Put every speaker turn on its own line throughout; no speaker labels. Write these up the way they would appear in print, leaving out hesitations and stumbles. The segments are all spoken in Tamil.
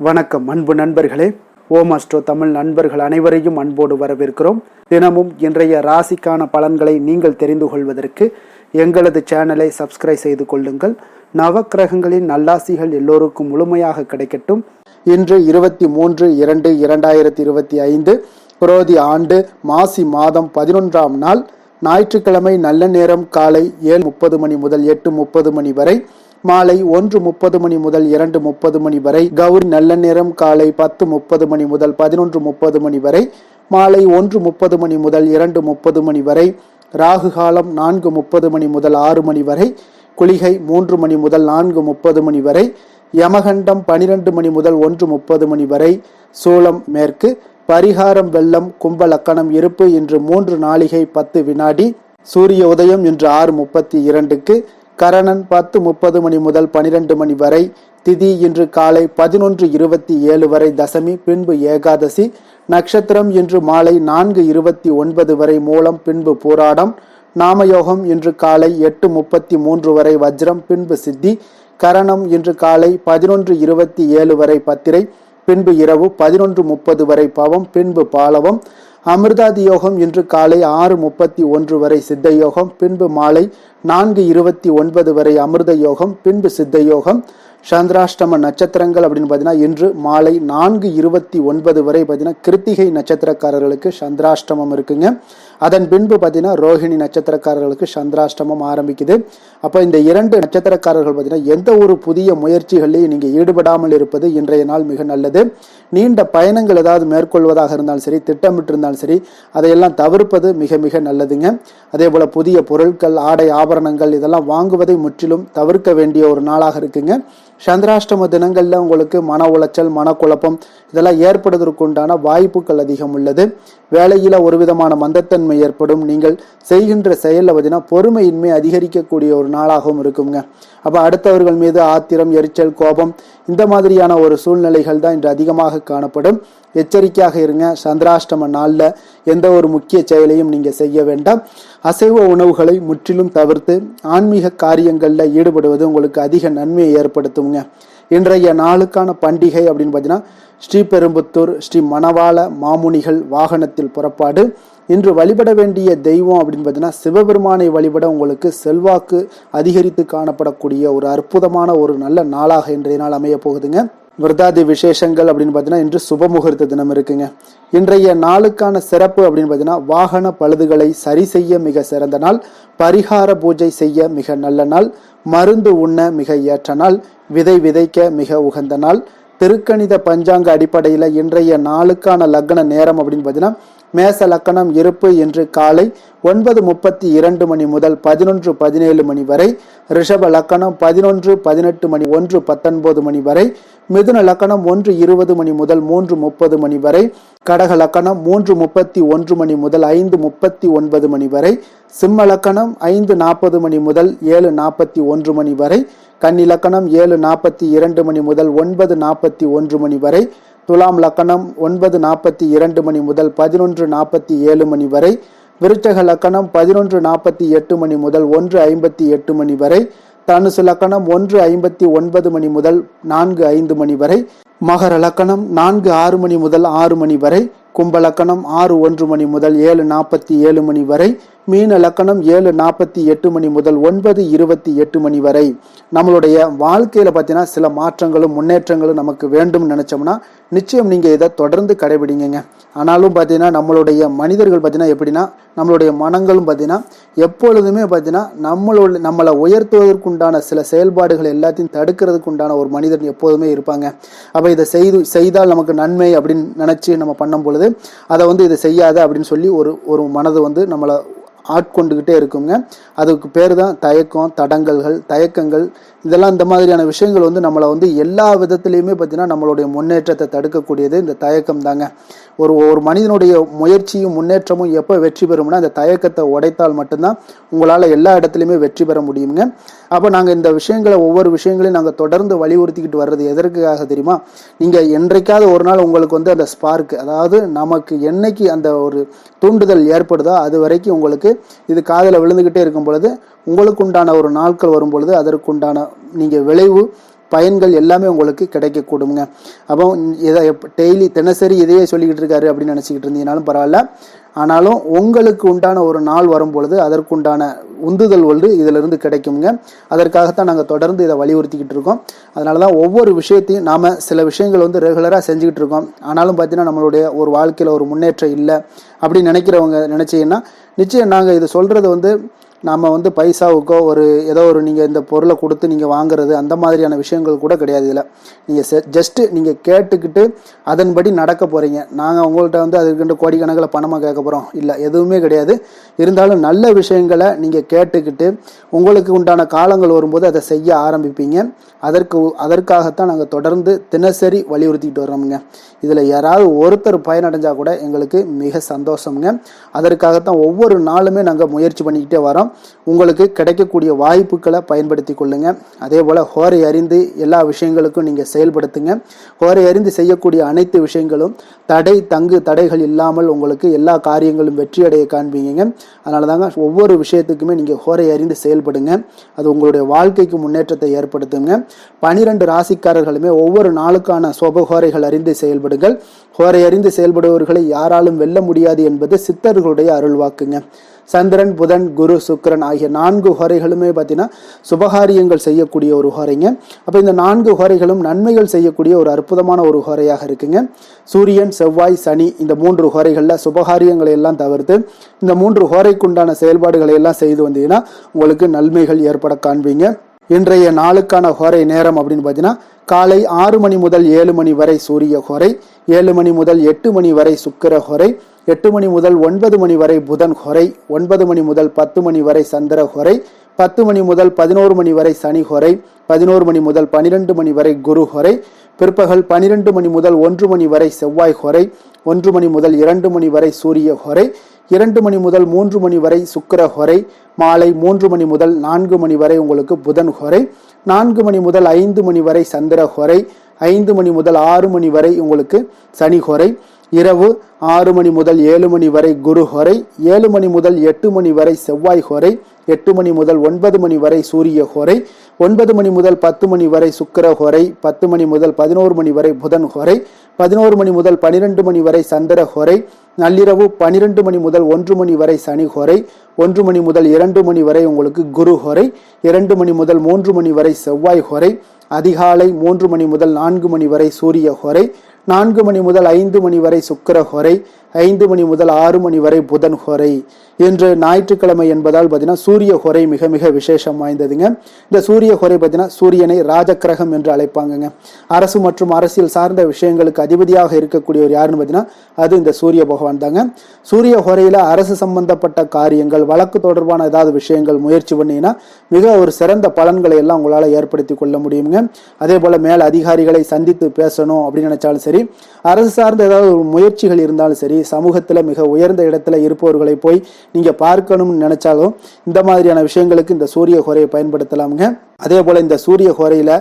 வணக்கம் அன்பு நண்பர்களே. ஓம் அஸ்ட்ரோ தமிழ் நண்பர்கள் அனைவரையும் அன்போடு வரவேற்கிறோம். தினமும் இன்றைய ராசிக்கான பலன்களை நீங்கள் தெரிந்து கொள்வதற்கு எங்களது சேனலை சப்ஸ்கிரைப் செய்து கொள்ளுங்கள். நவக்கிரகங்களின் நல்லாசிகள் எல்லோருக்கும் முழுமையாக கிடைக்கட்டும். இன்று 23/2/2025 குரோதி ஆண்டு மாசி மாதம் 11ஆம் நாள் ஞாயிற்றுக்கிழமை. நல்ல நேரம் காலை 7:30 மணி முதல் 8:30 மணி வரை, மாலை 1:30 மணி முதல் 2:30 மணி வரை. கௌரி நல்ல நேரம் காலை 10:30 மணி முதல் 11:30 மணி வரை, மாலை 1:30 மணி முதல் 2:30 மணி வரை. ராகு காலம் 4:30 மணி முதல் 6 மணி வரை, குளிகை 3 மணி முதல் 4:30 மணி வரை, யமகண்டம் 12 மணி முதல் 1:30 மணி வரை. சூலம் மேற்கு. பரிகாரம் வெள்ளம். கும்ப லக்கணம் இருப்பு. இன்று 3 நாளிகை 10 வினாடி. சூரிய உதயம் இன்று 6:32க்கு. கரணன் 10:30 மணி முதல் 12 மணி வரை. திதி இன்று காலை 11:27 வரை தசமி, பின்பு ஏகாதசி. நட்சத்திரம் இன்று மாலை 4:29 வரை மூலம், பின்பு பூராடம். நாமயோகம் இன்று காலை 8:33 வரை வஜ்ரம், பின்பு சித்தி. கரணம் இன்று காலை 11:27 வரை பத்திரை, பின்பு இரவு 11:30 வரை பவம், பின்பு பாலவம். அமிர்தாதி யோகம் இன்று காலை 6:31 வரை சித்த யோகம், பின்பு மாலை 4:29 வரை அமிர்த யோகம், பின்பு சித்த யோகம். சந்திராஷ்டம நட்சத்திரங்கள் அப்படின்னு பார்த்தீங்கன்னா இன்று மாலை 4:29 வரை பார்த்தீங்கன்னா கிருத்திகை நட்சத்திரக்காரர்களுக்கு சந்திராஷ்டமம் இருக்குங்க. அதன் பின்பு பார்த்தீங்கன்னா ரோஹிணி நட்சத்திரக்காரர்களுக்கு சந்திராஷ்டமம் ஆரம்பிக்குது. அப்போ இந்த 2 நட்சத்திரக்காரர்கள் பார்த்தீங்கன்னா எந்த ஒரு புதிய முயற்சிகளையும் நீங்கள் ஈடுபடாமல் இருப்பது இன்றைய நாள் மிக நல்லது. நீண்ட பயணங்கள் ஏதாவது மேற்கொள்வதாக இருந்தாலும் சரி, திட்டமிட்டு இருந்தாலும் சரி, அதையெல்லாம் தவிர்ப்பது மிக மிக நல்லதுங்க. அதே போல புதிய பொருட்கள், ஆடை ஆபரணங்கள் இதெல்லாம் வாங்குவதை முற்றிலும் தவிர்க்க வேண்டிய ஒரு நாளாக இருக்குங்க. சந்திராஷ்டம தினங்கள்ல உங்களுக்கு மன உளைச்சல், மனக்குழப்பம் இதெல்லாம் ஏற்படுவதற்கு உண்டான வாய்ப்புகள் அதிகம் உள்ளது. வேலையில ஒரு விதமான மந்தத்தன்மை ஏற்படும். நீங்கள் செய்கின்ற செயலில் பார்த்தீங்கன்னா பொறுமையின்மை அதிகரிக்கக்கூடிய ஒரு நாளாகவும் இருக்குங்க. அப்போ அடுத்தவர்கள் மீது ஆத்திரம், எரிச்சல், கோபம் இந்த மாதிரியான ஒரு சூழ்நிலைகள் தான் இன்று அதிகமாக காணப்படும். எச்சரிக்கையாக இருங்க. சந்திராஷ்டம நாளில் எந்த ஒரு முக்கிய செயலையும் நீங்கள் செய்ய வேண்டாம். அசைவ உணவுகளை முற்றிலும் தவிர்த்து ஆன்மீக காரியங்களில் ஈடுபடுவது உங்களுக்கு அதிக நன்மையை ஏற்படுத்துங்க. இன்றைய நாளுக்கான பண்டிகை அப்படின்னு பார்த்தீங்கன்னா ஸ்ரீபெரும்புத்தூர் ஸ்ரீ மணவாள மாமுனிகள் வாகனத்தில் புறப்பாடு. இன்று வழிபட வேண்டிய தெய்வம் அப்படின்னு பார்த்தீங்கன்னா சிவபெருமானை வழிபட உங்களுக்கு செல்வாக்கு அதிகரித்து காணப்படக்கூடிய ஒரு அற்புதமான ஒரு நல்ல நாளாக இன்றைய நாள் அமைய போகுதுங்க. விரதாதி விசேஷங்கள் அப்படின்னு பார்த்தீங்கன்னா இன்று சுபமுகூர்த்த தினம் இருக்குங்க. இன்றைய நாளுக்கான சிறப்பு அப்படின்னு பார்த்தீங்கன்னா வாகன பழுதுகளை சரி செய்ய மிக சிறந்த நாள், பரிகார பூஜை செய்ய மிக நல்ல நாள், மருந்து உண்ண மிக ஏற்ற நாள், விதை விதைக்க மிக உகந்த நாள். திருக்கணித பஞ்சாங்க அடிப்படையில் இன்றைய நாளுக்கான லக்ன நேரம் அப்படின்னு பார்த்தீங்கன்னா மேச லக்கணம் இருப்பு. இன்று காலை 9:32 மணி முதல் 11:17 மணி வரை. ரிஷப லக்கணம் 11:18 மணி 1:19 மணி வரை. மிதுன லக்கணம் 1:20 மணி முதல் 3:30 மணி வரை. கடக லக்கணம் 3:31 மணி முதல் 5:39 மணி வரை. சிம்ம லக்கணம் 5:40 மணி முதல் 7:41 மணி வரை. கன்னி லக்கணம் 7:42 மணி முதல் 9:41 மணி வரை. துலாம் லக்கணம் 9:42 மணி முதல் 11:47 மணி வரை. விருச்சக லக்கணம் 11:48 மணி முதல் 1:58 மணி வரை. தனுசு லக்கணம் 1:59 மணி முதல் 4:05 மணி வரை. மகர லக்கணம் 4:06 மணி முதல் 6 மணி வரை. கும்ப லக்கணம் 6:01 மணி முதல் 7:47 மணி வரை. மீன லக்கணம் 7:48 மணி முதல் 9:28 மணி வரை. நம்மளுடைய வாழ்க்கையில பார்த்தீங்கன்னா சில மாற்றங்களும் முன்னேற்றங்களும் நமக்கு வேண்டும் நினைச்சோம்னா நிச்சயம் நீங்க இதை தொடர்ந்து கடைபிடிங்க. ஆனாலும் பார்த்தீங்கன்னா நம்மளுடைய மனிதர்கள் பார்த்தீங்கன்னா எப்படின்னா நம்மளுடைய மனங்களும் பார்த்தீங்கன்னா எப்பொழுதுமே பார்த்தீங்கன்னா நம்மளை உயர்த்துவதற்குண்டான சில செயல்பாடுகள் எல்லாத்தையும் தடுக்கிறதுக்கு உண்டான ஒரு மனிதன் எப்போதுமே இருப்பாங்க. அப்போ இதை செய்தால் நமக்கு நன்மை அப்படின்னு நினைச்சு நம்ம பண்ணும் பொழுது அதை இதை செய்யாத அப்படின்னு சொல்லி ஒரு மனது நம்மளை ஆட்கொண்டுகிட்டே இருக்குங்க. அதுக்கு பேர் தான் தயக்கம், தயக்கங்கள் இதெல்லாம். இந்த மாதிரியான விஷயங்கள் நம்மளை எல்லா விதத்திலையுமே பார்த்தீங்கன்னா நம்மளுடைய முன்னேற்றத்தை தடுக்கக்கூடியது இந்த தயக்கம் தாங்க. ஒரு மனிதனுடைய முயற்சியும் முன்னேற்றமும் எப்போ வெற்றி பெறும்னா இந்த தயக்கத்தை உடைத்தால் மட்டும்தான் உங்களால் எல்லா இடத்துலையுமே வெற்றி பெற முடியுங்க. அப்போ நாங்கள் இந்த விஷயங்களை ஒவ்வொரு விஷயங்களையும் நாங்கள் தொடர்ந்து வலியுறுத்திக்கிட்டு வர்றது எதற்காக தெரியுமா? நீங்கள் என்றைக்காவது ஒரு நாள் உங்களுக்கு அந்த ஸ்பார்க், அதாவது நமக்கு என்னைக்கு அந்த ஒரு தூண்டுதல் ஏற்படுதோ அது வரைக்கும் உங்களுக்கு இது காதில் விழுந்துக்கிட்டே இருக்கும் பொழுது உங்களுக்கு உண்டான ஒரு நாட்கள் வரும் பொழுது அதற்குண்டான நீங்கள் விளைவு பயன்கள் எல்லாமே உங்களுக்கு கிடைக்கக்கூடுங்க. அப்போ இதை டெய்லி தினசரி இதையே சொல்லிக்கிட்டு இருக்காரு அப்படின்னு நினச்சிக்கிட்டு இருந்தீங்கனாலும் பரவாயில்ல. ஆனாலும் உங்களுக்கு உண்டான ஒரு நாள் வரும் பொழுது அதற்குண்டான உந்துதல் இதிலிருந்து கிடைக்குங்க. அதற்காகத்தான் நாங்கள் தொடர்ந்து இதை வலியுறுத்திக்கிட்டு இருக்கோம். அதனால தான் ஒவ்வொரு விஷயத்தையும் நாம் சில விஷயங்கள் ரெகுலராக செஞ்சுக்கிட்டு இருக்கோம். ஆனாலும் பார்த்தீங்கன்னா நம்மளுடைய ஒரு வாழ்க்கையில் ஒரு முன்னேற்றம் இல்லை அப்படின்னு நினச்சிங்கன்னா நிச்சயம் நாங்கள் இது சொல்கிறது நாம் பைசாவுக்கோ ஏதோ ஒரு நீங்கள் இந்த பொருளை கொடுத்து நீங்கள் வாங்குறது அந்த மாதிரியான விஷயங்கள் கூட கிடையாது. இதில் நீங்கள் ஜஸ்ட்டு நீங்கள் கேட்டுக்கிட்டு அதன்படி நடக்க போகிறீங்க. நாங்கள் உங்கள்கிட்ட அதுக்கு கோடிக்கணக்கில் பணமாக கேட்க போகிறோம் இல்லை, எதுவுமே கிடையாது. இருந்தாலும் நல்ல விஷயங்களை நீங்கள் கேட்டுக்கிட்டு உங்களுக்கு உண்டான காலங்கள் வரும்போது அதை செய்ய ஆரம்பிப்பீங்க. அதற்காகத்தான் நாங்கள் தொடர்ந்து தினசரி வலியுறுத்திக்கிட்டு வர்றோமுங்க. இதில் யாராவது ஒருத்தர் பயனடைஞ்சால் கூட எங்களுக்கு மிக சந்தோஷமுங்க. அதற்காகத்தான் ஒவ்வொரு நாளுமே நாங்கள் முயற்சி பண்ணிக்கிட்டே வரோம். உங்களுக்கு கிடைக்கக்கூடிய வாய்ப்புகளை பயன்படுத்தி கொள்ளுங்க. அதே போல் ஹோரை அறிந்து எல்லா விஷயங்களுக்கும் நீங்கள் செயல்படுத்துங்க. ஹோரை அறிந்து செய்யக்கூடிய அனைத்து விஷயங்களும் தடைகள் இல்லாமல் உங்களுக்கு எல்லா காரியங்களும் வெற்றி அடைய காண்பீங்க. அதனால தாங்க ஒவ்வொரு விஷயத்துக்குமே நீங்கள் ஹோரை அறிந்து செயல்படுங்க. அது உங்களுடைய வாழ்க்கைக்கு முன்னேற்றத்தை ஏற்படுத்துங்க. 12 ராசிக்காரர்களுமே ஒவ்வொரு நாளுக்கான சுபஹோரைகள் அறிந்து செயல்படுங்கள். ஹோரை அறிந்து செயல்படுபவர்களை யாராலும் வெல்ல முடியாது என்பது சித்தர்களுடைய அருள்வாக்குங்க. சந்திரன், புதன், குரு, சுக்கிரன் ஆகிய 4 ஹோரைகளுமே பார்த்தீங்கன்னா சுபகாரியங்கள் செய்யக்கூடிய ஒரு ஹோரைங்க. அப்போ இந்த 4 ஹோரைகளும் நன்மைகள் செய்யக்கூடிய ஒரு அற்புதமான ஒரு ஹோரையாக இருக்குங்க. சூரியன், செவ்வாய், சனி இந்த 3 ஹோரைகளில் சுபகாரியங்களை எல்லாம் தவிர்த்து இந்த 3 ஹோரைக்குண்டான செயல்பாடுகளை எல்லாம் செய்து வந்தீங்கன்னா உங்களுக்கு நன்மைகள் ஏற்பட காண்பீங்க. இன்றைய நாளுக்கான ஹோரை நேரம் அப்படின்னு பார்த்தீங்கன்னா காலை 6 மணி முதல் 7 மணி வரை சூரிய ஹோரை, 7 மணி முதல் 8 மணி வரை சுக்கிர ஹோரை, 8 மணி முதல் 9 மணி வரை புதன் ஹோரை, 9 மணி முதல் 10 மணி வரை சந்திர ஹோரை, 10 மணி முதல் 11 மணி வரை சனி ஹோரை, 11 மணி முதல் 12 மணி வரை குரு ஹோரை, பிற்பகல் 12 மணி முதல் 1 மணி வரை செவ்வாய் ஹோரை, 1 மணி முதல் 2 மணி வரை சூரிய ஹோரை, 2 மணி முதல் 3 மணி வரை சுக்கிர ஹோரை, மாலை 3 மணி முதல் 4 மணி வரை உங்களுக்கு புதன் ஹோரை, 4 மணி முதல் 5 மணி வரை சந்திர ஹோரை, 5 மணி முதல் 6 மணி வரை உங்களுக்கு சனி ஹோரை, இரவு 6 மணி முதல் 7 மணி வரை குரு ஹோரை, 7 மணி முதல் 8 மணி வரை செவ்வாய் ஹோரை, 8 மணி முதல் 9 மணி வரை சூரிய ஹோரை, 9 மணி முதல் 10 மணி வரை சுக்கிர ஹோரை, 10 மணி முதல் 11 மணி வரை புதன் ஹோரை, 11 மணி முதல் 12 மணி வரை சந்திர ஹோரை, நள்ளிரவு 12 மணி முதல் 1 மணி வரை சனி ஹோரை, 1 மணி முதல் 2 மணி வரை உங்களுக்கு குரு ஹோரை, 2 மணி முதல் 3 மணி வரை செவ்வாய் ஹோரை, அதிகாலை 3 மணி முதல் 4 மணி வரை சூரிய ஹோரை, 4 மணி முதல் 5 மணி வரை சுக்கிர ஹோரை, 5 மணி முதல் 6 மணி வரை புதன் ஹோரை. இன்று ஞாயிற்றுக்கிழமை என்பதால் பார்த்தீங்கன்னா சூரிய ஹோரை மிக மிக விசேஷம் வாய்ந்ததுங்க. இந்த சூரிய ஹோரை பார்த்தீங்கன்னா சூரியனை ராஜக்கிரகம் என்று அழைப்பாங்கங்க. அரசு மற்றும் அரசியல் சார்ந்த விஷயங்களுக்கு அதிபதியாக இருக்கக்கூடியவர் யாருன்னு பார்த்தீங்கன்னா அது இந்த சூரிய பகவான் தாங்க. சூரிய ஹோரையில அரசு சம்பந்தப்பட்ட காரியங்கள், வழக்கு தொடர்பான ஏதாவது விஷயங்கள் முயற்சி பண்ணீங்கன்னா மிக ஒரு சிறந்த பலன்களை எல்லாம் உங்களால் ஏற்படுத்தி கொள்ள முடியுங்க. அதே போல மேல் அதிகாரிகளை சந்தித்து பேசணும் அப்படின்னு நினைச்சாலும் சரி, அரசு சார்ந்த ஏதாவது முயற்சிகள் இருந்தாலும் சரி, சமூகத்துல மிக உயர்ந்த இடத்துல இருப்பவர்களை போய் நீங்க பார்க்கணும்னு நினைச்சாலும் இந்த மாதிரியான விஷயங்களுக்கு இந்த சூரிய ஹோரையை பயன்படுத்தலாமுங்க. அதே போல இந்த சூரிய ஹோரையில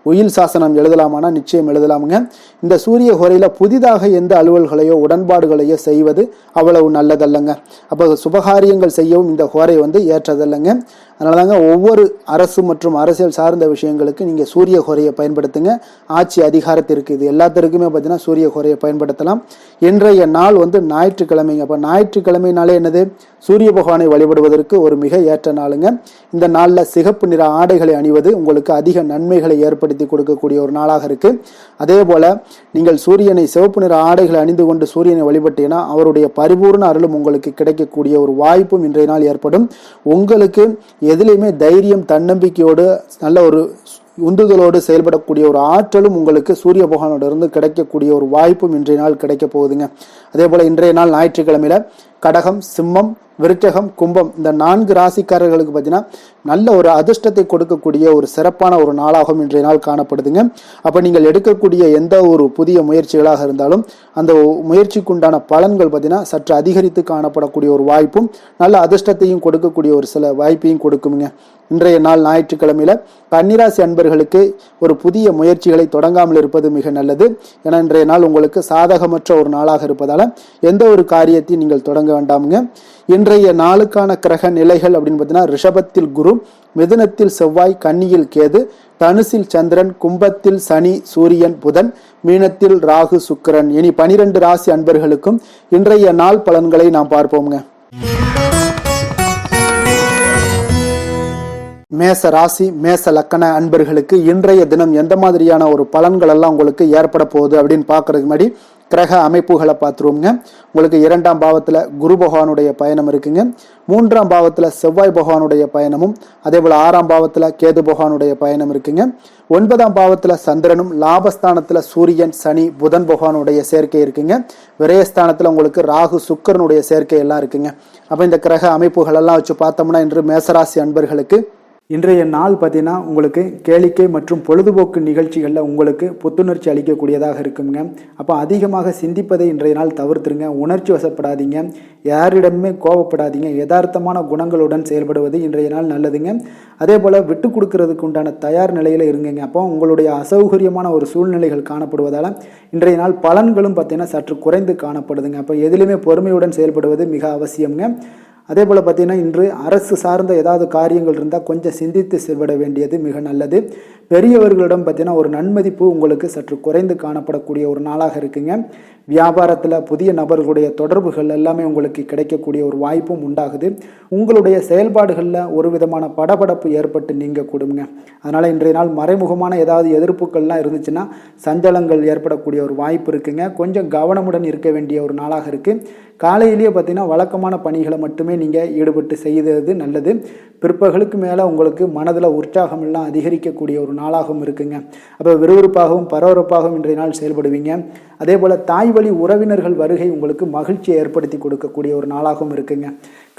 உயில் சாசனம் எழுதலாமானா நிச்சயம் எழுதலாமுங்க. இந்த சூரிய ஹோரையில புதிதாக எந்த அலுவல்களையோ உடன்பாடுகளையோ செய்வது அவ்வளவு நல்லதல்லங்க. அப்போ சுபகாரியங்கள் செய்யவும் இந்த ஹோரை ஏற்றதல்லங்க. அதனாலதாங்க ஒவ்வொரு அரசு மற்றும் அரசியல் சார்ந்த விஷயங்களுக்கு நீங்க சூரிய ஹோரையை பயன்படுத்துங்க. ஆட்சி அதிகாரத்திற்கு இது எல்லாத்திற்குமே பார்த்தீங்கன்னா சூரிய ஹோரையை பயன்படுத்தலாம். இன்றைய நாள் ஞாயிற்றுக்கிழமைங்க. அப்போ ஞாயிற்றுக்கிழமைனாலே என்னது, சூரிய பகவானை வழிபடுவதற்கு ஒரு மிக ஏற்ற நாளுங்க. இந்த நாளில் சிகப்பு நிற ஆடைகளை அணிவது உங்களுக்கு அதிக நன்மைகளை ஏற்படுத்தி கொடுக்கக்கூடிய ஒரு நாளாக இருக்கு. அதே போல நீங்கள் சூரியனை சிவப்பு நிற ஆடைகளை அணிந்து கொண்டு சூரியனை வழிபட்டீங்கன்னா அவருடைய பரிபூர்ண அருளும் உங்களுக்கு கிடைக்கக்கூடிய ஒரு வாய்ப்பும் இன்றைய நாள் ஏற்படும். உங்களுக்கு எதிலையுமே தைரியம், தன்னம்பிக்கையோடு நல்ல ஒரு உந்துதலோடு செயல்படக்கூடிய ஒரு ஆற்றலும் உங்களுக்கு சூரிய பகவானோட இருந்து கிடைக்கக்கூடிய ஒரு வாய்ப்பும் இன்றைய நாள் கிடைக்க போகுதுங்க. அதே போல இன்றைய நாள் ஞாயிற்றுக்கிழமையில கடகம், சிம்மம், விருச்சகம், கும்பம் இந்த 4 ராசிக்காரர்களுக்கு பார்த்தீங்கன்னா நல்ல ஒரு அதிர்ஷ்டத்தை கொடுக்கக்கூடிய ஒரு சிறப்பான ஒரு நாளாகவும் இன்றைய நாள் காணப்படுதுங்க. அப்போ நீங்கள் எடுக்கக்கூடிய எந்த ஒரு புதிய முயற்சிகளாக இருந்தாலும் அந்த முயற்சிக்குண்டான பலன்கள் பார்த்தீங்கன்னா சற்று அதிகரித்து காணப்படக்கூடிய ஒரு வாய்ப்பும் நல்ல அதிர்ஷ்டத்தையும் கொடுக்கக்கூடிய ஒரு சில வாய்ப்பையும் கொடுக்குங்க. இன்றைய நாள் ஞாயிற்றுக்கிழமையில கன்னிராசி அன்பர்களுக்கு ஒரு புதிய முயற்சிகளை தொடங்காமல் இருப்பது மிக நல்லது. ஏன்னா இன்றைய நாள் உங்களுக்கு சாதகமற்ற ஒரு நாளாக இருப்பதால எந்த ஒரு காரியத்தையும் நீங்கள் தொடங்க கலங்க வேண்டாமுங்க. இன்றைய நாளுக்கான கிரக நிலைகள் அப்படின்னு பார்த்தீங்கன்னா, ரிஷபத்தில் குரு, மிதுனத்தில் செவ்வாய், கன்னியில் கேது, தனுசில் சந்திரன், கும்பத்தில் சனி, சூரியன், புதன், மீனத்தில் ராகு, சுக்கிரன். இனி 12 ராசி அன்பர்களுக்கும் இன்றைய நாள் பலன்களை நாம் பார்ப்போம்ங்க. மேச ராசி மேச லக்கண அன்பர்களுக்கு இன்றைய தினம் எந்த மாதிரியான ஒரு பலன்கள் எல்லாம் உங்களுக்கு ஏற்பட போகுது அப்படின்னு பார்க்கறதுக்கு முன்னாடி கிரக அமைப்புகளை பார்த்துருவோங்க. உங்களுக்கு 2ஆம் பாவத்தில் குரு பகவானுடைய பயணம் இருக்குங்க. 3ஆம் பாவத்தில் செவ்வாய் பகவானுடைய பயணமும், அதே போல் 6ஆம் பாவத்தில் கேது பகவானுடைய பயணம் இருக்குங்க. 9ஆம் பாவத்தில் சந்திரனும், லாபஸ்தானத்தில் சூரியன், சனி, புதன் பகவானுடைய சேர்க்கை இருக்குங்க. விரயஸ்தானத்தில் உங்களுக்கு ராகு, சுக்கிரனுடைய சேர்க்கை எல்லாம் இருக்குங்க. அப்போ இந்த கிரக அமைப்புகள் எல்லாம் வச்சு பார்த்தோம்னா இன்று மேசராசி அன்பர்களுக்கு இன்றைய நாள் பார்த்தீங்கன்னா உங்களுக்கு கேளிக்கை மற்றும் பொழுதுபோக்கு நிகழ்ச்சிகளில் உங்களுக்கு புத்துணர்ச்சி அளிக்கக்கூடியதாக இருக்குங்க. அப்போ அதிகமாக சிந்திப்பதை இன்றைய நாள் தவிர்த்துருங்க. உணர்ச்சி வசப்படாதீங்க, யாரிடமே கோபப்படாதீங்க, யதார்த்தமான குணங்களுடன் செயல்படுவது இன்றைய நாள் நல்லதுங்க. அதே போல் விட்டு கொடுக்கறதுக்கு உண்டான தயார் நிலையில் இருங்குங்க. அப்போ உங்களுடைய அசௌகரியமான ஒரு சூழ்நிலைகள் காணப்படுவதால் இன்றைய நாள் பலன்களும் பார்த்தீங்கன்னா சற்று குறைந்து காணப்படுதுங்க. அப்போ எதிலுமே பொறுமையுடன் செயல்படுவது மிக அவசியம்ங்க. அதே போல் பார்த்தீங்கன்னா இன்று அரசு சார்ந்த ஏதாவது காரியங்கள் இருந்தால் கொஞ்சம் சிந்தித்து செயல்பட வேண்டியது மிக நல்லது. பெரியவர்களிடம் பார்த்தீங்கன்னா ஒரு நன்மதிப்பு உங்களுக்கு சற்று குறைந்து காணப்படக்கூடிய ஒரு நாளாக இருக்குங்க. வியாபாரத்தில் புதிய நபர்களுடைய தொடர்புகள் எல்லாமே உங்களுக்கு கிடைக்கக்கூடிய ஒரு வாய்ப்பும் உண்டாகுது. உங்களுடைய செயல்பாடுகளில் ஒரு விதமான படபடப்பு ஏற்பட்டு நீங்க கூடுங்க. அதனால் இன்றைய நாள் மறைமுகமான ஏதாவது எதிர்ப்புகள்லாம் இருந்துச்சுன்னா சஞ்சலங்கள் ஏற்படக்கூடிய ஒரு வாய்ப்பு இருக்குங்க. கொஞ்சம் கவனமுடன் இருக்க வேண்டிய ஒரு நாளாக இருக்குது. காலையிலேயே பார்த்தீங்கன்னா வழக்கமான பணிகளை மட்டுமே நீங்கள் ஈடுபட்டு செய்வது நல்லது. பிற்பகலுக்கு மேலே உங்களுக்கு மனதில் உற்சாகம் எல்லாம் அதிகரிக்கக்கூடிய ஒரு நாளாகவும் இருக்குங்க. அப்போ விறுவிறுப்பாகவும் பரபரப்பாகவும் இன்றைய நாள் செயல்படுவீங்க. அதே போல் தாய் வழி உறவினர்கள் வருகை உங்களுக்கு மகிழ்ச்சியை ஏற்படுத்தி கொடுக்கக்கூடிய ஒரு நாளாகவும் இருக்குங்க.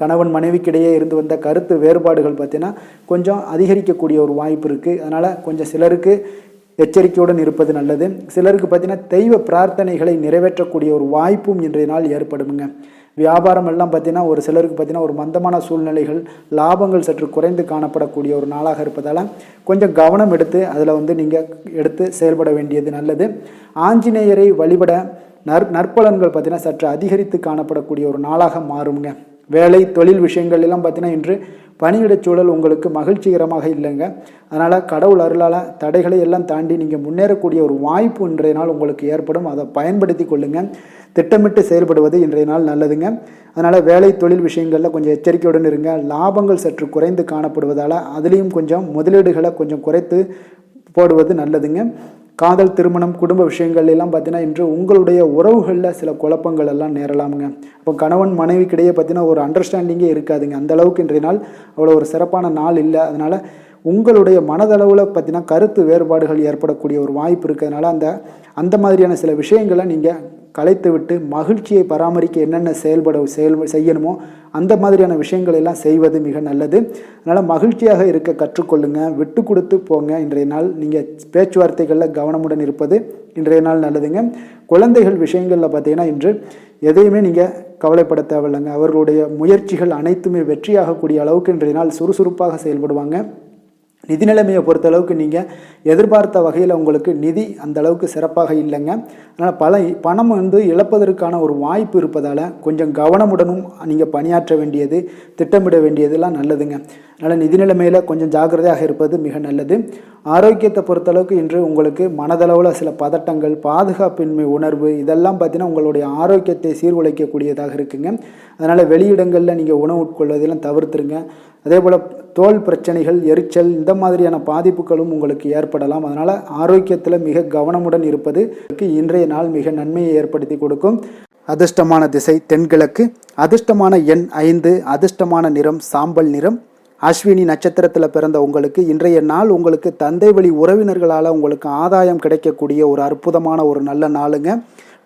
கணவன் மனைவிக்கிடையே இருந்து வந்த கருத்து வேறுபாடுகள் பார்த்தீங்கன்னா கொஞ்சம் அதிகரிக்கக்கூடிய ஒரு வாய்ப்பு இருக்குது. அதனால் கொஞ்சம் சிலருக்கு எச்சரிக்கையுடன் இருப்பது நல்லது. சிலருக்கு பார்த்தீங்கன்னா தெய்வ பிரார்த்தனைகளை நிறைவேற்றக்கூடிய ஒரு வாய்ப்பும் இன்றைய நாள் ஏற்படுமுங்க. வியாபாரம் எல்லாம் பார்த்தீங்கன்னா ஒரு சிலருக்கு பார்த்தீங்கன்னா ஒரு மந்தமான சூழ்நிலைகள், லாபங்கள் சற்று குறைந்து காணப்படக்கூடிய ஒரு நாளாக இருப்பதால் கொஞ்சம் கவனம் எடுத்து அதில் நீங்கள் எடுத்து செயல்பட வேண்டியது நல்லது. ஆஞ்சநேயரை வழிபட நற்பலன்கள் பார்த்தீங்கன்னா சற்று அதிகரித்து காணப்படக்கூடிய ஒரு நாளாக மாறுங்க. வேலை தொழில் விஷயங்கள் எல்லாம் பார்த்தீங்கன்னா இன்று பணியிடச் சூழல் உங்களுக்கு மகிழ்ச்சிகரமாக இல்லைங்க. அதனால் கடவுள் அருளால் தடைகளை எல்லாம் தாண்டி நீங்கள் முன்னேறக்கூடிய ஒரு வாய்ப்பு இன்றைய நாள் உங்களுக்கு ஏற்படும். அதை பயன்படுத்தி கொள்ளுங்கள். திட்டமிட்டு செயல்படுவது இன்றைய நாள் நல்லதுங்க. அதனால் வேலை தொழில் விஷயங்களில் கொஞ்சம் எச்சரிக்கையுடன் இருங்க. லாபங்கள் சற்று குறைந்து காணப்படுவதால் அதுலேயும் கொஞ்சம் முதலீடுகளை கொஞ்சம் குறைத்து போடுவது நல்லதுங்க. காதல், திருமணம், குடும்ப விஷயங்கள் எல்லாம் பார்த்தீங்கன்னா இன்று உங்களுடைய உறவுகளில் சில குழப்பங்கள் எல்லாம் நேரலாமுங்க. அப்போ கணவன் மனைவிக்கிடையே பார்த்தீங்கன்னா ஒரு அண்டர்ஸ்டாண்டிங்கே இருக்காதுங்க. அந்த அளவுக்கு இன்றைய நாள் அவ்வளோ ஒரு சிறப்பான நாள் இல்லை. அதனால் உங்களுடைய மனதளவில் பார்த்தீங்கன்னா கருத்து வேறுபாடுகள் ஏற்படக்கூடிய ஒரு வாய்ப்பு இருக்கிறதுனால அந்த மாதிரியான சில விஷயங்களை நீங்கள் கலைத்து விட்டு மகிழ்ச்சியை பராமரிக்க என்னென்ன செய்யணுமோ அந்த மாதிரியான விஷயங்கள் எல்லாம் செய்வது மிக நல்லது. அதனால் மகிழ்ச்சியாக இருக்க கற்றுக்கொள்ளுங்க, விட்டு கொடுத்து போங்க. இன்றைய நாள் நீங்கள் பேச்சுவார்த்தைகளில் கவனமுடன் இருப்பது இன்றைய நாள் நல்லதுங்க. குழந்தைகள் விஷயங்களில் பார்த்தீங்கன்னா இன்று எதையுமே நீங்கள் கவலைப்பட தேவையில்லைங்க. அவர்களுடைய முயற்சிகள் அனைத்துமே வெற்றியாகக்கூடிய அளவுக்கு இன்றைய நாள் சுறுசுறுப்பாக செயல்படுவாங்க. நிதி நிலைமையை பொறுத்தளவுக்கு நீங்கள் எதிர்பார்த்த வகையில் உங்களுக்கு நிதி அந்த அளவுக்கு சிறப்பாக இல்லைங்க. அதனால் பணம் இழப்பதற்கான ஒரு வாய்ப்பு இருப்பதால் கொஞ்சம் கவனமுடனும் நீங்கள் பணியாற்ற வேண்டியது, திட்டமிட வேண்டியதெல்லாம் நல்லதுங்க. அதனால் நிதி நிலைமையில் கொஞ்சம் ஜாக்கிரதையாக இருப்பது மிக நல்லது. ஆரோக்கியத்தை பொறுத்தளவுக்கு இன்று உங்களுக்கு மனதளவில் சில பதட்டங்கள், பாதுகாப்பின்மை உணர்வு இதெல்லாம் பார்த்தீங்கன்னா உங்களுடைய ஆரோக்கியத்தை சீர்குலைக்கக்கூடியதாக இருக்குங்க. அதனால் வெளியிடங்களில் நீங்கள் உணவு உட்கொள்வதெல்லாம் தவிர்த்துருங்க. அதே போல் தோல் பிரச்சனைகள், எரிச்சல் இந்த மாதிரியான பாதிப்புகளும் உங்களுக்கு ஏற்படலாம். அதனால் ஆரோக்கியத்தில் மிக கவனமுடன் இருப்பது இன்றைய நாள் மிக நன்மையை ஏற்படுத்தி கொடுக்கும். அதிர்ஷ்டமான திசை தென்கிழக்கு, அதிர்ஷ்டமான எண் 5, அதிர்ஷ்டமான நிறம் சாம்பல் நிறம். அஸ்வினி நட்சத்திரத்தில் பிறந்த உங்களுக்கு இன்றைய நாள் உங்களுக்கு தந்தை வழி உறவினர்களால் உங்களுக்கு ஆதாயம் கிடைக்கக்கூடிய ஒரு அற்புதமான ஒரு நல்ல நாளுங்க.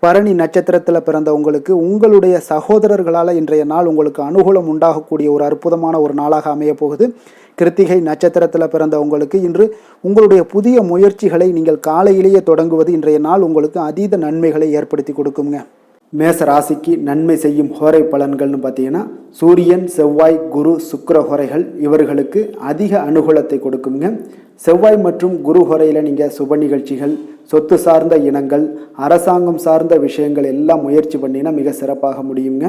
பரணி நட்சத்திரத்தில் பிறந்த உங்களுக்கு உங்களுடைய சகோதரர்களால் இன்றைய நாள் உங்களுக்கு அனுகூலம் உண்டாகக்கூடிய ஒரு அற்புதமான ஒரு நாளாக அமைய போகுது. கிருத்திகை நட்சத்திரத்தில் பிறந்த உங்களுக்கு இன்று உங்களுடைய புதிய முயற்சிகளை நீங்கள் காலையிலேயே தொடங்குவது இன்றைய நாள் உங்களுக்கு அதீத நன்மைகளை ஏற்படுத்தி கொடுக்குங்க. மேச ராசிக்கு நன்மை செய்யும் ஹோரை பலன்கள்னு பார்த்தீங்கன்னா சூரியன், செவ்வாய், குரு, சுக்கிர ஹோரைகள் இவர்களுக்கு அதிக அனுகூலத்தை கொடுக்குங்க. செவ்வாய் மற்றும் குரு ஹோரையில் நீங்கள் சுப நிகழ்ச்சிகள், சொத்து சார்ந்த இனங்கள், அரசாங்கம் சார்ந்த விஷயங்கள் எல்லாம் முயற்சி பண்ணினா மிக சிறப்பாக முடியுங்க.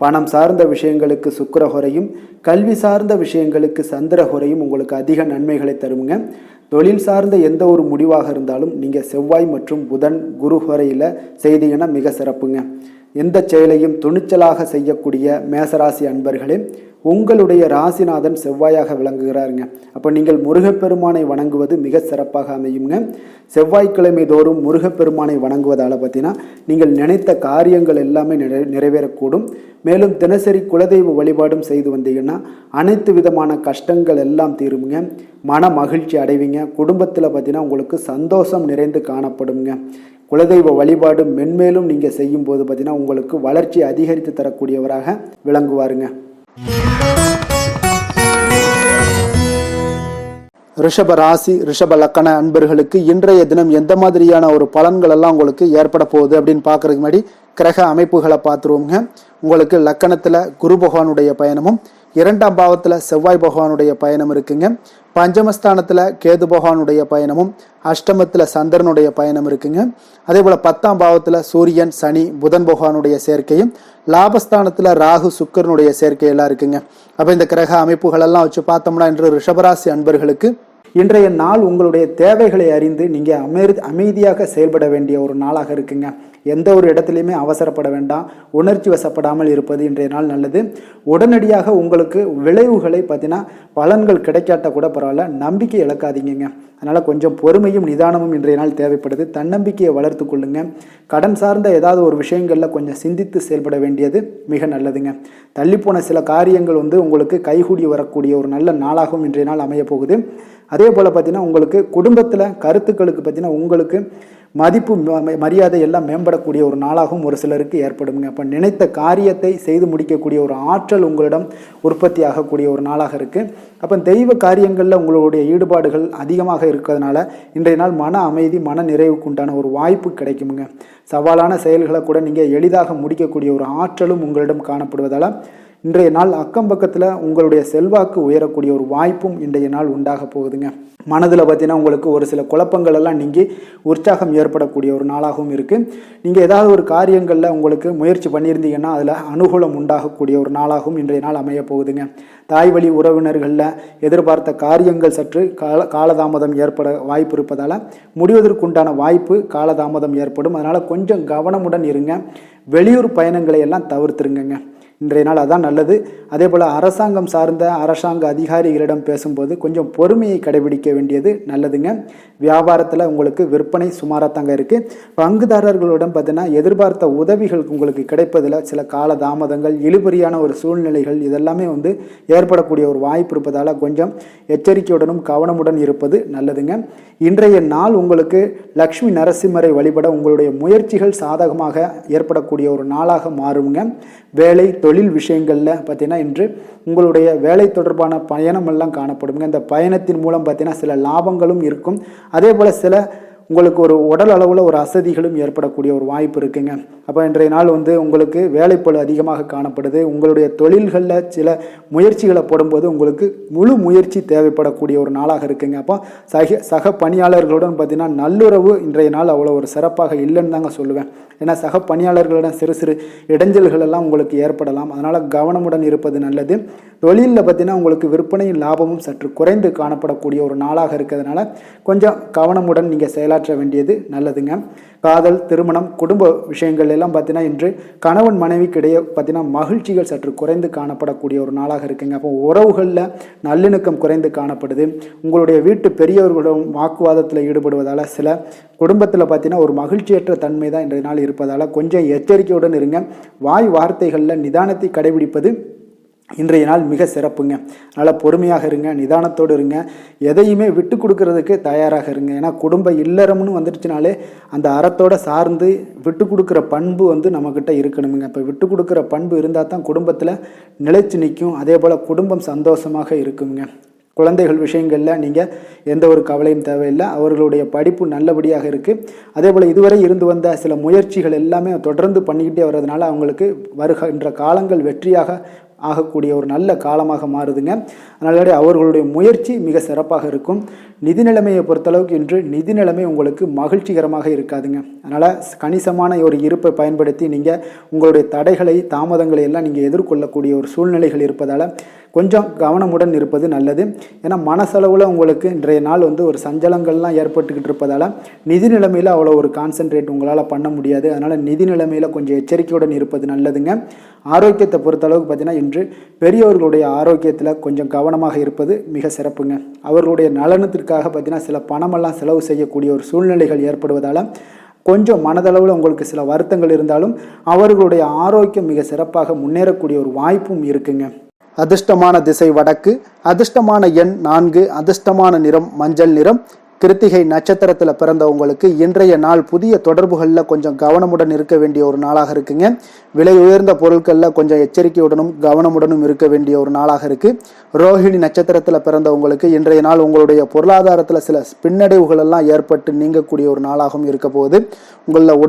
பணம் சார்ந்த விஷயங்களுக்கு சுக்கிர ஹோரையும், கல்வி சார்ந்த விஷயங்களுக்கு சந்திர ஹோரையும் உங்களுக்கு அதிக நன்மைகளை தருங்க. தொழில் சார்ந்த எந்த ஒரு முடிவாக இருந்தாலும் நீங்கள் செவ்வாய் மற்றும் புதன் குரு ஹோரையில் செய்தீங்கன்னா மிக சிறப்புங்க. எந்த செயலையும் துணிச்சலாக செய்யக்கூடிய மேசராசி அன்பர்களே, உங்களுடைய ராசிநாதன் செவ்வாயாக விளங்குகிறாருங்க. அப்போ நீங்கள் முருகப்பெருமானை வணங்குவது மிக சிறப்பாக அமையுங்க. செவ்வாய்க்கிழமை தோறும் முருகப்பெருமானை வணங்குவதால் பார்த்தீங்கன்னா நீங்கள் நினைத்த காரியங்கள் எல்லாமே நிறைவேறக்கூடும். மேலும் தினசரி குலதெய்வ வழிபாடும் செய்து வந்தீங்கன்னா அனைத்து விதமான கஷ்டங்கள் எல்லாம் தீருங்க. மன மகிழ்ச்சி அடைவீங்க. குடும்பத்தில் பார்த்தீங்கன்னா உங்களுக்கு சந்தோஷம் நிறைந்து காணப்படுங்க. குலதெய்வ வழிபாடு மென்மேலும் நீங்கள் செய்யும்போது பார்த்தீங்கன்னா உங்களுக்கு வளர்ச்சி அதிகரித்து தரக்கூடியவராக விளங்குவாருங்க. ரிஷப ராசி ரிஷப லக்கண அன்பர்களுக்கு இன்றைய தினம் எந்த மாதிரியான ஒரு பலன்கள் எல்லாம் உங்களுக்கு ஏற்பட போகுது அப்படின்னு பார்க்கறதுக்கு முன்னாடி கிரக அமைப்புகளை பார்த்துருவோங்க. உங்களுக்கு லக்கணத்தில் குரு பகவானுடைய பயணமும், 2ஆம் பாவத்தில் செவ்வாய் பகவானுடைய பயணம் இருக்குங்க. பஞ்சமஸ்தானத்தில் கேது பகவானுடைய பயணமும், அஷ்டமத்தில் சந்திரனுடைய பயணம் இருக்குங்க. அதே போல் 10ஆம் பாவத்தில் சூரியன், சனி, புதன் பகவானுடைய சேர்க்கையும், லாபஸ்தானத்தில் ராகு சுக்கரனுடைய சேர்க்கையெல்லாம் இருக்குங்க. அப்போ இந்த கிரக அமைப்புகள் எல்லாம் வச்சு பார்த்தோம்னா இன்று ரிஷபராசி அன்பர்களுக்கு இன்றைய நாள் உங்களுடைய தேவைகளை அறிந்து நீங்கள் அமைதியாக செயல்பட வேண்டிய ஒரு நாளாக இருக்குங்க. எந்த ஒரு இடத்துலையுமே அவசரப்பட வேண்டாம். உணர்ச்சி வசப்படாமல் இருப்பது இன்றைய நாள் நல்லது. உடனடியாக உங்களுக்கு விளைவுகளை பார்த்தீங்கன்னா பலன்கள் கிடைக்காட்ட கூட பரவாயில்ல, நம்பிக்கை இழக்காதீங்க. அதனால் கொஞ்சம் பொறுமையும் நிதானமும் இன்றைய நாள் தேவைப்படுது. தன்னம்பிக்கையை வளர்த்து கொள்ளுங்க. கடன் சார்ந்த ஏதாவது ஒரு விஷயங்களில் கொஞ்சம் சிந்தித்து செயல்பட வேண்டியது மிக நல்லதுங்க. தள்ளிப்போன சில காரியங்கள் உங்களுக்கு கைகூடி வரக்கூடிய ஒரு நல்ல நாளாகவும் இன்றைய நாள் அமைய போகுது. அதே போல் பார்த்தீங்கன்னா உங்களுக்கு குடும்பத்தில் கருத்துக்களுக்கு பார்த்தீங்கன்னா உங்களுக்கு மதிப்பு மரியாதை எல்லாம் மேம்படக்கூடிய ஒரு நாளாகவும் ஒரு சிலருக்கு ஏற்படுங்க. அப்போ நினைத்த காரியத்தை செய்து முடிக்கக்கூடிய ஒரு ஆற்றல் உங்களிடம் உற்பத்தி ஆகக்கூடிய ஒரு நாளாக இருக்குது. அப்போ தெய்வ காரியங்களில் உங்களுடைய ஈடுபாடுகள் அதிகமாக இருக்கிறதுனால இன்றைய நாள் மன அமைதி, மன நிறைவுக்கு உண்டான ஒரு வாய்ப்பு கிடைக்குங்க. சவாலான செயல்களை கூட நீங்கள் எளிதாக முடிக்கக்கூடிய ஒரு ஆற்றலும் உங்களிடம் காணப்படுவதால் இன்றைய நாள் அக்கம் பக்கத்தில் உங்களுடைய செல்வாக்கு உயரக்கூடிய ஒரு வாய்ப்பும் இன்றைய நாள் உண்டாக போகுதுங்க. மனதில் பார்த்தீங்கன்னா உங்களுக்கு ஒரு சில குழப்பங்கள் எல்லாம் நீங்கி உற்சாகம் ஏற்படக்கூடிய ஒரு நாளாகவும் இருக்குது. நீங்கள் ஏதாவது ஒரு காரியங்களில் உங்களுக்கு முயற்சி பண்ணியிருந்தீங்கன்னா அதில் அனுகூலம் உண்டாகக்கூடிய ஒரு நாளாகவும் இன்றைய நாள் அமைய போகுதுங்க. தாய் வழி உறவினர்களில் எதிர்பார்த்த காரியங்கள் சற்று காலதாமதம் ஏற்பட வாய்ப்பு இருப்பதால் முடிவதற்குண்டான வாய்ப்பு காலதாமதம் ஏற்படும். அதனால் கொஞ்சம் கவனமுடன் இருங்க. வெளியூர் பயணங்களை எல்லாம் தவிர்த்துருங்க. இன்றைய நாள் அதான் நல்லது. அதே போல் அரசாங்கம் சார்ந்த அரசாங்க அதிகாரிகளிடம் பேசும்போது கொஞ்சம் பொறுமையை கடைபிடிக்க வேண்டியது நல்லதுங்க. வியாபாரத்தில் உங்களுக்கு விற்பனை சுமாராக தாங்க இருக்குது. பங்குதாரர்களிடம் பார்த்தீங்கன்னா எதிர்பார்த்த உதவிகள் உங்களுக்கு கிடைப்பதில் சில கால தாமதங்கள், இழுபறியான ஒரு சூழ்நிலைகள் இதெல்லாமே ஏற்படக்கூடிய ஒரு வாய்ப்பு இருப்பதால் கொஞ்சம் எச்சரிக்கையுடனும் கவனமுடன் இருப்பது நல்லதுங்க. இன்றைய நாள் உங்களுக்கு லக்ஷ்மி நரசிம்மரை வழிபட உங்களுடைய முயற்சிகள் சாதகமாக ஏற்படக்கூடிய ஒரு நாளாக மாறுங்க. வேலை தொழில் விஷயங்களில் பார்த்தீங்கன்னா இன்று உங்களுடைய வேலை தொடர்பான பயணம் எல்லாம் காணப்படுங்க. இந்த பயணத்தின் மூலம் பார்த்தீங்கன்னா சில லாபங்களும் இருக்கும். அதே போல் சில உங்களுக்கு ஒரு உடல் அளவில் ஒரு அசதிகளும் ஏற்படக்கூடிய ஒரு வாய்ப்பு இருக்குங்க. அப்போ இன்றைய நாள் உங்களுக்கு வேலைப்பளு அதிகமாக காணப்படுது. உங்களுடைய தொழில்களில் சில முயற்சிகளை போடும்போது உங்களுக்கு முழு முயற்சி தேவைப்படக்கூடிய ஒரு நாளாக இருக்குங்க. அப்போ சக பணியாளர்களுடன் பார்த்தீங்கன்னா நல்லுறவு இன்றைய நாள் அவ்வளோ ஒரு சிறப்பாக இல்லைன்னு தாங்க சொல்லுவேன். ஏன்னா சக பணியாளர்களிடம் சிறு சிறு இடைஞ்சல்கள் எல்லாம் உங்களுக்கு ஏற்படலாம். அதனால் கவனமுடன் இருப்பது நல்லது. தொழிலில் பார்த்தீங்கன்னா உங்களுக்கு விற்பனையும் லாபமும் சற்று குறைந்து காணப்படக்கூடிய ஒரு நாளாக இருக்கிறதுனால கொஞ்சம் கவனமுடன் நீங்கள் செயலாற்ற வேண்டியது நல்லதுங்க. காதல், திருமணம், குடும்ப விஷயங்கள் எல்லாம் பார்த்தீங்கன்னா இன்று கணவன் மனைவிக்கிடையே பார்த்தீங்கன்னா மகிழ்ச்சிகள் சற்று குறைந்து காணப்படக்கூடிய ஒரு நாளாக இருக்குங்க. அப்போ உறவுகளில் நல்லிணக்கம் குறைந்து காணப்படுது. உங்களுடைய வீட்டு பெரியவர்களிடம் வாக்குவாதத்தில் ஈடுபடுவதால் சில குடும்பத்தில் பார்த்தீங்கன்னா ஒரு மகிழ்ச்சியற்ற தன்மை தான் இன்றைய நாள் இருப்பதால் கொஞ்சம் எச்சரிக்கையுடன் இருங்க. வாய் வார்த்தைகளில் நிதானத்தை கடைபிடிப்பது இன்றைய நாள் மிக சிறப்புங்க. அதனால் பொறுமையாக இருங்க, நிதானத்தோடு இருங்க, எதையுமே விட்டு கொடுக்கறதுக்கு தயாராக இருங்க. ஏன்னா குடும்ப இல்லறம்னு வந்துடுச்சுனாலே அந்த அறத்தோடு சார்ந்து விட்டு கொடுக்குற பண்பு நம்மக்கிட்ட இருக்கணுங்க. இப்போ விட்டு கொடுக்குற பண்பு இருந்தால் தான் குடும்பத்தில் நிலைச்சு நிற்கும். அதே போல் குடும்பம் சந்தோஷமாக இருக்குங்க. குழந்தைகள் விஷயங்களில் நீங்கள் எந்த ஒரு கவலையும் தேவையில்லை. அவர்களுடைய படிப்பு நல்லபடியாக இருக்குது. அதே போல் இதுவரை இருந்து வந்த சில முயற்சிகள் எல்லாமே தொடர்ந்து பண்ணிக்கிட்டே வர்றதுனால அவங்களுக்கு வருகின்ற காலங்கள் வெற்றியாக ஆகக்கூடிய ஒரு நல்ல காலமாக மாறுதுங்க. அதனால அவர்களுடைய முயற்சி மிக சிறப்பாக இருக்கும். நிதி நிலைமையை பொறுத்தளவுக்கு இன்று நிதி நிலைமை உங்களுக்கு மகிழ்ச்சிகரமாக இருக்காதுங்க. அதனால் கணிசமான ஒரு இருப்பை பயன்படுத்தி நீங்கள் உங்களுடைய தடைகளை தாமதங்களை எல்லாம் நீங்கள் எதிர்கொள்ளக்கூடிய ஒரு சூழ்நிலைகள் இருப்பதால் கொஞ்சம் கவனமுடன் இருப்பது நல்லது. ஏன்னா மனசளவில் உங்களுக்கு இன்றைய நாள் ஒரு சஞ்சலங்கள்லாம் ஏற்பட்டுக்கிட்டு இருப்பதால் நிதி நிலைமையில் அவ்வளோ ஒரு கான்சென்ட்ரேட் உங்களால் பண்ண முடியாது. அதனால் நிதி நிலைமையில் கொஞ்சம் எச்சரிக்கையுடன் இருப்பது நல்லதுங்க. ஆரோக்கியத்தை பொறுத்தளவுக்கு பார்த்தீங்கன்னா இன்று பெரியவர்களுடைய ஆரோக்கியத்தில் கொஞ்சம் கவனமாக இருப்பது மிக சிறப்புங்க. அவர்களுடைய நலனத்திற்காக பார்த்தீங்கன்னா சில பணமெல்லாம் செலவு செய்யக்கூடிய ஒரு சூழ்நிலைகள் ஏற்படுவதால் கொஞ்சம் மனதளவில் உங்களுக்கு சில வருத்தங்கள் இருந்தாலும் அவர்களுடைய ஆரோக்கியம் மிக சிறப்பாக முன்னேறக்கூடிய ஒரு வாய்ப்பும் இருக்குங்க. அதிர்ஷ்டமான திசை வடக்கு, அதிர்ஷ்டமான எண் 4, அதிர்ஷ்டமான நிறம் மஞ்சள் நிறம். கிருத்திகை நட்சத்திரத்தில் பிறந்தவங்களுக்கு இன்றைய நாள் புதிய தொடர்புகளில் கொஞ்சம் கவனமுடன் இருக்க வேண்டிய ஒரு நாளாக இருக்குங்க. விலை உயர்ந்த பொருட்களில் கொஞ்சம் எச்சரிக்கையுடனும் கவனமுடனும் இருக்க வேண்டிய ஒரு நாளாக இருக்கு. ரோஹிணி நட்சத்திரத்தில் பிறந்தவங்களுக்கு இன்றைய நாள் உங்களுடைய பொருளாதாரத்தில் சில பின்னடைவுகள் எல்லாம் ஏற்பட்டு நீங்கக்கூடிய ஒரு நாளாகவும் இருக்க போகுது. உங்களில்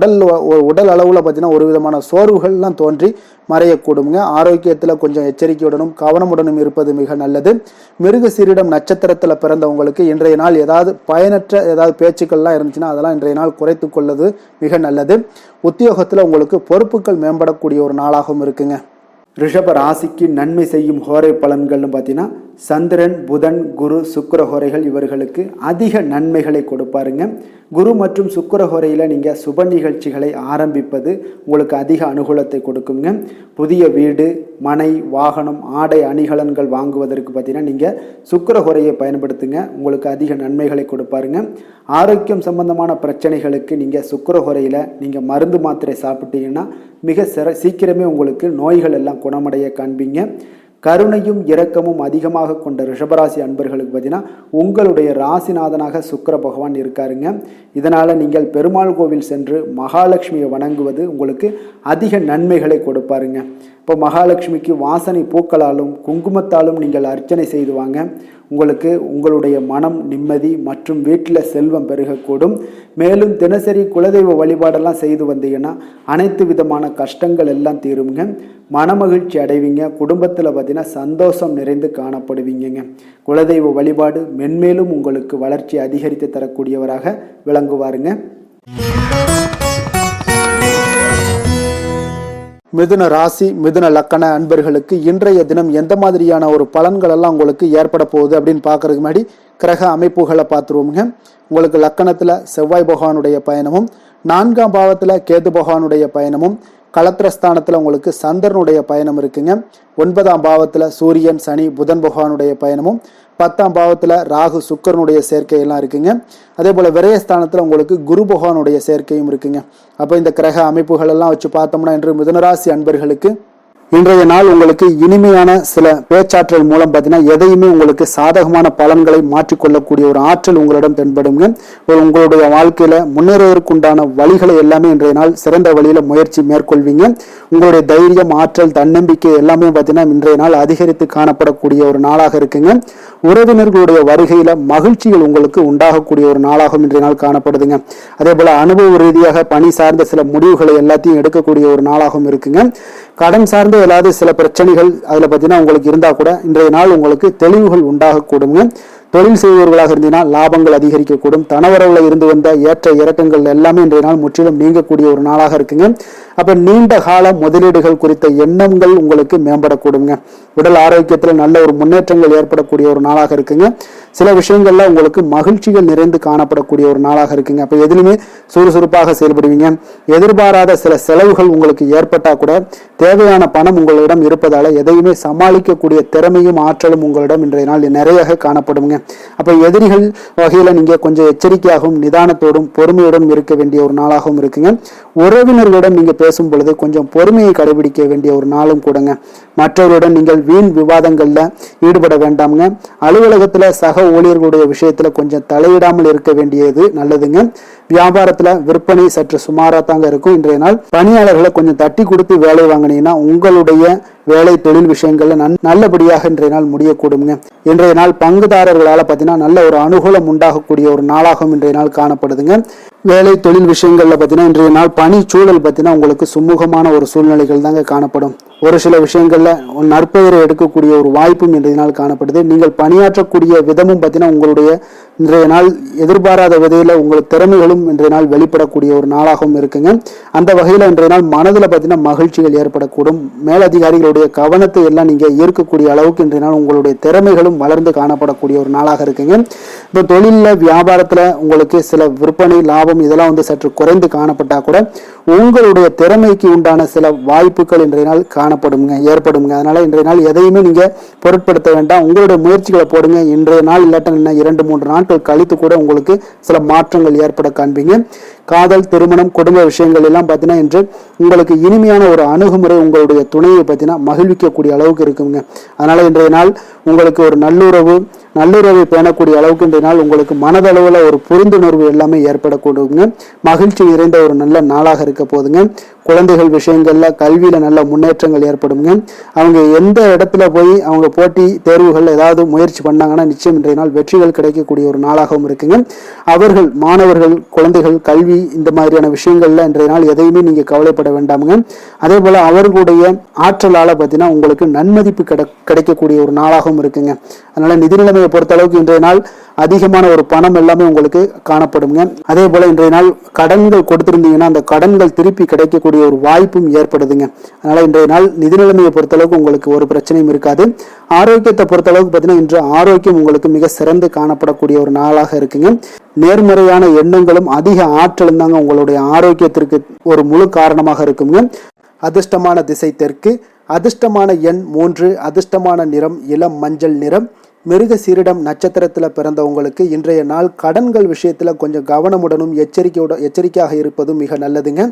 உடல் அளவில் பார்த்தீங்கன்னா ஒரு விதமான சோர்வுகள்லாம் தோன்றி மறையக்கூடுங்க. ஆரோக்கியத்தில் கொஞ்சம் எச்சரிக்கையுடனும் கவனமுடனும் இருப்பது மிக நல்லது. மிருகசீரிடம் நட்சத்திரத்தில் பிறந்தவங்களுக்கு இன்றைய நாள் பயனற்ற பேச்சுக்கள்லாம் இருந்துச்சுன்னா அதெல்லாம் இன்றைய நாள் குறைத்து கொள்வது மிக நல்லது. உத்தியோகத்தில் உங்களுக்கு பொறுப்புகள் மேம்படக்கூடிய ஒரு நாளாகவும் இருக்குங்க. ரிஷப ராசிக்கு நன்மை செய்யும் ஹோரை பலன்கள்னு பார்த்தீங்கன்னா சந்திரன், புதன், குரு, சுக்கிர ஹோரைகள் இவர்களுக்கு அதிக நன்மைகளை கொடுப்பாருங்க. குரு மற்றும் சுக்கிர ஹோரையில் நீங்கள் சுப நிகழ்ச்சிகளை ஆரம்பிப்பது உங்களுக்கு அதிக அனுகூலத்தை கொடுக்குங்க. புதிய வீடு, மனை, வாகனம், ஆடை அணிகலன்கள் வாங்குவதற்கு பார்த்தீங்கன்னா நீங்கள் சுக்கிர ஹோரையை பயன்படுத்துங்க. உங்களுக்கு அதிக நன்மைகளை கொடுப்பாருங்க. ஆரோக்கியம் சம்பந்தமான பிரச்சனைகளுக்கு நீங்கள் சுக்கிர ஹோரையில் நீங்கள் மருந்து மாத்திரை சாப்பிட்டீங்கன்னா மிக சீக்கிரமே உங்களுக்கு நோய்கள் எல்லாம் குணமடைய காண்பீங்க. கருணையும் இரக்கமும் அதிகமாக கொண்ட ரிஷபராசி அன்பர்களுக்கு பார்த்தீங்கன்னா உங்களுடைய ராசிநாதனாக சுக்கிர பகவான் இருக்காருங்க. இதனால் நீங்கள் பெருமாள் கோவில் சென்று மகாலட்சுமியை வணங்குவது உங்களுக்கு அதிக நன்மைகளை கொடுப்பாருங்க. இப்போ மகாலட்சுமிக்கு வாசனை பூக்களாலும் குங்குமத்தாலும் நீங்கள் அர்ச்சனை செய்து வாங்க. உங்களுக்கு உங்களுடைய மனம் நிம்மதி மற்றும் வீட்டில் செல்வம் பெருகக்கூடும். மேலும் தினசரி குலதெய்வ வழிபாடெல்லாம் செய்து வந்தீங்கன்னா அனைத்து விதமான கஷ்டங்கள் எல்லாம் தீருங்க. மனமகிழ்ச்சி அடைவீங்க. குடும்பத்தில் பார்த்தீங்கன்னா சந்தோஷம் நிறைந்து காணப்படுவீங்க. குலதெய்வ வழிபாடு மென்மேலும் உங்களுக்கு வளர்ச்சி அதிகரித்து தரக்கூடியவராக விளங்குவாருங்க. மிதுன ராசி, மிதுன லக்கண அன்பர்களுக்கு இன்றைய தினம் எந்த மாதிரியான ஒரு பலன்கள் எல்லாம் உங்களுக்கு ஏற்பட போகுது அப்படின்னு பார்க்கறதுக்கு முன்னாடி கிரக அமைப்புகளை பார்த்துருவோமுங்க. உங்களுக்கு லக்கணத்தில் செவ்வாய் பகவானுடைய பயணமும், 4ஆம் பாவத்தில் கேது பகவானுடைய பயணமும், களத்திரஸ்தானத்தில் உங்களுக்கு சந்திரனுடைய பயணம் இருக்குங்க. 9ஆம் பாவத்தில் சூரியன், சனி, புதன் பகவானுடைய பயணமும், 10ஆம் பாவத்தில் ராகு, சுக்கரனுடைய சேர்க்கையெல்லாம் இருக்குங்க. அதே போல் விரயஸ்தானத்தில் உங்களுக்கு குரு பகவானுடைய சேர்க்கையும் இருக்குங்க. அப்போ இந்த கிரக அமைப்புகள் எல்லாம் வச்சு பார்த்தோம்னா இன்று மிதுனராசி அன்பர்களுக்கு இன்றைய நாள் உங்களுக்கு இனிமையான சில பேச்சாற்றல் மூலம் பார்த்தீங்கன்னா எதையுமே உங்களுக்கு சாதகமான பலன்களை மாற்றிக்கொள்ளக்கூடிய ஒரு ஆற்றல் உங்களிடம் தென்படுங்க. உங்களுடைய வாழ்க்கையில முன்னேறுவதற்குண்டான வழிகளை எல்லாமே இன்றைய நாள் சிறந்த வழியில முயற்சி மேற்கொள்வீங்க. உங்களுடைய தைரியம், ஆற்றல், தன்னம்பிக்கை எல்லாமே பார்த்தீங்கன்னா இன்றைய நாள் அதிகரித்து காணப்படக்கூடிய ஒரு நாளாக இருக்குங்க. உறவினர்களுடைய வருகையில மகிழ்ச்சிகள் உங்களுக்கு உண்டாகக்கூடிய ஒரு நாளாகவும் இன்றைய நாள் காணப்படுதுங்க. அதே போல அனுபவ ரீதியாக பணி சார்ந்த சில முடிவுகளை எல்லாத்தையும் எடுக்கக்கூடிய ஒரு நாளாகவும் இருக்குங்க. கடன் சார்ந்த ஏதாவது சில பிரச்சனைகள் அதுல பார்த்தீங்கன்னா உங்களுக்கு இருந்தா கூட இன்றைய நாள் உங்களுக்கு தெளிவுகள் உண்டாகக்கூடுங்க. தொழில் செய்பவர்களாக இருந்தீங்கன்னா லாபங்கள் அதிகரிக்கக்கூடும். தனவரவுல இருந்து வந்த ஏற்ற இறக்கங்கள் எல்லாமே இன்றைய நாள் முற்றிலும் நீங்கக்கூடிய ஒரு நாளாக இருக்குங்க. அப்ப நீண்ட கால முதலீடுகள் குறித்த எண்ணங்கள் உங்களுக்கு மேம்படக்கூடுங்க. உடல் ஆரோக்கியத்தில் நல்ல ஒரு முன்னேற்றங்கள் ஏற்படக்கூடிய ஒரு நாளாக இருக்குங்க. சில விஷயங்கள்ல உங்களுக்கு மகிழ்ச்சிகள் நிறைந்து காணப்படக்கூடிய ஒரு நாளாக இருக்குங்க. அப்ப எதிலுமே சுறுசுறுப்பாக செயல்படுவீங்க. எதிர்பாராத சில செலவுகள் உங்களுக்கு ஏற்பட்டா கூட தேவையான பணம் உங்களிடம் இருப்பதால எதையுமே சமாளிக்கக்கூடிய திறமையும் ஆற்றலும் உங்களிடம் இன்றைய நாள் நிறைய காணப்படுங்க. அப்ப எதிரிகள் வகையில நீங்க கொஞ்சம் எச்சரிக்கையாகவும் நிதானத்தோடும் பொறுமையுடன் இருக்க வேண்டிய ஒரு நாளாகவும் இருக்குங்க. உறவினர்களிடம் நீங்க பேசும் பொழுது கொஞ்சம் பொறுமையை கடைபிடிக்க வேண்டிய ஒரு நாளும் கூடங்க. மற்றவருடன் நீங்கள் வீண் விவாதங்கள்ல ஈடுபட வேண்டாமுங்க. அலுவலகத்துல சக ஊழியர்களுடைய விஷயத்துல கொஞ்சம் தலையிடாமல் இருக்க வேண்டியது நல்லதுங்க. வியாபாரத்துல விற்பனை சற்று சுமாரா தாங்க இருக்கும். இன்றைய நாள் பணியாளர்களை கொஞ்சம் தட்டி கொடுத்து வேலை வாங்கினீங்கன்னா உங்களுடைய வேலை தொழில் விஷயங்கள்ல நல்லபடியாக இன்றைய நாள் முடியக்கூடுங்க. இன்றைய நாள் பங்குதாரர்களால பார்த்தீங்கன்னா நல்ல ஒரு அனுகூலம் உண்டாகக்கூடிய ஒரு நாளாகவும் இன்றைய நாள் காணப்படுதுங்க. வேலை தொழில் விஷயங்கள்ல பார்த்தீங்கன்னா இன்றைய நாள் பணி சூழல் பார்த்தீங்கன்னா உங்களுக்கு சுமூகமான ஒரு சூழ்நிலைகள் தாங்க காணப்படும். ஒரு சில விஷயங்கள்ல நற்பெயரை எடுக்கக்கூடிய ஒரு வாய்ப்பும் இன்றைய நாள் காணப்படுது. நீங்கள் பணியாற்றக்கூடிய விதமும் பார்த்தீங்கன்னா உங்களுடைய இன்றைய நாள் எதிர்பாராத விதையில உங்கள் திறமைகளும் இன்றைய நாள் வெளிப்படக்கூடிய ஒரு நாளாகவும் இருக்குங்க. அந்த வகையில இன்றைய நாள் மனதில் பார்த்தீங்கன்னா மகிழ்ச்சிகள் ஏற்படக்கூடும். மேலதிகாரிகளுடைய கவனத்தை எல்லாம் நீங்க ஈர்க்கக்கூடிய அளவுக்கு இன்றைய நாள் உங்களுடைய திறமைகளும் வளர்ந்து காணப்படக்கூடிய ஒரு நாளாக இருக்குங்க. இப்போ தொழில வியாபாரத்துல உங்களுக்கு சில விற்பனை லாபம் இதெல்லாம் சற்று குறைந்து காணப்பட்டா கூட உங்களுடைய திறமைக்கு உண்டான சில வாய்ப்புகள் இன்றைய நாள் ஏற்படுங்க. அதனால இன்றைய நாள் எதையுமே நீங்க பொருட்படுத்த வேண்டாம். உங்களுடைய முயற்சிகளை போடுங்க. இன்றைய நாள் இல்லாட்ட 2-3 நாட்கள் கழித்து கூட உங்களுக்கு சில மாற்றங்கள் ஏற்பட காண்பீங்க. காதல், திருமணம், குடும்ப விஷயங்கள் எல்லாம் பார்த்தீங்கன்னா இன்று உங்களுக்கு இனிமையான ஒரு அணுகுமுறை உங்களுடைய துணையை பார்த்தீங்கன்னா மகிழ்விக்கக்கூடிய அளவுக்கு இருக்குங்க. அதனால இன்றைய நாள் உங்களுக்கு ஒரு நல்லுறவை பேணக்கூடிய அளவுக்கு இன்றைய நாள் உங்களுக்கு மனதளவில் ஒரு புரிந்துணர்வு எல்லாமே ஏற்படக்கூடுங்க. மகிழ்ச்சி நிறைந்த ஒரு நல்ல நாளாக இருக்க போதுங்க. குழந்தைகள் விஷயங்கள்ல கல்வியில நல்ல முன்னேற்றங்கள் ஏற்படுங்க. அவங்க எந்த இடத்துல போய் அவங்க போட்டி தேர்வுகள் ஏதாவது முயற்சி பண்ணாங்கன்னா நிச்சயம் இன்றைய நாள் வெற்றிகள் கிடைக்கக்கூடிய ஒரு நாளாகவும் இருக்குங்க. அவர்கள் மாணவர்கள் குழந்தைகள் கல்வி இந்த மாதிரியான விஷயங்கள்ல இன்றைய நாள் எதையுமே நீங்க கவலைப்பட வேண்டாமுங்க. அதே போல அவர்களுடைய ஆற்றலால பார்த்தீங்கன்னா உங்களுக்கு நன்மதிப்பு கிடைக்கக்கூடிய ஒரு நாளாகவும் இருக்குங்க. அதனால நிதி நிலைமையை பொறுத்த அளவுக்கு இன்றைய நாள் அதிகமான ஒரு பணம் எல்லாமே உங்களுக்கு காணப்படுங்க. அதே போல இன்றைய நாள் கடன்கள் கொடுத்திருந்தீங்கன்னா அந்த கடன்கள் திருப்பி கிடைக்கக்கூடிய ஒரு வாய்ப்பும் ஏற்படுதுங்க. அதனால இன்றைய நாள் நிதி நிலைமையை பொறுத்தளவுக்கு உங்களுக்கு ஒரு பிரச்சனையும் இருக்காது. ஆரோக்கியத்தை பொறுத்தளவுக்கு பார்த்தீங்கன்னா இன்று ஆரோக்கியம் உங்களுக்கு மிக சிறந்து காணப்படக்கூடிய ஒரு நாளாக இருக்குங்க. நேர்மறையான எண்ணங்களும் அதிக ஆற்றலும் தாங்க உங்களுடைய ஆரோக்கியத்திற்கு ஒரு முழு காரணமாக இருக்குங்க. அதிர்ஷ்டமான திசை தெற்கு, அதிர்ஷ்டமான எண் 3, அதிர்ஷ்டமான நிறம் இளம் மஞ்சள் நிறம். மிருக சீரிடம் நட்சத்திரத்தில் பிறந்தவங்களுக்கு இன்றைய நாள் கடன்கள் விஷயத்துல கொஞ்சம் கவனமுடனும் எச்சரிக்கையாக இருப்பதும் மிக நல்லதுங்க.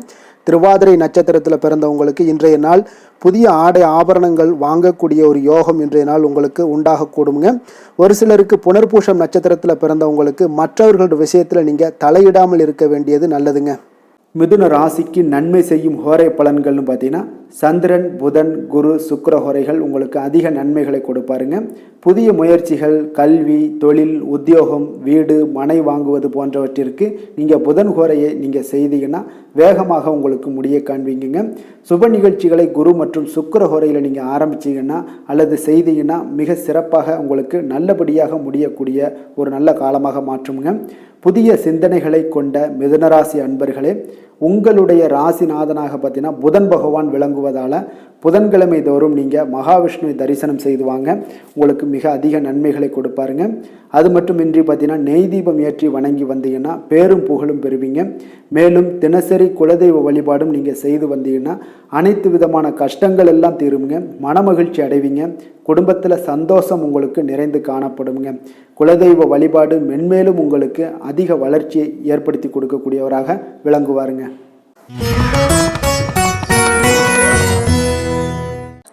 திருவாதிரை நட்சத்திரத்தில் பிறந்தவங்களுக்கு இன்றைய நாள் புதிய ஆடை ஆபரணங்கள் வாங்கக்கூடிய ஒரு யோகம் இன்றைய நாள் உங்களுக்கு உண்டாகக்கூடுங்க. ஒரு சிலருக்கு புனர்பூசம் நட்சத்திரத்தில் பிறந்தவங்களுக்கு மற்றவர்கள் விஷயத்துல நீங்க தலையிடாமல் இருக்க வேண்டியது நல்லதுங்க. மிதுன ராசிக்கு நன்மை செய்யும் ஹோரை பலன்கள்னு பார்த்தீங்கன்னா சந்திரன், புதன், குரு, சுக்கிர ஹோரைகள் உங்களுக்கு அதிக நன்மைகளை கொடுப்பாருங்க. புதிய முயற்சிகள், கல்வி, தொழில், உத்தியோகம், வீடு, மனை வாங்குவது போன்றவற்றிற்கு நீங்கள் புதன் ஹோரையை நீங்கள் செய்தீங்கன்னா வேகமாக உங்களுக்கு முடிய காண்பீங்க. சுப நிகழ்ச்சிகளை குரு மற்றும் சுக்கிர ஹோரையில் நீங்கள் ஆரம்பிச்சிங்கன்னா அல்லது செய்தீங்கன்னா மிக சிறப்பாக உங்களுக்கு நல்லபடியாக முடியக்கூடிய ஒரு நல்ல காலமாக மாற்றுங்க. புதிய சிந்தனைகளை கொண்ட மிதுனராசி அன்பர்களே, உங்களுடைய ராசிநாதனாக பார்த்தீங்கன்னா புதன் பகவான் விளங்குவதால் புதன்கிழமை தோறும் நீங்கள் மகாவிஷ்ணுவை தரிசனம் செய்து வாங்க. உங்களுக்கு மிக அதிக நன்மைகளை கொடுப்பாருங்க. அது மட்டுமின்றி பார்த்தீங்கன்னா நெய் தீபம் ஏற்றி வணங்கி வந்தீங்கன்னா பேரும் புகழும் பெறுவீங்க. மேலும் தினசரி குலதெய்வ வழிபாடும் நீங்கள் செய்து வந்தீங்கன்னா அனைத்து விதமான கஷ்டங்கள் எல்லாம் தீருங்க. மனமகிழ்ச்சி அடைவீங்க. குடும்பத்தில் சந்தோஷம் உங்களுக்கு நிறைந்து காணப்படுங்க. குலதெய்வ வழிபாடு மென்மேலும் உங்களுக்கு அதிக வளர்ச்சியை ஏற்படுத்தி கொடுக்கக்கூடியவராக விளங்குவாருங்க.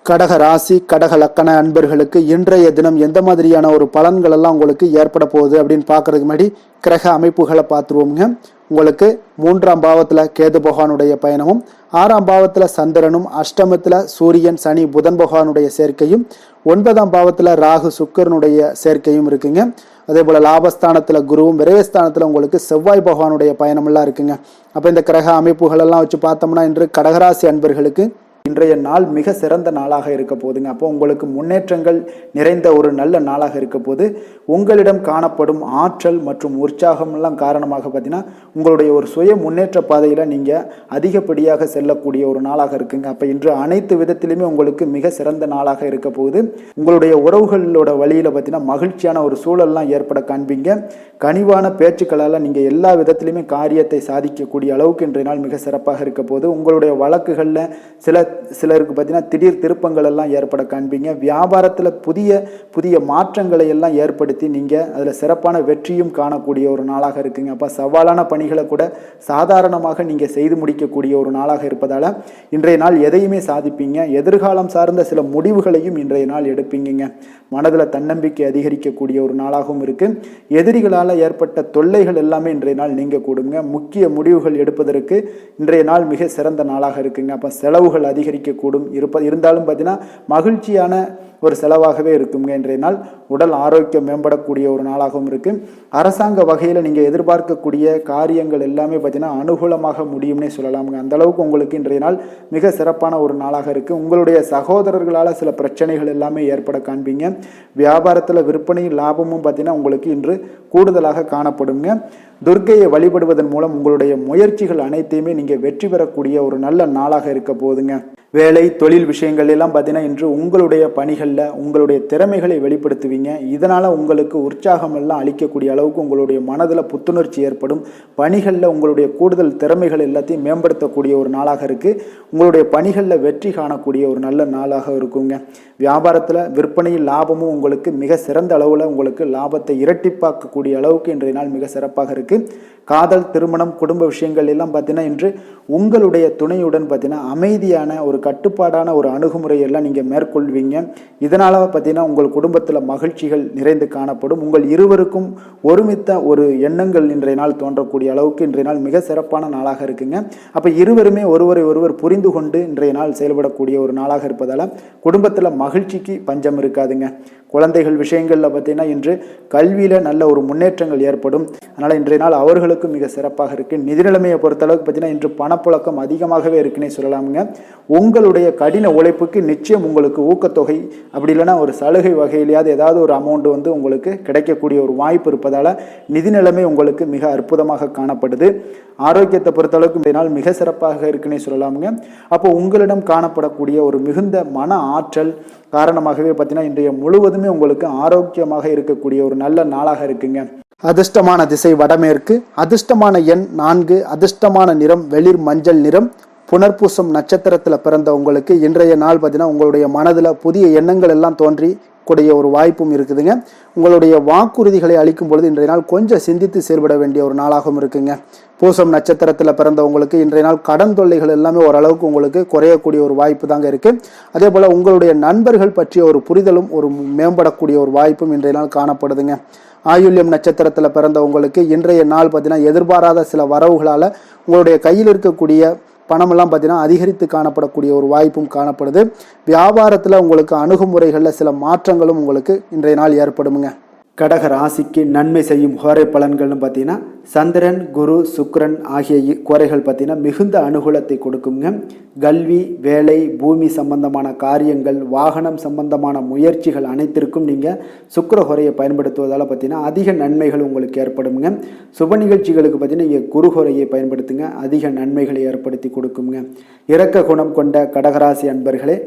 கடக ராசி கடக லக்கண அன்பர்களுக்கு இன்றைய தினம் எந்த மாதிரியான ஒரு பலன்கள் எல்லாம் உங்களுக்கு ஏற்பட போகுது அப்படின்னு பார்க்கறதுக்கு முன்னாடி கிரக அமைப்புகளை பார்த்துருவோங்க. உங்களுக்கு 3ஆம் பாவத்தில் கேது பகவானுடைய பயணமும், 6ஆம் பாவத்தில் சந்திரனும், அஷ்டமத்தில் சூரியன், சனி, புதன் பகவானுடைய சேர்க்கையும், 9ஆம் பாவத்தில் ராகு சுக்கிரனுடைய சேர்க்கையும் இருக்குங்க. அதே போல லாபஸ்தானத்தில் குருவும், விரயஸ்தானத்தில் உங்களுக்கு செவ்வாய் பகவானுடைய பயணமெல்லாம் இருக்குங்க. அப்போ இந்த கிரக அமைப்புகள் எல்லாம் வச்சு பார்த்தோம்னா இன்று கடகராசி அன்பர்களுக்கு இன்றைய நாள் மிக சிறந்த நாளாக இருக்க போதுங்க. அப்போ உங்களுக்கு முன்னேற்றங்கள் நிறைந்த ஒரு நல்ல நாளாக இருக்க போது உங்களிடம் காணப்படும் ஆற்றல் மற்றும் உற்சாகம்லாம் காரணமாக பார்த்தீங்கன்னா உங்களுடைய ஒரு சுய முன்னேற்ற பாதையில் நீங்கள் அதிகப்படியாக செல்லக்கூடிய ஒரு நாளாக இருக்குங்க. அப்போ இன்று அனைத்து விதத்திலுமே உங்களுக்கு மிக சிறந்த நாளாக இருக்க போகுது. உங்களுடைய உறவுகளோட வழியில் பார்த்தீங்கன்னா மகிழ்ச்சியான ஒரு சூழல்லாம் ஏற்பட காண்பீங்க. கனிவான பேச்சுக்களால் நீங்கள் எல்லா விதத்திலுமே காரியத்தை சாதிக்கக்கூடிய அளவுக்கு இன்றைய நாள் மிக சிறப்பாக இருக்க போது. உங்களுடைய வழக்குகளில் சிலருக்கு பார்த்தீங்கன்னா திடீர் திருப்பங்கள் எல்லாம் ஏற்பட காண்பீங்க. வியாபாரத்தில் புதிய மாற்றங்களை எல்லாம் ஏற்படுத்தி நீங்கள் அதில் சிறப்பான வெற்றியும் காணக்கூடிய ஒரு நாளாக இருக்குங்க. அப்போ சவாலான பணிகளை கூட சாதாரணமாக நீங்கள் செய்து முடிக்கக்கூடிய ஒரு நாளாக இருப்பதால் இன்றைய நாள் எதையுமே சாதிப்பீங்க. எதிர்காலம் சார்ந்த சில முடிவுகளையும் இன்றைய நாள் எடுப்பீங்க. மனதில் தன்னம்பிக்கை அதிகரிக்கக்கூடிய ஒரு நாளாகவும் இருக்கு. எதிரிகளால் ஏற்பட்ட தொல்லைகள் எல்லாமே இன்றைய நாள் நீங்க கூடுங்க. முக்கிய முடிவுகள் எடுப்பதற்கு இன்றைய நாள் மிக சிறந்த நாளாக இருக்குங்க. அப்போ செலவுகள் அதிகரிக்கக்கூடும் இருந்தாலும் பார்த்தீங்கன்னா மகிழ்ச்சியான ஒரு செலவாகவே இருக்குங்க. இன்றைய நாள் உடல் ஆரோக்கியம் மேம்படக்கூடிய ஒரு நாளாகவும் இருக்குது. அரசாங்க வகையில் நீங்கள் எதிர்பார்க்கக்கூடிய காரியங்கள் எல்லாமே பார்த்தீங்கன்னா அனுகூலமாக முடியும்னே சொல்லலாமுங்க. அந்தளவுக்கு உங்களுக்கு இன்றைய நாள் மிக சிறப்பான ஒரு நாளாக இருக்குது. உங்களுடைய சகோதரர்களால் சில பிரச்சனைகள் எல்லாமே ஏற்பட காண்பீங்க. வியாபாரத்தில் விற்பனை லாபமும் பார்த்தீங்கன்னா உங்களுக்கு இன்று கூடுதலாக காணப்படுங்க. துர்க்கையை வழிபடுவதன் மூலம் உங்களுடைய முயற்சிகள் அனைத்தையுமே நீங்கள் வெற்றி பெறக்கூடிய ஒரு நல்ல நாளாக இருக்க போகுதுங்க. வேலை தொழில் விஷயங்கள் எல்லாம் பார்த்தீங்கன்னா இன்று உங்களுடைய பணிகளில் உங்களுடைய திறமைகளை வெளிப்படுத்துவீங்க. இதனால் உங்களுக்கு உற்சாகம் எல்லாம் அளிக்கக்கூடிய அளவுக்கு உங்களுடைய மனதில் புத்துணர்ச்சி ஏற்படும். பணிகளில் உங்களுடைய கூடுதல் திறமைகள் எல்லாத்தையும் மேம்படுத்தக்கூடிய ஒரு நாளாக இருக்குது. உங்களுடைய பணிகளில் வெற்றி காணக்கூடிய ஒரு நல்ல நாளாக இருக்குங்க. வியாபாரத்தில் விற்பனையில் லாபமும் உங்களுக்கு மிக சிறந்த அளவில் உங்களுக்கு லாபத்தை இரட்டிப்பாக்கக்கூடிய அளவுக்கு இன்றைய நாள் மிக சிறப்பாக இருக்குது. காதல், திருமணம், குடும்ப விஷயங்கள் எல்லாம் பார்த்தீங்கன்னா இன்று உங்களுடைய துணையுடன் பார்த்தீங்கன்னா அமைதியான ஒரு கட்டுப்பாடான ஒரு அணுகுமுறை எல்லாம் நீங்கள் மேற்கொள்வீங்க. இதனால் பார்த்தீங்கன்னா உங்கள் குடும்பத்தில் மகிழ்ச்சிகள் நிறைந்து காணப்படும். உங்கள் இருவருக்கும் ஒருமித்த ஒரு எண்ணங்கள் இன்றைய நாள் தோன்றக்கூடிய அளவுக்கு இன்றைய நாள் மிக சிறப்பான நாளாக இருக்குங்க. அப்போ இருவருமே ஒருவரை ஒருவர் புரிந்து கொண்டு இன்றைய நாள் செயல்படக்கூடிய ஒரு நாளாக இருப்பதால் குடும்பத்தில் மகிழ்ச்சிக்கு பஞ்சம் இருக்காதுங்க. குழந்தைகள் விஷயங்களில் பார்த்தீங்கன்னா இன்று கல்வியில் நல்ல ஒரு முன்னேற்றங்கள் ஏற்படும். அதனால் இன்றைய நாள் அவர்களுக்கும் மிக சிறப்பாக இருக்குது. நிதி நிலைமையை பொறுத்தளவுக்கு பார்த்தீங்கன்னா இன்று பணப்புழக்கம் அதிகமாகவே இருக்குன்னே சொல்லலாமுங்க. உங்களுடைய கடின உழைப்புக்கு நிச்சயம் உங்களுக்கு ஊக்கத்தொகை அப்படி இல்லைன்னா ஒரு சலுகை வகையிலேயாவது ஏதாவது ஒரு அமௌண்ட் உங்களுக்கு கிடைக்கக்கூடிய ஒரு வாய்ப்பு இருப்பதால் நிதி நிலைமை உங்களுக்கு மிக அற்புதமாக காணப்படுது. ஆரோக்கியத்தை பொறுத்தளவுக்கு இந்த நாள் மிக சிறப்பாக இருக்குன்னே சொல்லலாமுங்க. அப்போ உங்களிடம் காணப்படக்கூடிய ஒரு மிகுந்த மன ஆற்றல் காரணமாகவே பார்த்தீங்கன்னா இன்றைய முழுவதுமே உங்களுக்கு ஆரோக்கியமாக இருக்கக்கூடிய ஒரு நல்ல நாளாக இருக்குங்க. அதிர்ஷ்டமான திசை வடமேற்கு, அதிர்ஷ்டமான எண் 4, அதிர்ஷ்டமான நிறம் வெளிர் மஞ்சள் நிறம். புனர்பூசம் நட்சத்திரத்தில் பிறந்த உங்களுக்கு இன்றைய நாள் பார்த்தீங்கன்னா உங்களுடைய மனதில் புதிய எண்ணங்கள் எல்லாம் தோன்றி கூடிய ஒரு வாய்ப்பும் இருக்குதுங்க. உங்களுடைய வாக்குறுதிகளை அளிக்கும் பொழுது இன்றைய நாள் கொஞ்சம் சிந்தித்து செயல்பட வேண்டிய ஒரு நாளாகவும் இருக்குங்க. பூசம் நட்சத்திரத்தில் பிறந்தவங்களுக்கு இன்றைய நாள் கடன் தொல்லைகள் எல்லாமே ஓரளவுக்கு உங்களுக்கு குறையக்கூடிய ஒரு வாய்ப்பு தாங்க இருக்குது. அதே போல் உங்களுடைய நண்பர்கள் பற்றிய ஒரு புரிதலும் ஒரு மேம்படக்கூடிய ஒரு வாய்ப்பும் இன்றைய நாள் காணப்படுதுங்க. ஆயுள்யம் நட்சத்திரத்தில் பிறந்தவங்களுக்கு இன்றைய நாள் பார்த்தீங்கன்னா எதிர்பாராத சில வரவுகளால் உங்களுடைய கையில் இருக்கக்கூடிய பணமெல்லாம் பார்த்தீங்கன்னா அதிகரித்து காணப்படக்கூடிய ஒரு வாய்ப்பும் காணப்படுது. வியாபாரத்தில் உங்களுக்கு அணுகுமுறைகளில் சில மாற்றங்களும் உங்களுக்கு இன்றைய நாள் ஏற்படுமுங்க. கடக ராசிக்கு நன்மை செய்யும் ஹோரை பலன்கள்னு பார்த்தீங்கன்னா சந்திரன், குரு, சுக்கிரன் ஆகிய குறைகள் பார்த்தீங்கன்னா மிகுந்த அனுகூலத்தை கொடுக்குங்க. கல்வி, வேலை, பூமி சம்பந்தமான காரியங்கள், வாகனம் சம்பந்தமான முயற்சிகள் அனைத்திற்கும் நீங்கள் சுக்கிர ஹோரையை பயன்படுத்துவதால் பார்த்தீங்கன்னா அதிக நன்மைகள் உங்களுக்கு ஏற்படுங்க. சுப நிகழ்ச்சிகளுக்கு பார்த்தீங்கன்னா நீங்கள் குரு ஹோரையை பயன்படுத்துங்க, அதிக நன்மைகளை ஏற்படுத்தி கொடுக்குங்க. இரக்க குணம் கொண்ட கடகராசி அன்பர்களே,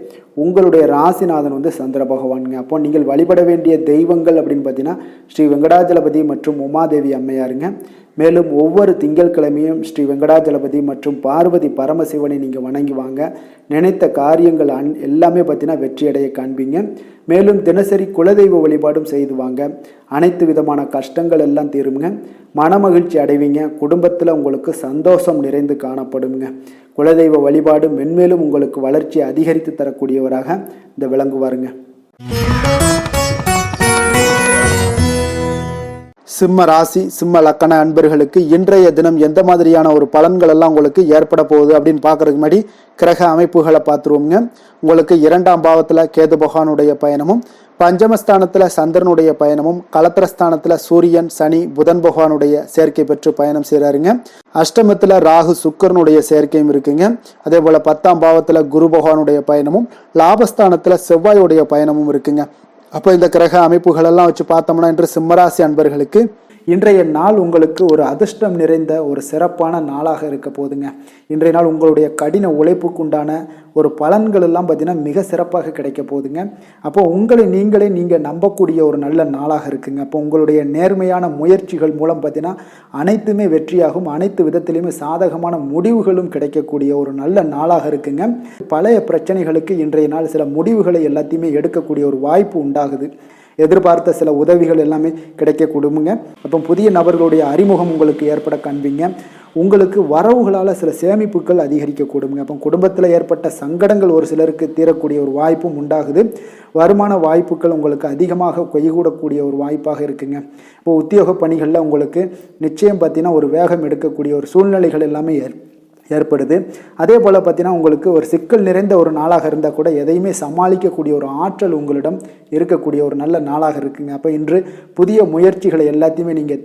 உங்களுடைய ராசிநாதன் சந்திர பகவானுங்க. அப்போ நீங்கள் வழிபட வேண்டிய தெய்வங்கள் அப்படின்னு பார்த்தீங்கன்னா ஸ்ரீ வெங்கடாஜலபதி மற்றும் உமாதேவி அம்மையாருங்க. மேலும் ஒவ்வொரு திங்கட்கிழமையும் ஸ்ரீ வெங்கடாஜலபதி மற்றும் பார்வதி பரமசிவனை நீங்கள் வணங்கி வாங்க. நினைத்த காரியங்கள் எல்லாமே பார்த்தீங்கன்னா வெற்றியடைய காண்பீங்க. மேலும் தினசரி குலதெய்வ வழிபாடும் செய்து வாங்க. அனைத்து விதமான கஷ்டங்கள் எல்லாம் தீருங்க. மனமகிழ்ச்சி அடைவீங்க. குடும்பத்தில் உங்களுக்கு சந்தோஷம் நிறைந்து காணப்படுங்க. குலதெய்வ வழிபாடு மென்மேலும் உங்களுக்கு வளர்ச்சி அதிகரித்து தரக்கூடியவராக இந்த விளங்குவாருங்க. சிம்ம ராசி, சிம்ம லக்கண அன்பர்களுக்கு இன்றைய தினம் எந்த மாதிரியான ஒரு பலன்கள் எல்லாம் உங்களுக்கு ஏற்பட போகுது அப்படின்னு பார்க்கறதுக்கு முன்னாடி கிரக அமைப்புகளை பார்த்துருவோங்க. உங்களுக்கு 2ஆம் பாவத்தில் கேது பகவானுடைய பயணமும், பஞ்சமஸ்தானத்தில் சந்திரனுடைய பயணமும், கலத்திரஸ்தானத்தில் சூரியன், சனி, புதன் பகவானுடைய சேர்க்கை பெற்று பயணம் செய்கிறாருங்க. அஷ்டமத்தில் ராகு, சுக்கரனுடைய சேர்க்கையும் இருக்குங்க. அதே போல் 10ஆம் பாவத்தில் குரு பகவானுடைய பயணமும், லாபஸ்தானத்தில் செவ்வாயுடைய பயணமும் இருக்குங்க. அப்போ இந்த கிரக அமைப்புகள் எல்லாம் வச்சு பார்த்தோம்னா இன்று சிம்மராசி அன்பர்களுக்கு இன்றைய நாள் உங்களுக்கு ஒரு அதிர்ஷ்டம் நிறைந்த ஒரு சிறப்பான நாளாக இருக்க போதுங்க. இன்றைய நாள் உங்களுடைய கடின உழைப்புக்கு உண்டான ஒரு பலன்கள் எல்லாம் பார்த்தீங்கன்னா மிக சிறப்பாக கிடைக்க போகுதுங்க. அப்போ உங்களை நீங்கள் நம்பக்கூடிய ஒரு நல்ல நாளாக இருக்குங்க. அப்போ உங்களுடைய நேர்மையான முயற்சிகள் மூலம் பார்த்தீங்கன்னா அனைத்துமே வெற்றியாகும். அனைத்து விதத்திலையுமே சாதகமான முடிவுகளும் கிடைக்கக்கூடிய ஒரு நல்ல நாளாக இருக்குங்க. பழைய பிரச்சனைகளுக்கு இன்றைய நாள் சில முடிவுகளை எல்லாத்தையுமே எடுக்கக்கூடிய ஒரு வாய்ப்பு உண்டாகுது. எதிர்பார்த்த சில உதவிகள் எல்லாமே கிடைக்கக்கூடுமுங்க. அப்போ புதிய நபர்களுடைய அறிமுகம் உங்களுக்கு ஏற்பட காண்பீங்க. உங்களுக்கு வரவுகளால் சில சேமிப்புகள் அதிகரிக்கக்கூடுங்க. அப்போ குடும்பத்தில் ஏற்பட்ட சங்கடங்கள் ஒரு சிலருக்கு தீரக்கூடிய ஒரு வாய்ப்பும் உண்டாகுது. வருமான வாய்ப்புகள் உங்களுக்கு அதிகமாக கைகூடக்கூடிய ஒரு வாய்ப்பாக இருக்குங்க. இப்போ உத்தியோக பணிகளில் உங்களுக்கு நிச்சயம் பார்த்தீங்கன்னா ஒரு வேகம் எடுக்கக்கூடிய ஒரு சூழ்நிலைகள் எல்லாமே ஏற்படுது. அதே போல் பார்த்தீங்கன்னா உங்களுக்கு ஒரு சிக்கல் நிறைந்த ஒரு நாளாக இருந்தால் கூட எதையுமே சமாளிக்கக்கூடிய ஒரு ஆற்றல் உங்களிடம் இருக்கக்கூடிய ஒரு நல்ல நாளாக இருக்குங்க. அப்போ இன்று புதிய முயற்சிகளை எல்லாத்தையுமே நீங்கள்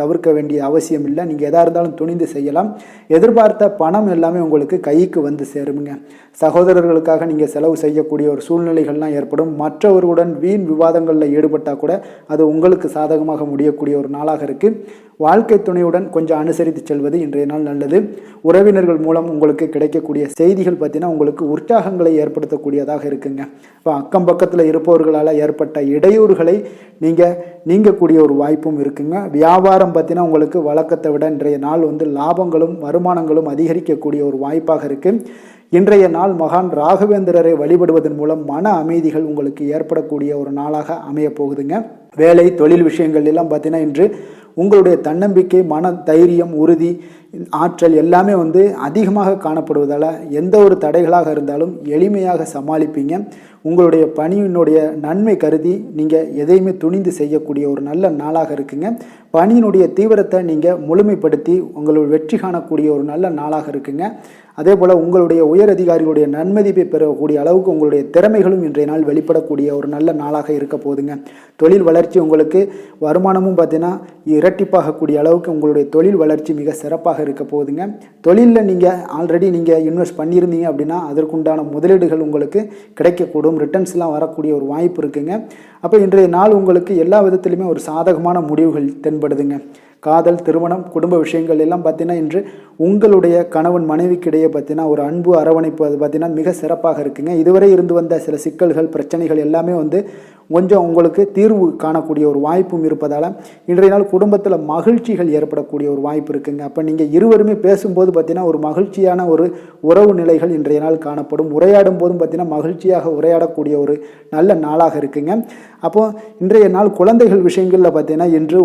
தவிர்க்க வேண்டிய அவசியம் இல்லை. நீங்கள் எதாக இருந்தாலும் துணிந்து செய்யலாம். எதிர்பார்த்த பணம் எல்லாமே உங்களுக்கு கைக்கு வந்து சேருங்க. சகோதரர்களுக்காக நீங்கள் செலவு செய்யக்கூடிய ஒரு சூழ்நிலைகள்லாம் ஏற்படும். மற்றவர்களுடன் வீண் விவாதங்களில் ஈடுபட்டால் கூட அது உங்களுக்கு சாதகமாக முடியக்கூடிய ஒரு நாளாக இருக்குது. வாழ்க்கை துணையுடன் கொஞ்சம் அனுசரித்து செல்வது இன்றைய நாள் நல்லது. உறவினர்கள் மூலம் உங்களுக்கு கிடைக்கக்கூடிய செய்திகள் பார்த்தீங்கன்னா உங்களுக்கு உற்சாகங்களை ஏற்படுத்தக்கூடியதாக இருக்குங்க. இப்போ அக்கம் பக்கத்தில் இருப்பவர்களால் ஏற்பட்ட இடையூறுகளை நீங்கக்கூடிய ஒரு வாய்ப்பும் இருக்குங்க. வியாபாரம் பார்த்தீங்கன்னா உங்களுக்கு வழக்கத்தை விட இன்றைய நாள் லாபங்களும் வருமானங்களும் அதிகரிக்கக்கூடிய ஒரு வாய்ப்பாக இருக்குது. இன்றைய நாள் மகான் ராகவேந்திரரை வழிபடுவதன் மூலம் மன அமைதிகள் உங்களுக்கு ஏற்படக்கூடிய ஒரு நாளாக அமைய போகுதுங்க. வேலை தொழில் விஷயங்கள் எல்லாம் பார்த்தீங்கன்னா இன்று உங்களுடைய தன்னம்பிக்கை, மன தைரியம், உறுதி, ஆற்றல் எல்லாமே அதிகமாக காணப்படுவதால் எந்த ஒரு தடைகளாக இருந்தாலும் எளிமையாக சமாளிப்பீங்க. உங்களுடைய பணியினுடைய நன்மை கருதி நீங்கள் எதையுமே துணிந்து செய்யக்கூடிய ஒரு நல்ல நாளாக இருக்குங்க. பணியினுடைய தீவிரத்தை நீங்கள் முழுமைப்படுத்தி உங்களுடைய வெற்றி காணக்கூடிய ஒரு நல்ல நாளாக இருக்குங்க. அதே போல் உங்களுடைய உயர் அதிகாரிகளுடைய நன்மதிப்பை பெறக்கூடிய அளவுக்கு உங்களுடைய திறமைகளும் இன்றைய நாள் வெளிப்படக்கூடிய ஒரு நல்ல நாளாக இருக்க போகுதுங்க. தொழில் வளர்ச்சி உங்களுக்கு வருமானமும் பார்த்தீங்கன்னா இரட்டிப்பாகக்கூடிய அளவுக்கு உங்களுடைய தொழில் வளர்ச்சி மிக சிறப்பாக இருக்க போகுதுங்க. தொழிலில் நீங்கள் ஆல்ரெடி இன்வெஸ்ட் பண்ணியிருந்தீங்க அப்படின்னா அதற்குண்டான முதலீடுகள் உங்களுக்கு கிடைக்கக்கூடும். ரிட்டர்ன்ஸ்லாம் வரக்கூடிய ஒரு வாய்ப்பு இருக்குங்க. அப்போ இன்றைய நாள் உங்களுக்கு எல்லா விதத்திலுமே ஒரு சாதகமான முடிவுகள் தென்படுதுங்க. காதல், திருமணம், குடும்ப விஷயங்கள் எல்லாம் பார்த்தீங்கன்னா இன்று உங்களுடைய கணவன் மனைவிக்கிடையே பார்த்தீங்கன்னா ஒரு அன்பு அரவணைப்பு அது பார்த்தீங்கன்னா மிக சிறப்பாக இருக்குங்க. இதுவரை இருந்து வந்த சில சிக்கல்கள் பிரச்சனைகள் எல்லாமே கொஞ்சம் உங்களுக்கு தீர்வு காணக்கூடிய ஒரு வாய்ப்பும் இருப்பதால் இன்றைய நாள் குடும்பத்தில் மகிழ்ச்சிகள் ஏற்படக்கூடிய ஒரு வாய்ப்பு இருக்குங்க. அப்போ நீங்கள் இருவருமே பேசும்போது பார்த்தீங்கன்னா ஒரு மகிழ்ச்சியான ஒரு உறவு நிலைகள் இன்றைய நாள் காணப்படும். உரையாடும் போதும் பார்த்தீங்கன்னா மகிழ்ச்சியாக உரையாடக்கூடிய ஒரு நல்ல நாளாக இருக்குங்க. அப்போது இன்றைய நாள் குழந்தைகள் விஷயங்களில் பார்த்தீங்கன்னா இன்று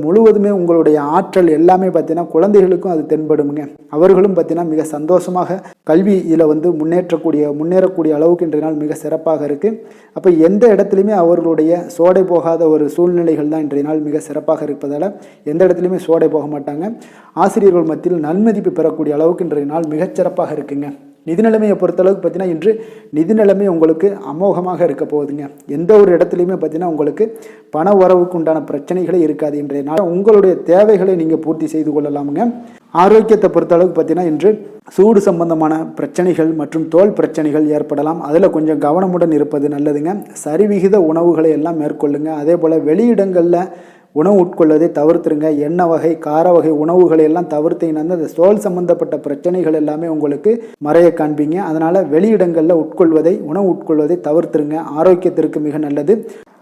முழுவதுமே உங்களுடைய ஆற்றல் எல்லாமே பார்த்தீங்கன்னா குழந்தைகளுக்கும் அது தென்படுங்க. அவர்களும் பார்த்தீங்கன்னா மிக சந்தோஷமாக கல்வியில் முன்னேறக்கூடிய அளவுக்கு இன்றைய நாள் மிக சிறப்பாக இருக்குது. அப்போ எந்த இடத்துலையுமே அவர்களுடைய சோடை போகாத ஒரு சூழ்நிலைகள் தான் இன்றைய நாள் மிக சிறப்பாக இருப்பதால் எந்த இடத்துலையுமே சோடை போக மாட்டாங்க. ஆசிரியர்கள் மத்தியில் நன்மதிப்பு பெறக்கூடிய அளவுக்கு இன்றைய நாள் மிகச்சிறப்பாக இருக்குங்க. நிதி நிலைமையை பொறுத்தளவுக்கு பார்த்தீங்கன்னா இன்று நிதி நிலைமை உங்களுக்கு அமோகமாக இருக்க போகுதுங்க. எந்த ஒரு இடத்துலையுமே பார்த்தீங்கன்னா உங்களுக்கு பண உறவுக்கு உண்டான பிரச்சனைகளே இருக்காது. இன்றைய நாள் உங்களுடைய தேவைகளை நீங்கள் பூர்த்தி செய்து கொள்ளலாமுங்க. ஆரோக்கியத்தை பொறுத்தளவுக்கு பார்த்தீங்கன்னா இன்று சூடு சம்பந்தமான பிரச்சனைகள் மற்றும் தோல் பிரச்சனைகள் ஏற்படலாம். அதில் கொஞ்சம் கவனமுடன் இருப்பது நல்லதுங்க. சரிவிகித உணவுகளை எல்லாம் மேற்கொள்ளுங்க. அதே போல் வெளியிடங்களில் உணவு உட்கொள்வதை தவிர்த்துருங்க. எண்ணெய் வகை, கார வகை உணவுகளை எல்லாம் தவிர்த்தீங்கன்னா அந்த தோல் சம்பந்தப்பட்ட பிரச்சனைகள் எல்லாமே உங்களுக்கு மறைய காண்பீங்க. அதனால் வெளியிடங்களில் உணவு உட்கொள்வதை தவிர்த்துருங்க. ஆரோக்கியத்திற்கு மிக நல்லது.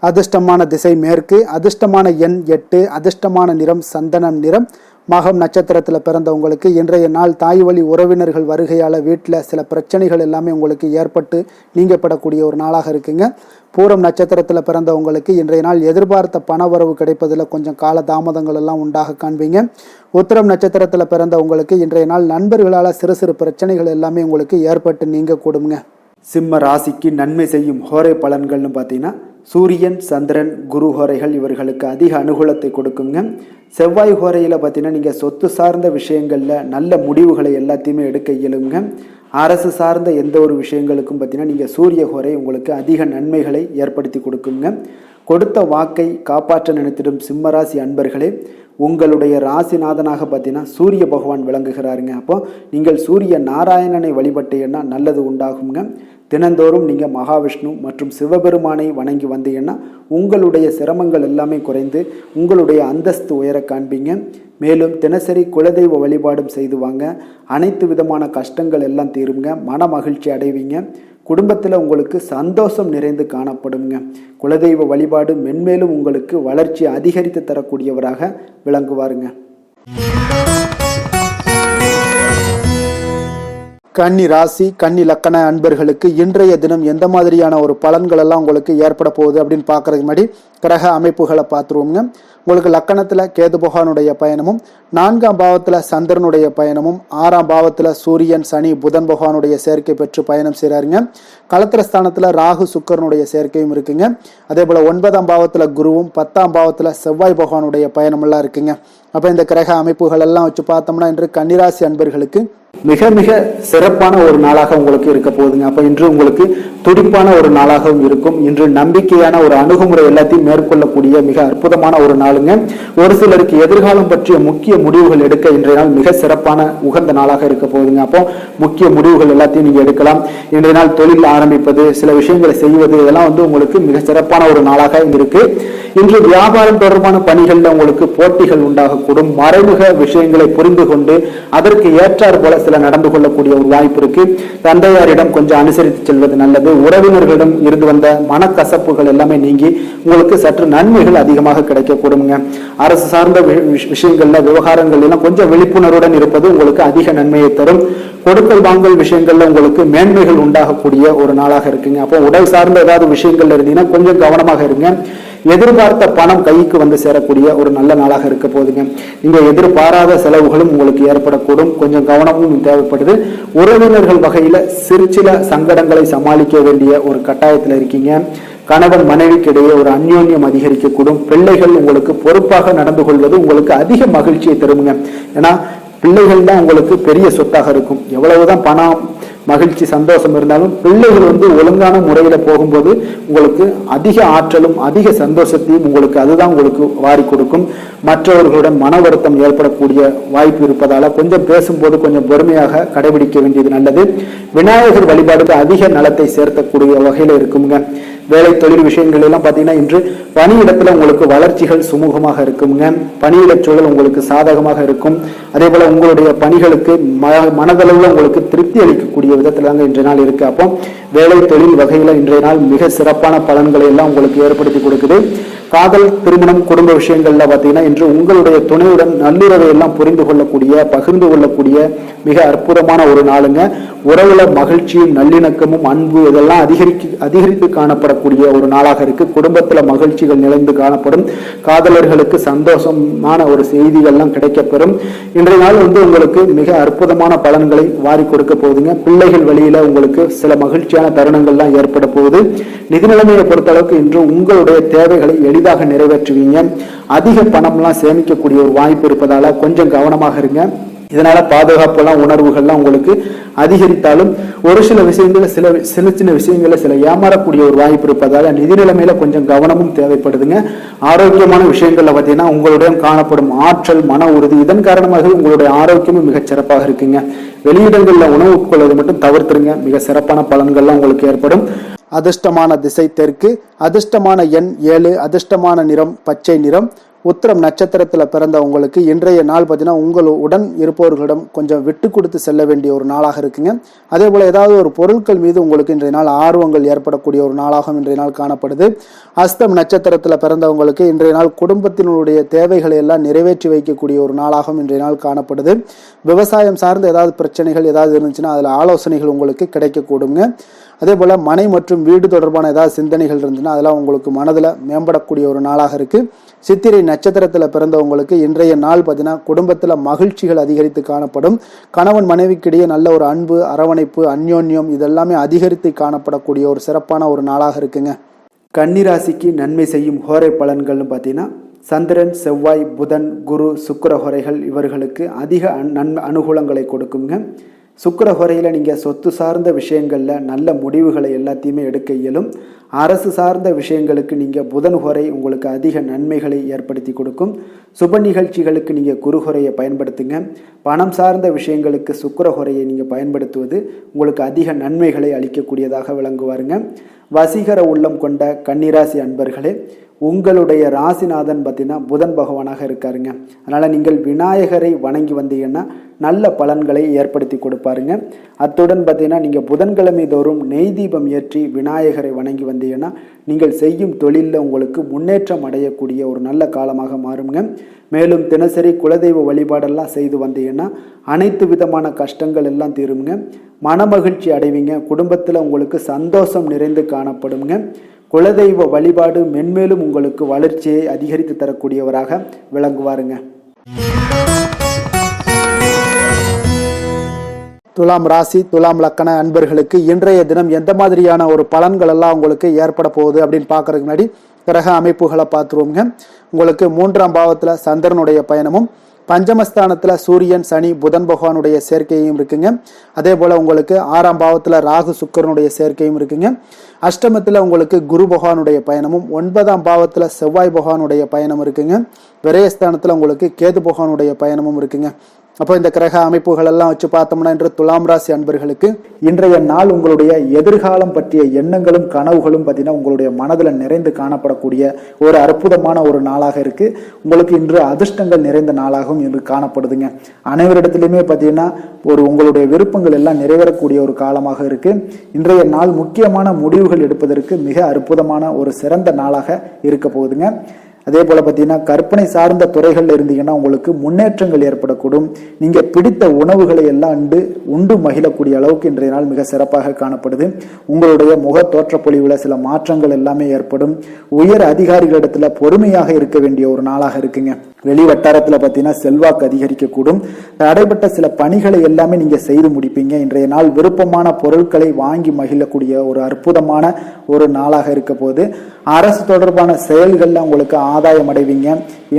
அதிர்ஷ்டமான திசை மேற்கு, அதிர்ஷ்டமான எண் 8, அதிர்ஷ்டமான நிறம் சந்தனம் நிறம். மகம் நட்சத்திரத்தில் பிறந்தவங்களுக்கு இன்றைய நாள் தாய் வழி உறவினர்கள் வருகையால் வீட்டில் சில பிரச்சனைகள் எல்லாமே உங்களுக்கு ஏற்பட்டு நீங்கப்படக்கூடிய ஒரு நாளாக இருக்குங்க. பூரம் நட்சத்திரத்தில் பிறந்தவங்களுக்கு இன்றைய நாள் எதிர்பார்த்த பண வரவு கிடைப்பதில் கொஞ்சம் கால தாமதங்கள் எல்லாம் உண்டாக காண்பீங்க. உத்திரம் நட்சத்திரத்தில் பிறந்தவங்களுக்கு இன்றைய நாள் நண்பர்களால் சிறு சிறு பிரச்சனைகள் எல்லாமே உங்களுக்கு ஏற்பட்டு நீங்கக்கூடுங்க. சிம்ம ராசிக்கு நன்மை செய்யும் ஹோரை பலன்கள்னு பார்த்தீங்கன்னா சூரியன், சந்திரன், குரு ஹோரைகள் இவர்களுக்கு அதிக அனுகூலத்தை கொடுக்குங்க. செவ்வாய் ஹோரையில் பார்த்தீங்கன்னா நீங்கள் சொத்து சார்ந்த விஷயங்களில் நல்ல முடிவுகளை எல்லாத்தையுமே எடுக்க இயலுங்க. அரசு சார்ந்த எந்த ஒரு விஷயங்களுக்கும் பார்த்தீங்கன்னா நீங்கள் சூரிய ஹோரை உங்களுக்கு அதிக நன்மைகளை ஏற்படுத்தி கொடுக்குங்க. கொடுத்த வாக்கை காப்பாற்ற நினைத்திடும் சிம்மராசி அன்பர்களே, உங்களுடைய ராசிநாதனாக பார்த்தீங்கன்னா சூரிய பகவான் விளங்குகிறாருங்க. அப்போ நீங்கள் சூரிய நாராயணனை வழிபட்டீங்கன்னா நல்லது உண்டாகுங்க. தினந்தோறும் நீங்கள் மகாவிஷ்ணு மற்றும் சிவபெருமானை வணங்கி வந்தீங்கன்னா உங்களுடைய சிரமங்கள் எல்லாமே குறைந்து உங்களுடைய அந்தஸ்து உயர காண்பீங்க. மேலும் தினசரி குலதெய்வ வழிபாடும் செய்து வாங்க. அனைத்து விதமான கஷ்டங்கள் எல்லாம் தீருங்க. மன மகிழ்ச்சி அடைவீங்க. குடும்பத்தில் உங்களுக்கு சந்தோஷம் நிறைந்து காணப்படுங்க. குலதெய்வ வழிபாடு மென்மேலும் உங்களுக்கு வளர்ச்சி அதிகரித்து தரக்கூடியவராக விளங்குவாருங்க. கன்னி ராசி, கன்னி லக்கண அன்பர்களுக்கு இன்றைய தினம் எந்த மாதிரியான ஒரு பலன்கள் எல்லாம் உங்களுக்கு ஏற்பட போகுது அப்படின்னு பார்க்கறதுக்கு முன்னாடி கிரக அமைப்புகளை பார்த்துருவோங்க. உங்களுக்கு லக்கணத்தில் கேது பகவானுடைய பயணமும், 4ஆம் பாவத்தில் சந்திரனுடைய பயணமும், 6ஆம் பாவத்தில் சூரியன், சனி, புதன் பகவானுடைய சேர்க்கை பெற்று பயணம் செய்கிறாருங்க. களத்திரஸ்தானத்தில் ராகு, சுக்கரனுடைய சேர்க்கையும் இருக்குங்க. அதே போல் 9ஆம் பாவத்தில் குருவும், 10ஆம் பாவத்தில் செவ்வாய் பகவானுடைய பயணமெல்லாம் இருக்குங்க. அப்போ இந்த கிரக அமைப்புகள் எல்லாம் வச்சு பார்த்தோம்னா இன்று கன்னிராசி அன்பர்களுக்கு மிக மிக சிறப்பான ஒரு நாளாக உங்களுக்கு இருக்க போகுதுங்க. அப்ப இன்று உங்களுக்கு துடிப்பான ஒரு நாளாகவும் இருக்கும். இன்று நம்பிக்கையான ஒரு அணுகுமுறை எல்லாத்தையும் மேற்கொள்ளக்கூடிய மிக அற்புதமான ஒரு நாளுங்க. ஒரு சிலருக்கு எதிர்காலம் பற்றிய முக்கிய முடிவுகள் எடுக்க இன்றைய நாள் மிக சிறப்பான உகந்த நாளாக இருக்க போகுதுங்க. அப்போ முக்கிய முடிவுகள் எல்லாத்தையும் நீங்க எடுக்கலாம். இன்றைய நாள் தொழில் ஆரம்பிப்பது, சில விஷயங்களை செய்வது, இதெல்லாம் உங்களுக்கு மிக சிறப்பான ஒரு நாளாக இருக்கு. இன்று வியாபாரம் தொடர்பான பணிகள்ல உங்களுக்கு போட்டிகள் உண்டாகக்கூடும். மறைமுக விஷயங்களை புரிந்து கொண்டு அதற்கு ஏற்றார் போல சில நடந்து கொள்ளக்கூடிய ஒரு வாய்ப்பு இருக்கு. தந்தையாரிடம் கொஞ்சம் அனுசரித்து செல்வது நல்லது. உறவினர்களிடம் இருந்து வந்த மனக்கசப்புகள் எல்லாமே நீங்கி உங்களுக்கு சற்று நன்மைகள் அதிகமாக கிடைக்கக்கூடுங்க. அரசு சார்ந்த விஷயங்கள்ல விவகாரங்கள் எல்லாம் கொஞ்சம் விழிப்புணர்வுடன் இருப்பது உங்களுக்கு அதிக நன்மையை தரும். கொடுக்கல் வாங்கல் விஷயங்கள்ல உங்களுக்கு மேன்மைகள் உண்டாகக்கூடிய ஒரு நாளாக இருக்குங்க. அப்போ உடல் சார்ந்த ஏதாவது விஷயங்கள்ல இருந்தீங்கன்னா கொஞ்சம் கவனமாக இருங்க. எதிர்பார்த்த பணம் கைக்கு வந்து சேரக்கூடிய ஒரு நல்ல நாளாக இருக்க போகுதுங்க. நீங்க எதிர்பாராத செலவுகளும் உங்களுக்கு ஏற்படக்கூடும். கொஞ்சம் கவனமும் தேவைப்படுது. உறவினர்கள் வகையில சில சங்கடங்களை சமாளிக்க வேண்டிய ஒரு கட்டாயத்துல இருக்கீங்க. கணவன் மனைவிக்கிடையே ஒரு அந்யோன்யம் அதிகரிக்கக்கூடும். பிள்ளைகள் உங்களுக்கு பொறுப்பாக நடந்து கொள்வது உங்களுக்கு அதிக மகிழ்ச்சியை தருங்க. ஏன்னா பிள்ளைகள் தான் உங்களுக்கு பெரிய சொத்தாக இருக்கும். எவ்வளவுதான் பணம், மகிழ்ச்சி, சந்தோஷம் இருந்தாலும் பிள்ளைகள் ஒழுங்கான முறையில போகும்போது உங்களுக்கு அதிக ஆற்றலும் அதிக சந்தோஷத்தையும் அதுதான் உங்களுக்கு வாரி கொடுக்கும். மற்றவர்களுடன் மன வருத்தம் ஏற்படக்கூடிய வாய்ப்பு இருப்பதால கொஞ்சம் பேசும்போது கொஞ்சம் பொறுமையாக கடைபிடிக்க வேண்டியது நல்லது. விநாயகர் வழிபாடுக்கு அதிக நலத்தை சேர்த்தக்கூடிய வகையில இருக்குங்க. வேலை தொழில் விஷயங்கள் எல்லாம் பாத்தீங்கன்னா இன்று பணியிடத்துல உங்களுக்கு வளர்ச்சிகள் சுமூகமாக இருக்குங்க. பணியிட சூழல் உங்களுக்கு சாதகமாக இருக்கும். அதே போல உங்களுடைய பணிகளுக்கு மனதளவுல உங்களுக்கு திருப்தி அளிக்கக்கூடிய விதத்துல தாங்க இன்றைய நாள் இருக்கு. அப்போ வேலை தொழில் வகையில இன்றைய நாள் மிக சிறப்பான பலன்களை எல்லாம் உங்களுக்கு ஏற்படுத்தி கொடுக்குது. காதல், திருமணம், குடும்ப விஷயங்கள்ல பாத்தீங்கன்னா இன்று உங்களுடைய துணையுடன் நல்லுறவை எல்லாம் புரிந்து கொள்ளக்கூடிய, பகிர்ந்து கொள்ளக்கூடிய மிக அற்புதமான ஒரு நாளுங்க. உறவுல மகிழ்ச்சியும் நல்லிணக்கமும் அன்பு இதெல்லாம் அதிகரித்து காணப்படக்கூடிய ஒரு நாளாக இருக்கு. குடும்பத்துல மகிழ்ச்சிகள் நிறைந்து காணப்படும். காதலர்களுக்கு சந்தோஷமான ஒரு செய்திகள்லாம் கிடைக்கப்பெறும். இன்றைய நாள் உங்களுக்கு மிக அற்புதமான பலன்களை வாரி கொடுக்க போகுதுங்க. பிள்ளைகள் வழியில உங்களுக்கு சில மகிழ்ச்சியான தருணங்கள்லாம் ஏற்பட போகுது. நிதி நிலைமையை பொறுத்தளவுக்கு இன்று உங்களுடைய தேவைகளை எளிதாக நிறைவேற்றுவீங்க. அதிக பணம்லாம் சேமிக்கக்கூடிய ஒரு வாய்ப்பு இருப்பதால கொஞ்சம் கவனமாக இருங்க. இதனால பாதுகாப்புலாம் உணர்வுகள்லாம் உங்களுக்கு அதிகரித்தாலும் ஒரு சில விஷயங்கள சின்ன விஷயங்கள சில ஏமாறக்கூடிய ஒரு வாய்ப்பு இருப்பதால நிதி நிலைமையில கொஞ்சம் கவனமும் தேவைப்படுதுங்க. ஆரோக்கியமான விஷயங்கள்ல பார்த்தீங்கன்னா உங்களுடைய காணப்படும் ஆற்றல், மன உறுதி இதன் காரணமாக உங்களுடைய ஆரோக்கியமும் மிகச் சிறப்பாக இருக்குங்க. வெளியிடங்கள்ல உணவு உட்கொள்வதை மட்டும் தவிர்த்துருங்க. மிக சிறப்பான பலன்கள்லாம் உங்களுக்கு ஏற்படும். அதிர்ஷ்டமான திசை தெற்கு, அதிர்ஷ்டமான எண் 7, அதிர்ஷ்டமான நிறம் பச்சை நிறம். உத்திரம் நட்சத்திரத்துல பிறந்த உங்களுக்கு இன்றைய நாள் பார்த்தீங்கன்னா உங்களுடன் இருப்பவர்களிடம் கொஞ்சம் விட்டு கொடுத்து செல்ல வேண்டிய ஒரு நாளாக இருக்குங்க. அதே போல ஏதாவது ஒரு பொருட்கள் மீது உங்களுக்கு இன்றைய நாள் ஆர்வங்கள் ஏற்படக்கூடிய ஒரு நாளாகவும் இன்றைய நாள் காணப்படுது. அஸ்தம் நட்சத்திரத்துல பிறந்தவங்களுக்கு இன்றைய நாள் குடும்பத்தினுடைய தேவைகளை எல்லாம் நிறைவேற்றி வைக்கக்கூடிய ஒரு நாளாகவும் இன்றைய நாள் காணப்படுது. விவசாயம் சார்ந்த ஏதாவது பிரச்சனைகள் ஏதாவது இருந்துச்சுன்னா அதுல ஆலோசனைகள் உங்களுக்கு கிடைக்கக்கூடுங்க. அதே போல மனை மற்றும் வீடு தொடர்பான ஏதாவது சிந்தனைகள் இருந்துச்சுன்னா அதெல்லாம் உங்களுக்கு மனதில் மேம்படக்கூடிய ஒரு நாளாக இருக்கு. சித்திரை நட்சத்திரத்துல பிறந்தவங்களுக்கு இன்றைய நாள் பார்த்தீங்கன்னா குடும்பத்துல மகிழ்ச்சிகள் அதிகரித்து காணப்படும். கணவன் மனைவிக்கிடையே நல்ல ஒரு அன்பு, அரவணைப்பு, அந்யோன்யம் இதெல்லாமே அதிகரித்து காணப்படக்கூடிய ஒரு சிறப்பான ஒரு நாளாக இருக்குங்க. கன்னிராசிக்கு நன்மை செய்யும் ஹோரை பலன்கள்னு பார்த்தீங்கன்னா சந்திரன், செவ்வாய், புதன், குரு, சுக்கிர ஹோரைகள் இவர்களுக்கு அதிக அனுகூலங்களை கொடுக்குங்க. சுக்கிர ஹோரையில் நீங்கள் சொத்து சார்ந்த விஷயங்களில் நல்ல முடிவுகளை எல்லாத்தையுமே எடுக்க இயலும். அரசு சார்ந்த விஷயங்களுக்கு நீங்கள் புதன் ஹோரை உங்களுக்கு அதிக நன்மைகளை ஏற்படுத்தி கொடுக்கும். சுப நிகழ்ச்சிகளுக்கு நீங்கள் குரு ஹோரையை பயன்படுத்துங்க. பணம் சார்ந்த விஷயங்களுக்கு சுக்கிர ஹோரையை நீங்கள் பயன்படுத்துவது உங்களுக்கு அதிக நன்மைகளை அளிக்கக்கூடியதாக விளங்குவாருங்க. வசீகர உள்ளம் கொண்ட கன்னிராசி அன்பர்களே, உங்களுடைய ராசிநாதன் பார்த்தீங்கன்னா புதன் பகவானாக இருக்காருங்க. அதனால் நீங்கள் விநாயகரை வணங்கி வந்தீங்கன்னா நல்ல பலன்களை ஏற்படுத்தி கொடுப்பாருங்க. அத்துடன் பார்த்தீங்கன்னா நீங்கள் புதன்கிழமை தோறும் நெய் தீபம் ஏற்றி விநாயகரை வணங்கி வந்தீங்கன்னா நீங்கள் செய்யும் தொழிலில் உங்களுக்கு முன்னேற்றம் அடையக்கூடிய ஒரு நல்ல காலமாக மாறுங்க. மேலும் தினசரி குலதெய்வ வழிபாடெல்லாம் செய்து வந்தீங்கன்னா அனைத்து விதமான கஷ்டங்கள் எல்லாம் தீருங்க. மனமகிழ்ச்சி அடைவீங்க. குடும்பத்தில் உங்களுக்கு சந்தோஷம் நிறைந்து காணப்படுங்க. குலதெய்வ வழிபாடு மென்மேலும் உங்களுக்கு வளர்ச்சியை அதிகரித்து தரக்கூடியவராக விளங்குவாருங்க. துலாம் ராசி, துலாம் லக்கண அன்பர்களுக்கு இன்றைய தினம் எந்த மாதிரியான ஒரு பலன்கள் எல்லாம் உங்களுக்கு ஏற்பட போகுது அப்படின்னு பார்க்கறதுக்கு முன்னாடி கிரக அமைப்புகளை பார்த்துருவோங்க. உங்களுக்கு 3ஆம் பாவத்தில் சந்திரனுடைய பயணமும் பஞ்சமஸ்தானத்துல சூரியன் சனி புதன் பகவானுடைய சேர்க்கையும் இருக்குங்க. அதே போல உங்களுக்கு 6ஆம் பாவத்துல ராகு சுக்கிரனுடைய சேர்க்கையும் இருக்குங்க. அஷ்டமத்துல உங்களுக்கு குரு பகவானுடைய பயணமும் 9ஆம் பாவத்துல செவ்வாய் பகவானுடைய பயணம் இருக்குங்க. விரயஸ்தானத்துல உங்களுக்கு கேது பகவானுடைய பயணமும் இருக்குங்க. அப்போ இந்த கிரக அமைப்புகள் எல்லாம் வச்சு பார்த்தோம்னா இன்று துலாம் ராசி அன்பர்களுக்கு இன்றைய நாள் உங்களுடைய எதிர்காலம் பற்றிய எண்ணங்களும் கனவுகளும் பார்த்தீங்கன்னா உங்களுடைய மனதில் நிறைந்து காணப்படக்கூடிய ஒரு அற்புதமான ஒரு நாளாக இருக்கு. உங்களுக்கு இன்று அதிர்ஷ்டங்கள் நிறைந்த நாளாகவும் இன்று காணப்படுதுங்க. அனைவரிடத்திலுமே பார்த்தீங்கன்னா உங்களுடைய விருப்பங்கள் எல்லாம் நிறைவேறக்கூடிய ஒரு காலமாக இருக்கு. இன்றைய நாள் முக்கியமான முடிவுகள் எடுப்பதற்கு மிக அற்புதமான ஒரு சிறந்த நாளாக இருக்க போகுதுங்க. அதே போல பார்த்தீங்கன்னா கற்பனை சார்ந்த துறைகள்ல இருந்தீங்கன்னா உங்களுக்கு முன்னேற்றங்கள் ஏற்படக்கூடும். நீங்க பிடித்த உணவுகளை எல்லாம் உண்டு மகிழக்கூடிய அளவுக்கு இன்றைய நாள் மிக சிறப்பாக காணப்படுது. உங்களுடைய முக தோற்றப்பொழிவுல சில மாற்றங்கள் எல்லாமே ஏற்படும். உயர் அதிகாரிகளிடத்துல பொறுமையாக இருக்க வேண்டிய ஒரு நாளாக இருக்குங்க. வெளி வட்டாரத்துல பார்த்தீங்கன்னா செல்வாக்கு அதிகரிக்கக்கூடும். தடைப்பட்ட சில பணிகளை எல்லாமே நீங்க செய்து முடிப்பீங்க. இன்றைய நாள் விருப்பமான பொருட்களை வாங்கி மகிழக்கூடிய ஒரு அற்புதமான ஒரு நாளாக இருக்க போது அரசு தொடர்பான செயல்கள்ல உங்களுக்கு ஆதாயம் அடைவீங்க.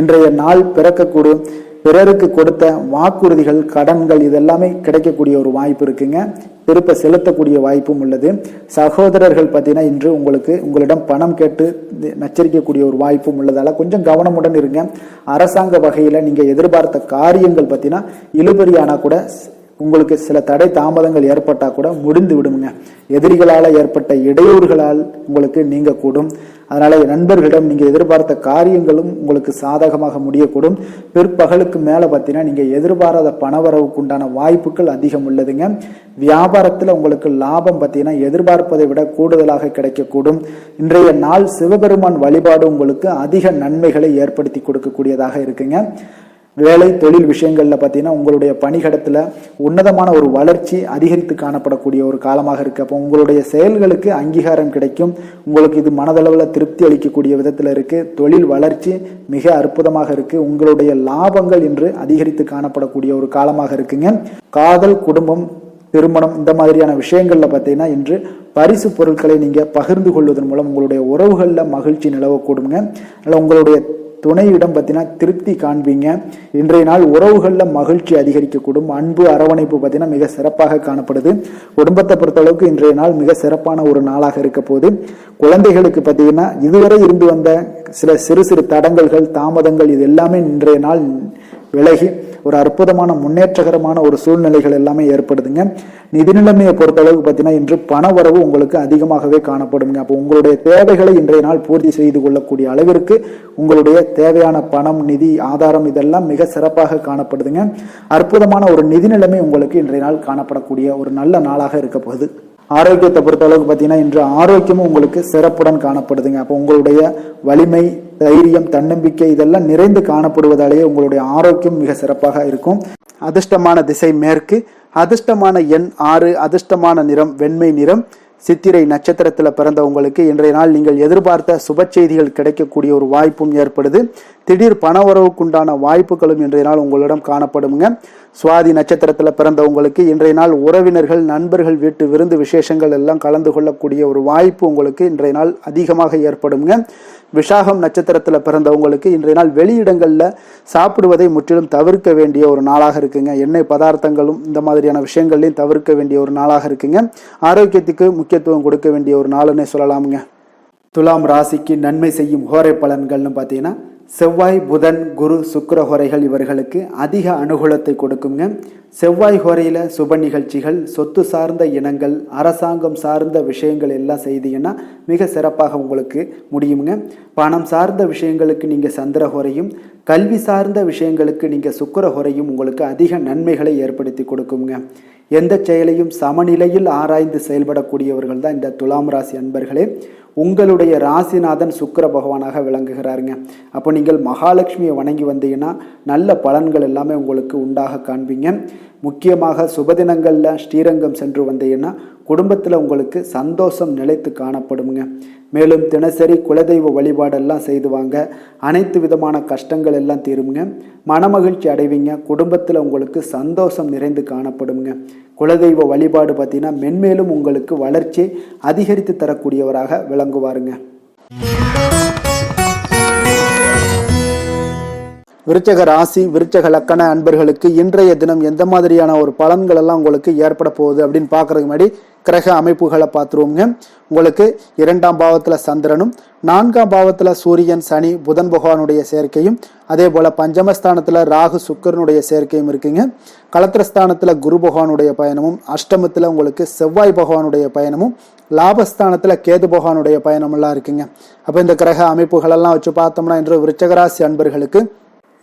இன்றைய நாள் பிறக்கக்கூடும். பிறருக்கு கொடுத்த வாக்குறுதிகள் கடன்கள் இதெல்லாமே கிடைக்கக்கூடிய ஒரு வாய்ப்பு இருக்குங்க. திருப்ப செலுத்தக்கூடிய வாய்ப்பும் உள்ளது. சகோதரர்கள் பார்த்தீங்கன்னா இன்று உங்களிடம் பணம் கேட்டு நச்சரிக்கக்கூடிய ஒரு வாய்ப்பும் உள்ளதால கொஞ்சம் கவனமுடன் இருங்க. அரசாங்க வகையில நீங்க எதிர்பார்த்த காரியங்கள் பார்த்தீங்கன்னா இழுபறியானா கூட உங்களுக்கு சில தடை தாமதங்கள் ஏற்பட்டா கூட முடிந்து விடுங்க. எதிரிகளால் ஏற்பட்ட இடையூறுகளால் உங்களுக்கு நீங்க கூடும். அதனால நண்பர்களிடம் நீங்க எதிர்பார்த்த காரியங்களும் உங்களுக்கு சாதகமாக முடியக்கூடும். பிற்பகலுக்கு மேல பார்த்தீங்கன்னா நீங்க எதிர்பாராத பணவரவுக்கு உண்டான வாய்ப்புகள் அதிகம் உள்ளதுங்க. வியாபாரத்துல உங்களுக்கு லாபம் பார்த்தீங்கன்னா எதிர்பார்ப்பதை விட கூடுதலாக கிடைக்கக்கூடும். இன்றைய நாள் சிவபெருமான் வழிபாடு உங்களுக்கு அதிக நன்மைகளை ஏற்படுத்தி கொடுக்கக்கூடியதாக இருக்குங்க. வேலை தொழில் விஷயங்கள்ல பார்த்தீங்கன்னா உங்களுடைய பணிகடத்துல உன்னதமான ஒரு வளர்ச்சி அதிகரித்து காணப்படக்கூடிய ஒரு காலமாக இருக்கு. அப்போ உங்களுடைய செயல்களுக்கு அங்கீகாரம் கிடைக்கும். உங்களுக்கு இது மனதளவில் திருப்தி அளிக்கக்கூடிய விதத்துல இருக்கு. தொழில் வளர்ச்சி மிக அற்புதமாக இருக்கு. உங்களுடைய லாபங்கள் இன்று அதிகரித்து காணப்படக்கூடிய ஒரு காலமாக இருக்குங்க. காதல், குடும்பம், திருமணம் இந்த மாதிரியான விஷயங்கள்ல பார்த்தீங்கன்னா இன்று பரிசு பொருட்களை நீங்க பகிர்ந்து கொள்வதன் மூலம் உங்களுடைய உறவுகள்ல மகிழ்ச்சி நிலவக்கூடுங்க. அதனால உங்களுடைய துணையிடம் பார்த்தீங்கன்னா திருப்தி காண்பீங்க. இன்றைய நாள் உறவுகள்ல மகிழ்ச்சி அதிகரிக்கக்கூடும். அன்பு அரவணைப்பு பார்த்தீங்கன்னா மிக சிறப்பாக காணப்படுது. குடும்பத்தை பொறுத்தளவுக்கு இன்றைய நாள் மிக சிறப்பான ஒரு நாளாக இருக்க போது குழந்தைகளுக்கு பார்த்தீங்கன்னா இதுவரை இருந்து வந்த சில சிறு சிறு தடங்கல்கள் தாமதங்கள் இது எல்லாமே இன்றைய நாள் விலகி ஒரு அற்புதமான முன்னேற்றகரமான ஒரு சூழ்நிலைகள் எல்லாமே ஏற்படுதுங்க. நிதி நிலைமையை பொறுத்தளவுக்கு பார்த்தீங்கன்னா இன்று பண வரவு உங்களுக்கு அதிகமாகவே காணப்படுங்க. அப்போ உங்களுடைய தேவைகளை இன்றைய நாள் பூர்த்தி செய்து கொள்ளக்கூடிய அளவிற்கு உங்களுடைய தேவையான பணம், நிதி ஆதாரம் இதெல்லாம் மிக சிறப்பாக காணப்படுதுங்க. அற்புதமான ஒரு நிதி நிலைமை உங்களுக்கு இன்றைய நாள் காணப்படக்கூடிய ஒரு நல்ல நாளாக இருக்க போகுது. ஆரோக்கியத்தை பொறுத்தளவுக்கு பார்த்தீங்கன்னா இன்று ஆரோக்கியமும் உங்களுக்கு சிறப்புடன் காணப்படுதுங்க. அப்போ உங்களுடைய வலிமை, தைரியம், தன்னம்பிக்கை இதெல்லாம் நிறைந்து காணப்படுவதாலேயே உங்களுடைய ஆரோக்கியம் மிக சிறப்பாக இருக்கும். அதிர்ஷ்டமான திசை மேற்கு, அதிர்ஷ்டமான எண் 6, அதிர்ஷ்டமான நிறம் வெண்மை நிறம். சித்திரை நட்சத்திரத்துல பிறந்த உங்களுக்கு இன்றைய நாள் நீங்கள் எதிர்பார்த்த சுப செய்திகள் கிடைக்கக்கூடிய ஒரு வாய்ப்பும் ஏற்படுது. திடீர் பண உறவுக்குண்டான வாய்ப்புகளும் இன்றைய நாள் உங்களிடம் காணப்படுங்க. சுவாதி நட்சத்திரத்துல பிறந்த உங்களுக்கு இன்றைய நாள் உறவினர்கள், நண்பர்கள் வீட்டு விருந்து விசேஷங்கள் எல்லாம் கலந்து கொள்ளக்கூடிய ஒரு வாய்ப்பு உங்களுக்கு இன்றைய நாள் அதிகமாக ஏற்படுங்க. விஷாகம் நட்சத்திரத்துல பிறந்தவங்களுக்கு இன்றைய நாள் வெளியிடங்கள்ல சாப்பிடுவதை முற்றிலும் தவிர்க்க வேண்டிய ஒரு நாளாக இருக்குங்க. எண்ணெய் பதார்த்தங்களும் இந்த மாதிரியான விஷயங்களையும் தவிர்க்க வேண்டிய ஒரு நாளாக இருக்குங்க. ஆரோக்கியத்துக்கு முக்கியத்துவம் கொடுக்க வேண்டிய ஒரு நாளுன்னே சொல்லலாமுங்க. துலாம் ராசிக்கு நன்மை செய்யும் ஹோரை பலன்கள்னு பார்த்தீங்கன்னா செவ்வாய், புதன், குரு, சுக்கிர ஹோரைகள் இவர்களுக்கு அதிக அனுகூலத்தை கொடுக்குங்க. செவ்வாய் ஹோரையில சுப நிகழ்ச்சிகள், சொத்து சார்ந்த இனங்கள், அரசாங்கம் சார்ந்த விஷயங்கள் எல்லாம் செய்தீங்கன்னா மிக சிறப்பாக உங்களுக்கு முடியுங்க. பணம் சார்ந்த விஷயங்களுக்கு நீங்க சந்திர ஹோரையும், கல்வி சார்ந்த விஷயங்களுக்கு நீங்க சுக்கிர ஹோரையும் உங்களுக்கு அதிக நன்மைகளை ஏற்படுத்தி கொடுக்குங்க. எந்த செயலையும் சமநிலையில் ஆராய்ந்து செயல்படக்கூடியவர்கள் தான் இந்த துலாம் ராசி அன்பர்களே. உங்களுடைய ராசிநாதன் சுக்கிர பகவானாக விளங்குகிறாருங்க. அப்போ நீங்கள் மகாலட்சுமியை வணங்கி வந்தீங்கன்னா நல்ல பலன்கள் எல்லாமே உங்களுக்கு உண்டாக காண்பீங்க. முக்கியமாக சுபதினங்களில் ஸ்ரீரங்கம் சென்று வந்தீங்கன்னா குடும்பத்தில் உங்களுக்கு சந்தோஷம் நிலைத்து காணப்படுங்க. மேலும் தினசரி குலதெய்வ வழிபாடெல்லாம் செய்து வாங்க. அனைத்து விதமான கஷ்டங்கள் எல்லாம் தீருங்க. மனமகிழ்ச்சி அடைவீங்க. குடும்பத்தில் உங்களுக்கு சந்தோஷம் நிறைந்து காணப்படுங்க. குலதெய்வ வழிபாடு பார்த்தீங்கன்னா மென்மேலும் உங்களுக்கு வளர்ச்சி அதிகரித்து தரக்கூடியவராக விளங்குவாருங்க. விருச்சக ராசி விருச்சக லக்கண அன்பர்களுக்கு இன்றைய தினம் எந்த மாதிரியான ஒரு பலன்கள் எல்லாம் உங்களுக்கு ஏற்பட போகுது அப்படின்னு பார்க்கறதுக்கு முன்னாடி கிரக அமைப்புகளை பார்த்துருவோங்க. உங்களுக்கு 2ஆம் பாவத்துல சந்திரனும் 4ஆம் பாவத்துல சூரியன் சனி புதன் பகவானுடைய சேர்க்கையும் அதே போல பஞ்சமஸ்தானத்துல ராகு சுக்கரனுடைய சேர்க்கையும் இருக்குங்க. களத்திரஸ்தானத்துல குரு பகவானுடைய பயணமும் அஷ்டமத்துல உங்களுக்கு செவ்வாய் பகவானுடைய பயணமும் லாபஸ்தானத்துல கேது பகவானுடைய பயணம் எல்லாம் இருக்குங்க. அப்ப இந்த கிரக அமைப்புகள் எல்லாம் வச்சு பார்த்தோம்னா இன்று விருச்சகராசி அன்பர்களுக்கு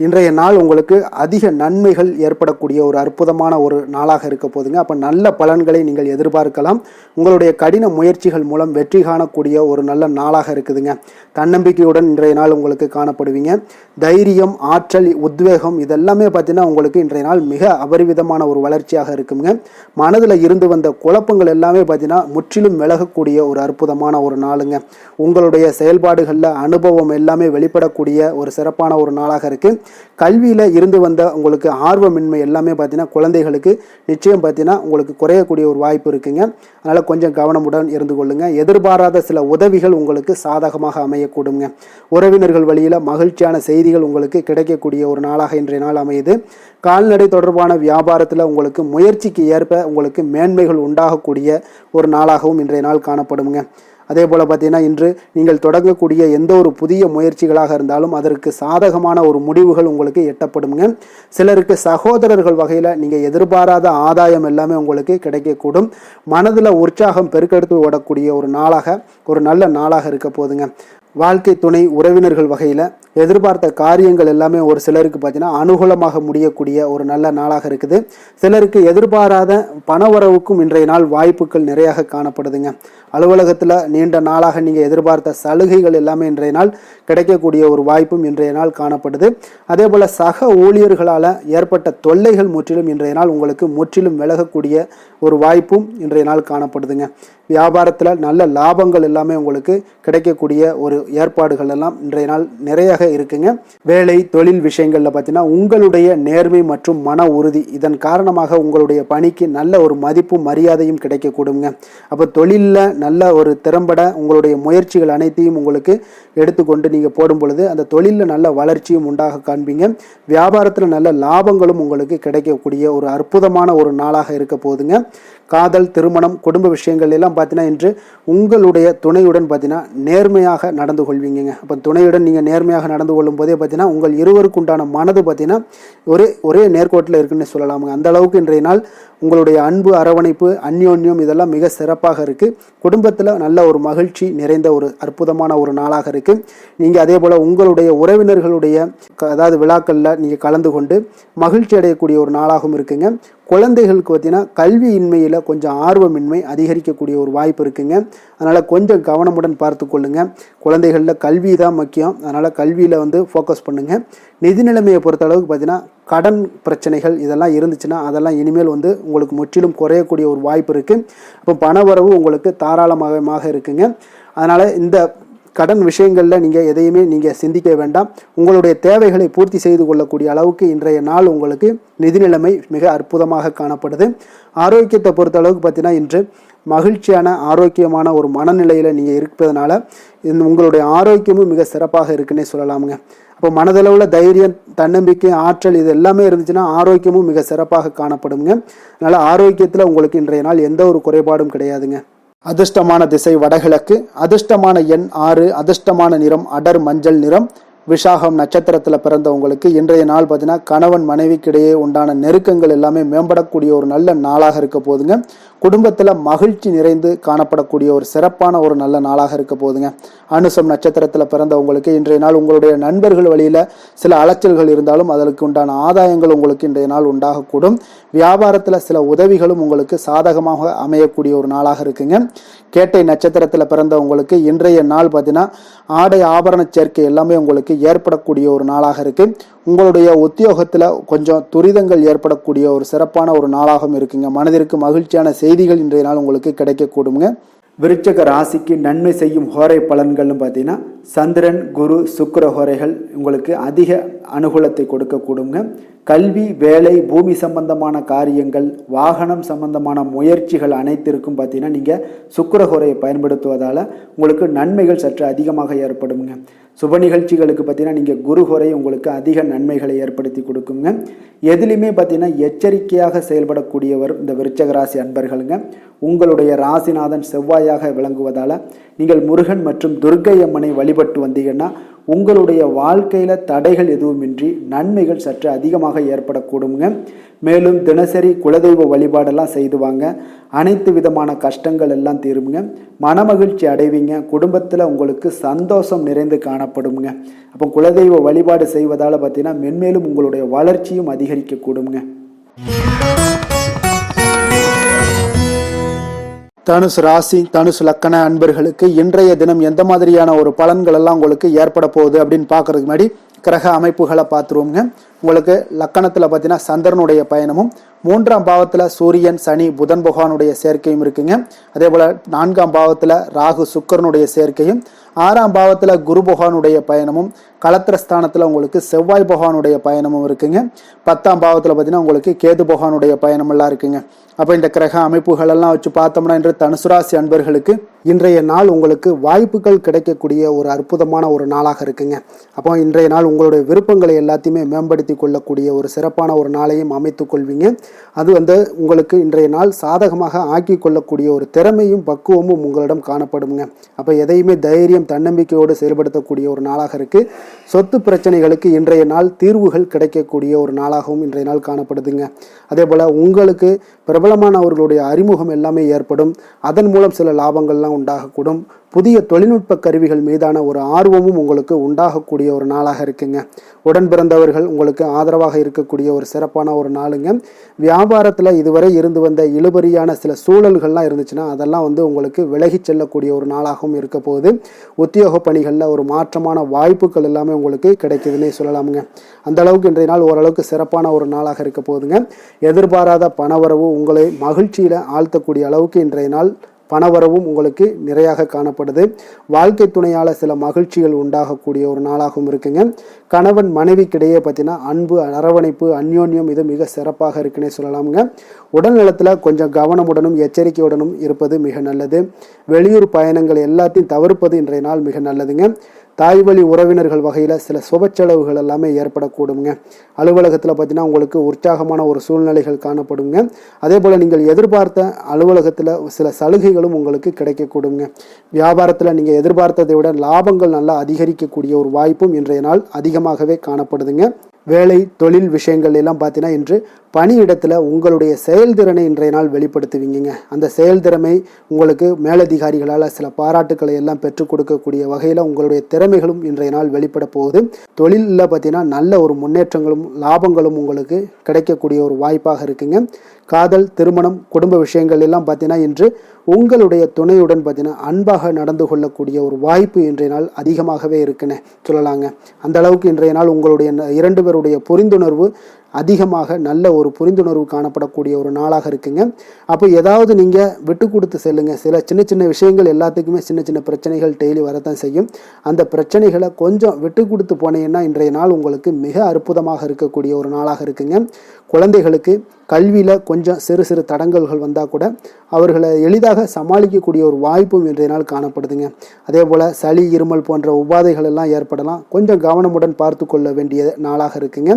இன்றைய நாள் உங்களுக்கு அதிக நன்மைகள் ஏற்படக்கூடிய ஒரு அற்புதமான ஒரு நாளாக இருக்க போதுங்க. அப்போ நல்ல பலன்களை நீங்கள் எதிர்பார்க்கலாம். உங்களுடைய கடின முயற்சிகள் மூலம் வெற்றி காணக்கூடிய ஒரு நல்ல நாளாக இருக்குதுங்க. தன்னம்பிக்கையுடன் இன்றைய நாள் உங்களுக்கு காணப்படுவீங்க. தைரியம், ஆற்றல், உத்வேகம் இதெல்லாமே பார்த்தீங்கன்னா உங்களுக்கு இன்றைய நாள் மிக அபரிவிதமான ஒரு வளர்ச்சியாக இருக்குங்க. மனதில் இருந்து வந்த குழப்பங்கள் எல்லாமே பார்த்தீங்கன்னா முற்றிலும் விலகக்கூடிய ஒரு அற்புதமான ஒரு நாளுங்க. உங்களுடைய செயல்பாடுகளில் அனுபவம் எல்லாமே வெளிப்படக்கூடிய ஒரு சிறப்பான ஒரு நாளாக இருக்கு. கல்வியில இருந்து வந்த உங்களுக்கு ஆர்வமின்மை எல்லாமே பார்த்தீங்கன்னா குழந்தைகளுக்கு நிச்சயம் பார்த்தீங்கன்னா உங்களுக்கு குறையக்கூடிய ஒரு வாய்ப்பு இருக்குங்க. அதனால கொஞ்சம் கவனமுடன் இருந்து கொள்ளுங்க. எதிர்பாராத சில உதவிகள் உங்களுக்கு சாதகமாக அமையக்கூடுங்க. உறவினர்கள் வழியில மகிழ்ச்சியான செய்திகள் உங்களுக்கு கிடைக்கக்கூடிய ஒரு நாளாக இன்றைய நாள் அமையுது. கால்நடை தொடர்பான வியாபாரத்தில் உங்களுக்கு முயற்சிக்கு ஏற்ப உங்களுக்கு மேன்மைகள் உண்டாகக்கூடிய ஒரு நாளாகவும் இன்றைய நாள் காணப்படுங்க. அதே போல் பார்த்தீங்கன்னா இன்று நீங்கள் தொடங்கக்கூடிய எந்த ஒரு புதிய முயற்சிகளாக இருந்தாலும் அதற்கு சாதகமான ஒரு முடிவுகள் உங்களுக்கு எட்டப்படுங்க. சிலருக்கு சகோதரர்கள் வகையில் நீங்கள் எதிர்பாராத ஆதாயம் எல்லாமே உங்களுக்கு கிடைக்கக்கூடும். மனதில் உற்சாகம் பெருக்கெடுத்து ஓடக்கூடிய ஒரு நாளாக ஒரு நல்ல நாளாக இருக்க போதுங்க. வாழ்க்கை துணை உறவினர்கள் வகையில் எதிர்பார்த்த காரியங்கள் எல்லாமே ஒரு சிலருக்கு பார்த்தீங்கன்னா அனுகூலமாக முடியக்கூடிய ஒரு நல்ல நாளாக இருக்குது. சிலருக்கு எதிர்பாராத பணவரவுக்கும் இன்றைய நாள் வாய்ப்புகள் நிறையாக காணப்படுதுங்க. அலுவலகத்தில் நீண்ட நாளாக நீங்கள் எதிர்பார்த்த சலுகைகள் எல்லாமே இன்றைய நாள் கிடைக்கக்கூடிய ஒரு வாய்ப்பும் இன்றைய நாள் காணப்படுது. அதே போல் சக ஊழியர்களால் ஏற்பட்ட தொல்லைகள் முற்றிலும் இன்றைய நாள் உங்களுக்கு முற்றிலும் விலகக்கூடிய ஒரு வாய்ப்பும் இன்றைய நாள் காணப்படுதுங்க. வியாபாரத்தில் நல்ல லாபங்கள் எல்லாமே உங்களுக்கு கிடைக்கக்கூடிய ஒரு ஏற்பாடுகள் எல்லாம் இன்றைய நாள் நிறைய இருக்குங்க. வேலை தொழில் விஷயங்கள்ல பார்த்தீங்கன்னா உங்களுடைய நேர்மை மற்றும் மன உறுதி இதன் காரணமாக உங்களுடைய பணிக்கு நல்ல ஒரு மதிப்பும் மரியாதையும் கிடைக்கக்கூடுங்க. அப்போ தொழிலில் நல்ல ஒரு திறம்பட உங்களுடைய முயற்சிகள் அனைத்தையும் உங்களுக்கு எடுத்துக்கொண்டு நீங்கள் போடும் பொழுது அந்த தொழிலில் நல்ல வளர்ச்சியும் உண்டாக காண்பீங்க. வியாபாரத்தில் நல்ல லாபங்களும் உங்களுக்கு கிடைக்கக்கூடிய ஒரு அற்புதமான ஒரு நாளாக இருக்க போகுதுங்க. காதல், திருமணம், குடும்ப விஷயங்கள் எல்லாம் பார்த்தீங்கன்னா இன்று உங்களுடைய துணையுடன் பார்த்தீங்கன்னா நேர்மையாக நடந்து கொள்வீங்க. அப்போ துணையுடன் நீங்கள் நேர்மையாக நடந்து கொள்ளும் போதே பார்த்தீங்கன்னா உங்கள் இருவருக்கு உண்டான மனது பார்த்தீங்கன்னா ஒரே நேர்கோட்டில் இருக்குன்னு சொல்லலாமுங்க. அந்த அளவுக்கு இன்றைய நாள் உங்களுடைய அன்பு, அரவணைப்பு, அந்யோன்யம் இதெல்லாம் மிக சிறப்பாக இருக்குது. குடும்பத்தில் நல்ல ஒரு மகிழ்ச்சி நிறைந்த ஒரு அற்புதமான ஒரு நாளாக இருக்குது. நீங்கள் அதே போல் உங்களுடைய உறவினர்களுடைய அதாவது விழாக்களில் நீங்கள் கலந்து கொண்டு மகிழ்ச்சி அடையக்கூடிய ஒரு நாளாகவும் இருக்குங்க. குழந்தைகளுக்கு பார்த்தீங்கன்னா கல்வியின்மையில் கொஞ்சம் ஆர்வமின்மை அதிகரிக்கக்கூடிய ஒரு வாய்ப்பு இருக்குங்க. அதனால் கொஞ்சம் கவனமுடன் பார்த்து கொள்ளுங்க. குழந்தைகளில் கல்வி தான் முக்கியம். அதனால் கல்வியில் ஃபோக்கஸ் பண்ணுங்கள். நிதி நிலைமையை பொறுத்த அளவுக்கு பார்த்தீங்கன்னா கடன் பிரச்சனைகள் இதெல்லாம் இருந்துச்சுன்னா அதெல்லாம் இனிமேல் உங்களுக்கு முற்றிலும் குறையக்கூடிய ஒரு வாய்ப்பு இருக்குது. அப்போ பணவரவு உங்களுக்கு தாராளமாக இருக்குங்க. அதனால் இந்த கடன் விஷயங்களில் நீங்கள் எதையுமே நீங்கள் சிந்திக்க வேண்டாம். உங்களுடைய தேவைகளை பூர்த்தி செய்து கொள்ளக்கூடிய அளவுக்கு இன்றைய நாள் உங்களுக்கு நிதி நிலைமை மிக அற்புதமாக காணப்படுது. ஆரோக்கியத்தை பொறுத்த அளவுக்கு பார்த்தீங்கன்னா இன்று மகிழ்ச்சியான ஆரோக்கியமான ஒரு மனநிலையில் நீங்கள் இருப்பதனால உங்களுடைய ஆரோக்கியமும் மிக சிறப்பாக இருக்குன்னே சொல்லலாமுங்க. அப்போ மனதளவில் தைரியம், தன்னம்பிக்கை, ஆற்றல் இது எல்லாமே இருந்துச்சுன்னா ஆரோக்கியமும் மிக சிறப்பாக காணப்படுங்க. அதனால் ஆரோக்கியத்தில் உங்களுக்கு இன்றைய நாள் எந்த ஒரு குறைபாடும் கிடையாதுங்க. அதிர்ஷ்டமான திசை வடகிழக்கு, அதிர்ஷ்டமான எண் 6, அதிர்ஷ்டமான நிறம் அடர் மஞ்சள் நிறம். விஷாகம் நட்சத்திரத்தில் பிறந்தவங்களுக்கு இன்றைய நாள் பார்த்தீங்கன்னா கணவன் மனைவிக்கிடையே உண்டான நெருக்கங்கள் எல்லாமே மேம்படக்கூடிய ஒரு நல்ல நாளாக இருக்க போதுங்க. குடும்பத்தில் மகிழ்ச்சி நிறைந்து காணப்படக்கூடிய ஒரு சிறப்பான ஒரு நல்ல நாளாக இருக்க போதுங்க. அனுசம் நட்சத்திரத்தில் பிறந்தவங்களுக்கு இன்றைய நாள் உங்களுடைய நண்பர்கள் வழியில் சில அலைச்சல்கள் இருந்தாலும் அதற்கு உண்டான ஆதாயங்கள் உங்களுக்கு இன்றைய நாள் உண்டாகக்கூடும். வியாபாரத்தில் சில உதவிகளும் உங்களுக்கு சாதகமாக அமையக்கூடிய ஒரு நாளாக இருக்குங்க. கேட்டை நட்சத்திரத்தில் பிறந்தவங்களுக்கு இன்றைய நாள் பார்த்தீங்கன்னா ஆடை ஆபரண சேர்க்கை எல்லாமே உங்களுக்கு ஏற்படக்கூடிய ஒரு நாளாக இருக்கு. உங்களுடைய உத்தியோகத்தில் கொஞ்சம் துரிதங்கள் ஏற்படக்கூடிய ஒரு சிறப்பான ஒரு நாளாகவும் இருக்குங்க. மனதிற்கு மகிழ்ச்சியான செய்திகள் இன்றைய நாள் உங்களுக்கு கிடைக்கக்கூடுங்க. விருச்சக ராசிக்கு நன்மை செய்யும் ஹோரை பலன்கள்னு பார்த்தீங்கன்னா சந்திரன் குரு சுக்கிர ஹோரைகள் உங்களுக்கு அதிக அனுகூலத்தை கொடுக்கக்கூடுங்க. கல்வி, வேலை, பூமி சம்பந்தமான காரியங்கள், வாகனம் சம்பந்தமான முயற்சிகள் அனைத்திற்கும் பார்த்தீங்கன்னா நீங்கள் சுக்கிர ஹோரையை பயன்படுத்துவதால் உங்களுக்கு நன்மைகள் சற்று அதிகமாக ஏற்படுங்க. சுப நிகழ்ச்சிகளுக்கு பார்த்தீங்கன்னா நீங்கள் குரு ஹோரை உங்களுக்கு அதிக நன்மைகளை ஏற்படுத்தி கொடுக்குங்க. எதுலேயுமே பார்த்தீங்கன்னா எச்சரிக்கையாக செயல்படக்கூடியவர் இந்த விருச்சக ராசி அன்பர்களுங்க. உங்களுடைய ராசிநாதன் செவ்வாயாக விளங்குவதால் நீங்கள் முருகன் மற்றும் துர்க்கை அம்மனை வழிபட்டு வந்தீங்கன்னா உங்களுடைய வாழ்க்கையில் தடைகள் எதுவுமின்றி நன்மைகள் சற்று அதிகமாக ஏற்படக்கூடுங்க. மேலும் தினசரி குலதெய்வ வழிபாடெல்லாம் செய்து வாங்க. அனைத்து விதமான கஷ்டங்கள் எல்லாம் தீருங்க. மனமகிழ்ச்சி அடைவீங்க. குடும்பத்தில் உங்களுக்கு சந்தோஷம் நிறைந்து காணப்படுங்க. அப்போ குலதெய்வ வழிபாடு செய்வதால் பார்த்தீங்கன்னா மென்மேலும் உங்களுடைய வளர்ச்சியும் அதிகரிக்கக்கூடுங்க. தனுசு ராசி, தனுசு லக்கண அன்பர்களுக்கு இன்றைய தினம் எந்த மாதிரியான ஒரு பலன்கள் எல்லாம் உங்களுக்கு ஏற்பட போகுது அப்படின்னு பார்க்கறதுக்கு முன்னாடி கிரக அமைப்புகளை பார்த்துருவோங்க. உங்களுக்கு லக்கணத்தில் பார்த்தீங்கன்னா சந்திரனுடைய பயணமும், 3ஆம் பாவத்தில் சூரியன், சனி, புதன் பகவானுடைய சேர்க்கையும் இருக்குங்க. அதே போல் 4ஆம் பாவத்தில் ராகு சுக்கிரனுடைய சேர்க்கையும், 6ஆம் பாவத்தில் குரு பகவானுடைய பயணமும், களத்திரஸ்தானத்தில் உங்களுக்கு செவ்வாய் பகவானுடைய பயணமும் இருக்குங்க. 10ஆம் பாவத்தில் பார்த்தீங்கன்னா உங்களுக்கு கேது பகவானுடைய பயணம் எல்லாம் இருக்குங்க. அப்போ இந்த கிரக அமைப்புகள் எல்லாம் வச்சு பார்த்தோம்னா இன்று தனுசு ராசி அன்பர்களுக்கு இன்றைய நாள் உங்களுக்கு வாய்ப்புகள் கிடைக்கக்கூடிய ஒரு அற்புதமான ஒரு நாளாக இருக்குங்க. அப்போ இன்றைய நாள் உங்களுடைய விருப்பங்களை எல்லாத்தையுமே மேம்படுத்தி கொள்ளக்கூடிய ஒரு சிறப்பான ஒரு நாளையும் அமைத்து கொள்வீங்க. அது உங்களுக்கு இன்றைய நாள் சாதகமாக ஆக்கி கொள்ளக்கூடிய ஒரு திறமையும் பக்குவமும் உங்களிடம் காணப்படுங்க. அப்போ எதையுமே தைரியம், தன்னம்பிக்கையோடு செயல்படுத்தக்கூடிய ஒரு நாளாக இருக்கு. சொத்து பிரச்சனைகளுக்கு இன்றைய நாள் தீர்வுகள் கிடைக்கக்கூடிய ஒரு நாளாகவும் இன்றைய நாள் காணப்படுதுங்க. அதே போல் உங்களுக்கு பிரபலமானவர்களுடைய அறிமுகம் எல்லாமே ஏற்படும். அதன் மூலம் சில லாபங்கள்லாம் உண்டாகக்கூடும். புதிய தொழில்நுட்ப கருவிகள் மீதான ஒரு ஆர்வமும் உங்களுக்கு உண்டாகக்கூடிய ஒரு நாளாக இருக்குங்க. உடன் பிறந்தவர்கள் உங்களுக்கு ஆதரவாக இருக்கக்கூடிய ஒரு சிறப்பான ஒரு நாளுங்க. வியாபாரத்தில் இதுவரை இருந்து வந்த இழுபறியான சில சூழல்கள்லாம் இருந்துச்சுன்னா அதெல்லாம் உங்களுக்கு விலகி செல்லக்கூடிய ஒரு நாளாகவும் இருக்க போகுது. உத்தியோக பணிகளில் ஒரு மாற்றமான வாய்ப்புகள் எல்லாமே உங்களுக்கு கிடைக்குதுன்னே சொல்லலாமுங்க. அந்த அளவுக்கு இன்றைய நாள் ஓரளவுக்கு சிறப்பான ஒரு நாளாக இருக்க போகுதுங்க. எதிர்பாராத பணவரவு உங்களை மகிழ்ச்சியில் ஆழ்த்தக்கூடிய அளவுக்கு இன்றைய நாள் பணவரவும் உங்களுக்கு நிறையாக காணப்படுது. வாழ்க்கை துணையால் சில மகிழ்ச்சிகள் உண்டாகக்கூடிய ஒரு நாளாகவும் இருக்குங்க. கணவன் மனைவிக்கிடையே பார்த்தீங்கன்னா அன்பு, அரவணைப்பு, அந்யோன்யம் இது மிக சிறப்பாக இருக்குன்னே சொல்லலாமுங்க. உடல் நலத்தில் கொஞ்சம் கவனமுடனும் எச்சரிக்கையுடனும் இருப்பது மிக நல்லது. வெளியூர் பயணங்கள் எல்லாத்தையும் தவிர்ப்பது இன்றைய நாள் மிக நல்லதுங்க. தாய் வழி உறவினர்கள் வகையில் சில சுப செலவுகள் எல்லாமே ஏற்படக்கூடுங்க. அலுவலகத்தில் பார்த்தீங்கன்னா உங்களுக்கு உற்சாகமான ஒரு சூழ்நிலைகள் காணப்படுங்க. அதே போல் நீங்கள் எதிர்பார்த்த அலுவலகத்தில் சில சலுகைகளும் உங்களுக்கு கிடைக்கக்கூடுங்க. வியாபாரத்தில் நீங்கள் எதிர்பார்த்ததை விட லாபங்கள் நல்லா அதிகரிக்கக்கூடிய ஒரு வாய்ப்பும் இன்றைய நாள் அதிகமாகவே காணப்படுதுங்க. வேலை, தொழில் விஷயங்கள் எல்லாம் பார்த்தீங்கன்னா இன்று பணியிடத்தில் உங்களுடைய செயல்திறனை இன்றைய நாள் வெளிப்படுத்துவீங்க. அந்த செயல்திறமை உங்களுக்கு மேலதிகாரிகளால் சில பாராட்டுக்களை எல்லாம் பெற்றுக் கொடுக்கக்கூடிய வகையில் உங்களுடைய திறமைகளும் இன்றைய நாள் வெளிப்பட போகுது. தொழிலில் பார்த்தீங்கன்னா நல்ல ஒரு முன்னேற்றங்களும் லாபங்களும் உங்களுக்கு கிடைக்கக்கூடிய ஒரு வாய்ப்பாக இருக்குங்க. காதல், திருமணம், குடும்ப விஷயங்கள் எல்லாம் பார்த்தீங்கன்னா இன்று உங்களுடைய துணையுடன் பார்த்தீங்கன்னா அன்பாக நடந்து கொள்ளக்கூடிய ஒரு வாய்ப்பு இன்றைய நாள் அதிகமாகவே இருக்குன்னு சொல்லலாங்க. அந்த அளவுக்கு இன்றைய நாள் உங்களுடைய 2 பேருடைய புரிந்துணர்வு அதிகமாக நல்ல ஒரு புரிந்துணர்வு காணப்படக்கூடிய ஒரு நாளாக இருக்குங்க. அப்போ ஏதாவது நீங்கள் விட்டு கொடுத்து செல்லுங்க. சில சின்ன சின்ன விஷயங்கள் எல்லாத்துக்குமே சின்ன சின்ன பிரச்சனைகள் டெய்லி வரத்தான் செய்யும். அந்த பிரச்சனைகளை கொஞ்சம் விட்டு கொடுத்து போனீங்கன்னா இன்றைய நாள் உங்களுக்கு மிக அற்புதமாக இருக்கக்கூடிய ஒரு நாளாக இருக்குங்க. குழந்தைகளுக்கு கல்வியில் கொஞ்சம் சிறு சிறு தடங்கல்கள் வந்தால் கூட அவர்களை எளிதாக சமாளிக்கக்கூடிய ஒரு வாய்ப்பும் இன்றைய நாள் காணப்படுதுங்க. அதே போல் சளி, இருமல் போன்ற உபாதைகள் எல்லாம் ஏற்படலாம். கொஞ்சம் கவனமுடன் பார்த்து கொள்ள வேண்டிய நாளாக இருக்குங்க.